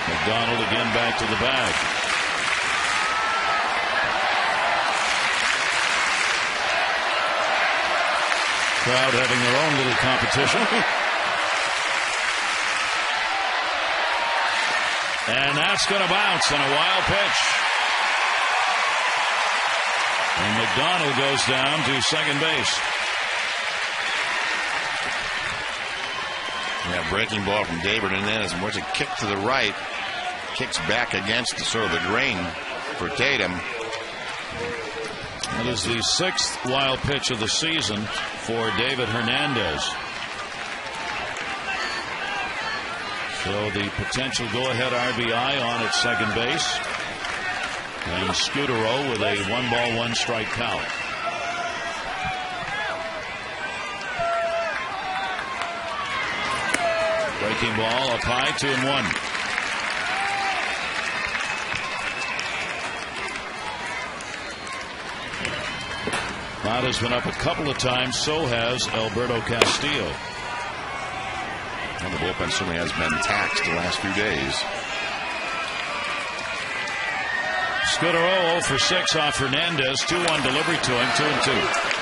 McDonald again back to the bag. Crowd having their own little competition. And that's going to bounce on a wild pitch. And McDonald goes down to second base. Yeah, breaking ball from David, and then as much a kick to the right, kicks back against the, sort of the grain for Tatum. That is the 6th wild pitch of the season for David Hernandez. So the potential go-ahead RBI on at second base. And Scutaro with a 1-ball, 1-strike count. Breaking ball up high, 2-1. Mata's been up a couple of times, so has Alberto Castillo. Well, the bullpen certainly has been taxed the last few days. Scutaro 0 for 6 off Hernandez. 2-1 delivery to him. 2-2.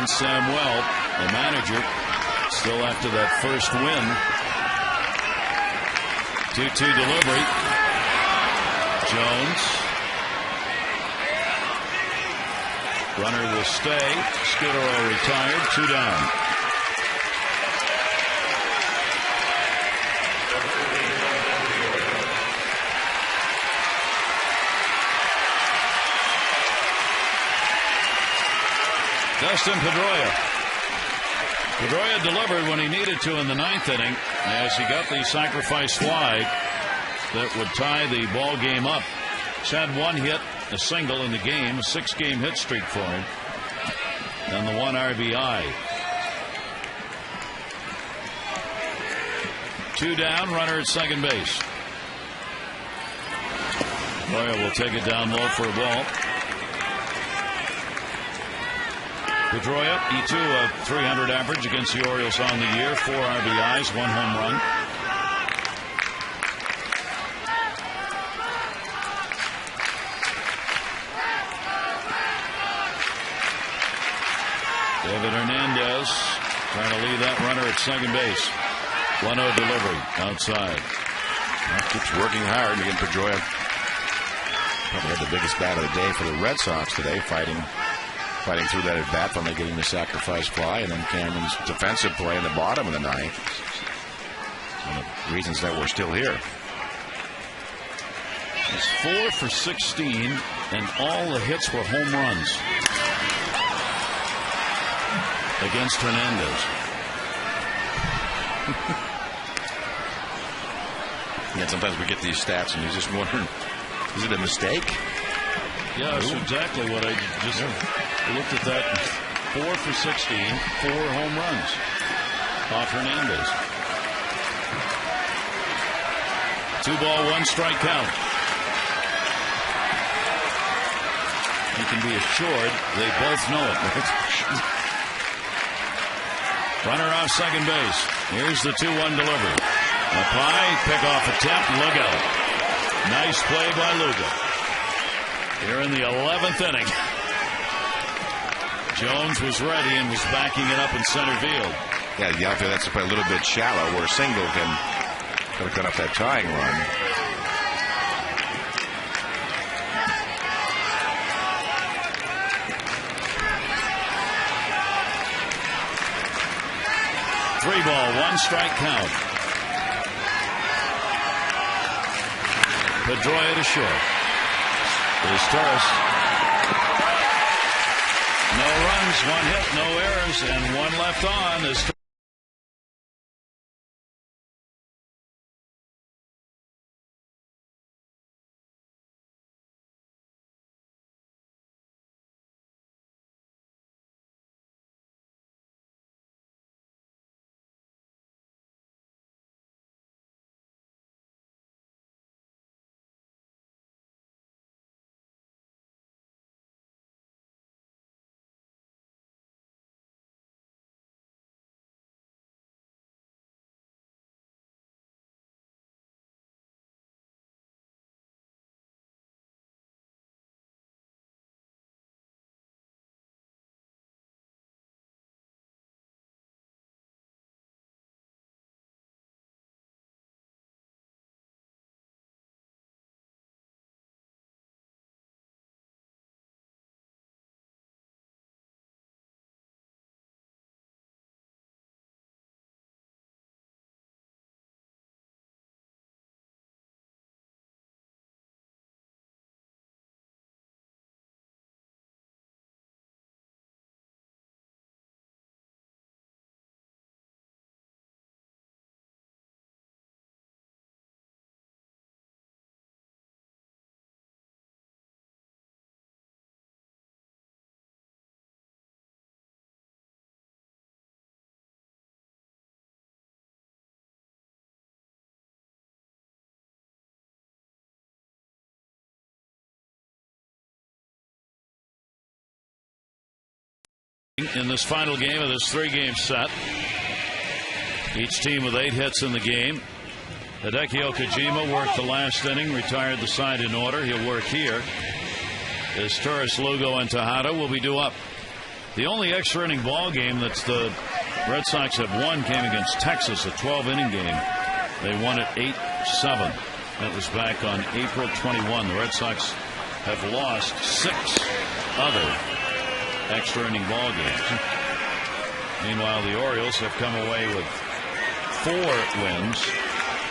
Samuel, the manager, still after that first win. 2-2 delivery. Jones. Runner will stay. Scutaro retired. 2 down. Dustin Pedroia. Pedroia delivered when he needed to in the 9th inning as he got the sacrifice fly that would tie the ball game up. He's had 1 hit, a single in the game, a 6-game hit streak for him, and the 1 RBI. 2 down, runner at second base. Pedroia will take it down low for a ball. Pedroia, E2, a .300 average against the Orioles on the year. 4 RBIs, 1 home run. David Hernandez trying to leave that runner at second base. 1-0 delivery outside. Keeps working hard. Again, Pedroia probably had the biggest bat of the day for the Red Sox today, fighting through that at bat, finally getting the sacrifice fly, and then Cameron's defensive play in the bottom of the ninth. One of the reasons that we're still here. He's 4 for 16, and all the hits were home runs against Hernandez. Yeah, sometimes we get these stats and you're just wondering, is it a mistake? Yeah, that's exactly what I just looked at. That 4 for 16, 4 home runs off Hernandez. 2-ball, 1-strike count. You can be assured they both know it. Runner off second base. Here's the 2-1 delivery. Up high, pickoff attempt, look out. Nice play by Lugo. Here in the 11th inning. Jones was ready and was backing it up in center field. Yeah, the outfield that's a little bit shallow where Single could have cut off that tying run. Three-ball, 1-strike count. Pedroia to short. Here's Torres. No runs, 1 hit, no errors, and 1 left on. As in this final game of this 3-game set, each team with 8 hits in the game. Hideki Okajima worked the last inning, retired the side in order. He'll work here as Torres, Lugo, and Tejada will be due up. The only extra inning ball game that the Red Sox have won came against Texas, a 12-inning game. They won it 8-7. That was back on April 21. The Red Sox have lost 6 other extra inning ball games. Meanwhile, the Orioles have come away with 4 wins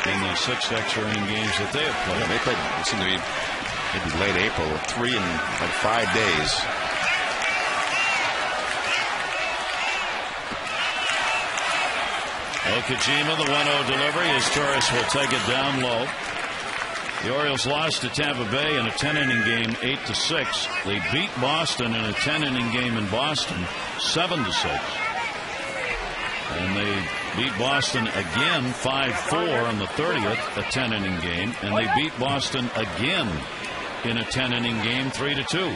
in the 6 extra inning games that they have played. Yeah, they played, it seemed to be maybe late April, 3 in like 5 days. Okajima, the 1-0 delivery as Torres will take it down low. The Orioles lost to Tampa Bay in a 10-inning game 8-6. They beat Boston in a 10-inning game in Boston 7-6. And they beat Boston again 5-4 on the 30th, a 10-inning game. And they beat Boston again in a 10-inning game 3-2.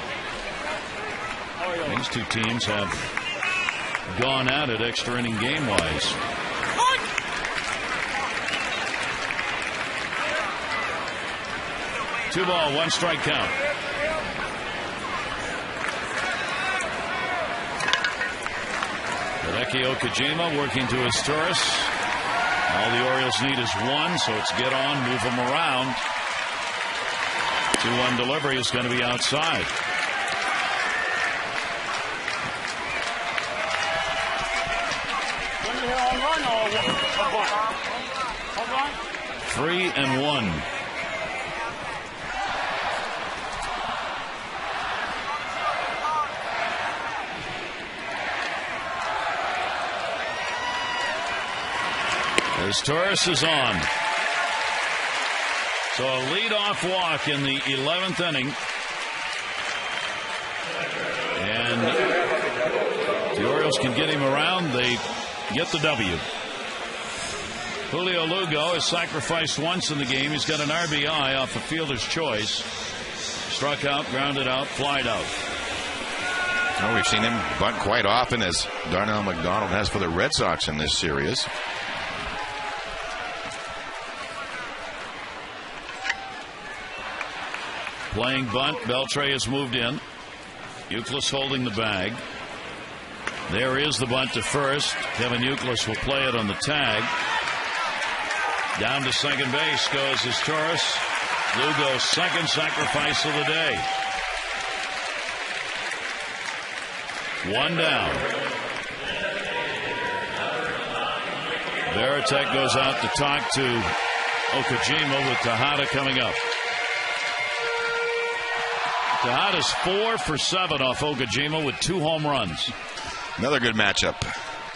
These two teams have gone at it extra inning game wise. Two ball, 1-strike count. Hideki Okajima working to his Taurus. All the Orioles need is one, so it's get on, move them around. 2-1 delivery is going to be outside. Three and one. As Taurus is on. So a leadoff walk in the 11th inning. And the Orioles can get him around. They get the W. Julio Lugo is sacrificed once in the game. He's got an RBI off a fielder's choice. Struck out, grounded out, flied out. Well, we've seen him bunt quite often, as Darnell McDonald has for the Red Sox in this series. Playing bunt, Beltre has moved in. Youkilis holding the bag. There is the bunt to first. Kevin Youkilis will play it on the tag. Down to second base goes his Taurus. Lugo's second sacrifice of the day. One down. Veritek goes out to talk to Okajima with Tejada coming up. Tejada's 4 for 7 off Okajima with 2 home runs. Another good matchup.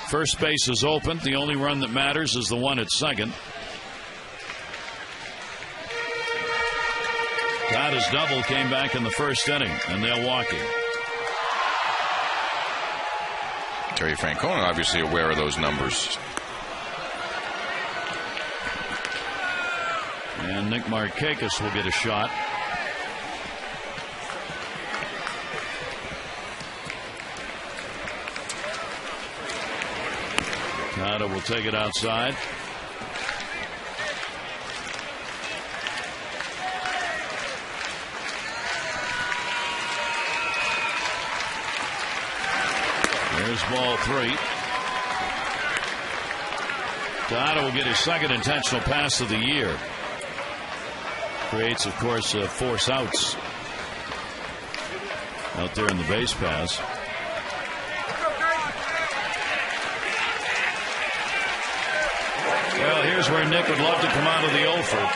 First base is open. The only run that matters is the one at second. Tejada's double came back in the first inning, and they're walking. Terry Francona obviously aware of those numbers. And Nick Markakis will get a shot. Tejada will take it outside. There's ball 3. Tejada will get his second intentional pass of the year. Creates, of course, force outs out there in the base pass. Well, here's where Nick would love to come out of the offer.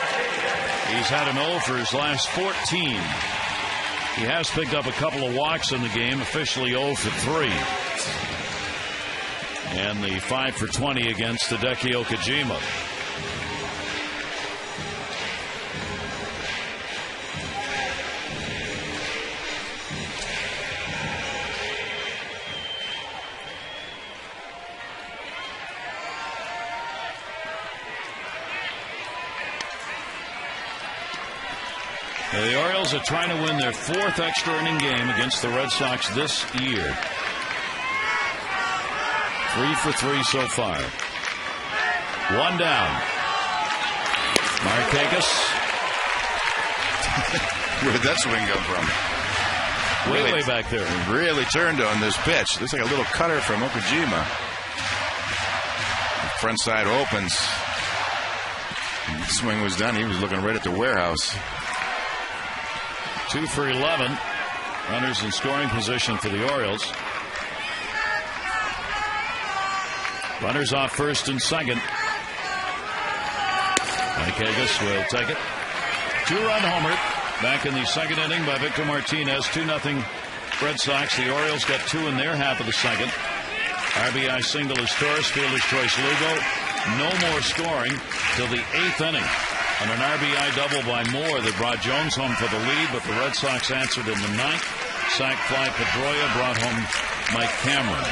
He's had an offer his last 14. He has picked up a couple of walks in the game, officially 0 for 3. And the 5 for 20 against Hideki Okajima. The Orioles are trying to win their 4th extra inning game against the Red Sox this year. 3 for 3 so far. One down. Markakis. Where did that swing come from? Way back there. Really turned on this pitch. Looks like a little cutter from Okajima. The front side opens. The swing was done. He was looking right at the warehouse. 2 for 11. Runners in scoring position for the Orioles. Runners off first and second. Markakis will take it. 2-run homer back in the second inning by Victor Martinez. 2-0 Red Sox. The Orioles got 2 in their half of the second. RBI single is Taurus. Fielder's choice Lugo. No more scoring till the 8th inning. And an RBI double by Moore that brought Jones home for the lead, but the Red Sox answered in the 9th. Sac fly Pedroia brought home Mike Cameron.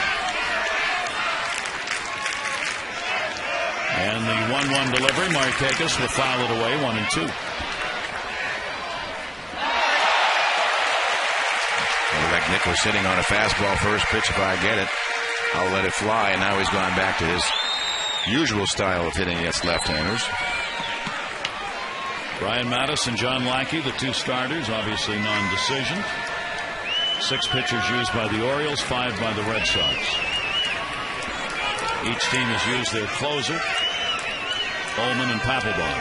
And the 1-1 delivery, Markakis will foul it away, 1-2. Like Nick was sitting on a fastball first pitch. If I get it, I'll let it fly. And now he's gone back to his usual style of hitting against left-handers. Brian Mattis and John Lackey, the 2 starters, obviously non-decision. 6 pitchers used by the Orioles, 5 by the Red Sox. Each team has used their closer, Ullman and Papelbon.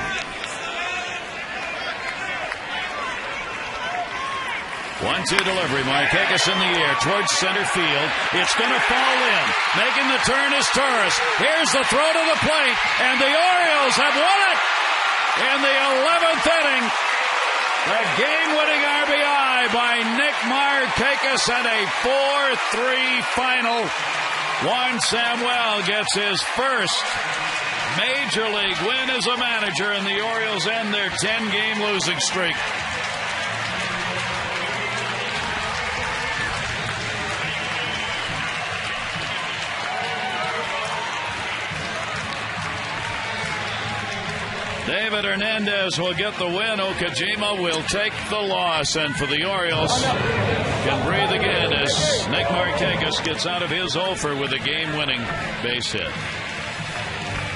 1-2 delivery. Markakis in the air towards center field. It's going to fall in. Making the turn is Torres. Here's the throw to the plate, and the Orioles have won it in the 11th inning. The game-winning RBI by Nick Markakis and a 4-3 final. Juan Samuel gets his first major league win as a manager, and the Orioles end their 10-game losing streak. David Hernandez will get the win. Okajima will take the loss. And for the Orioles, can breathe again as Nick Markakis gets out of his offer with a game-winning base hit.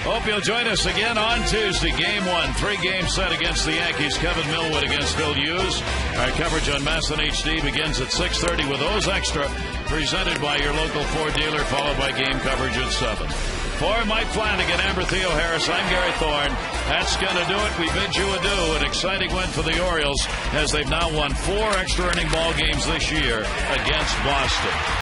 Hope you'll join us again on Tuesday. Game 1, 3-game set against the Yankees. Kevin Millwood against Phil Hughes. Our coverage on MASN HD begins at 6:30 with O's Extra, presented by your local Ford dealer, followed by game coverage at 7. For Mike Flanagan, Amber Theo Harris, I'm Gary Thorne. That's going to do it. We bid you adieu. An exciting win for the Orioles as they've now won 4 extra inning ball games this year against Boston.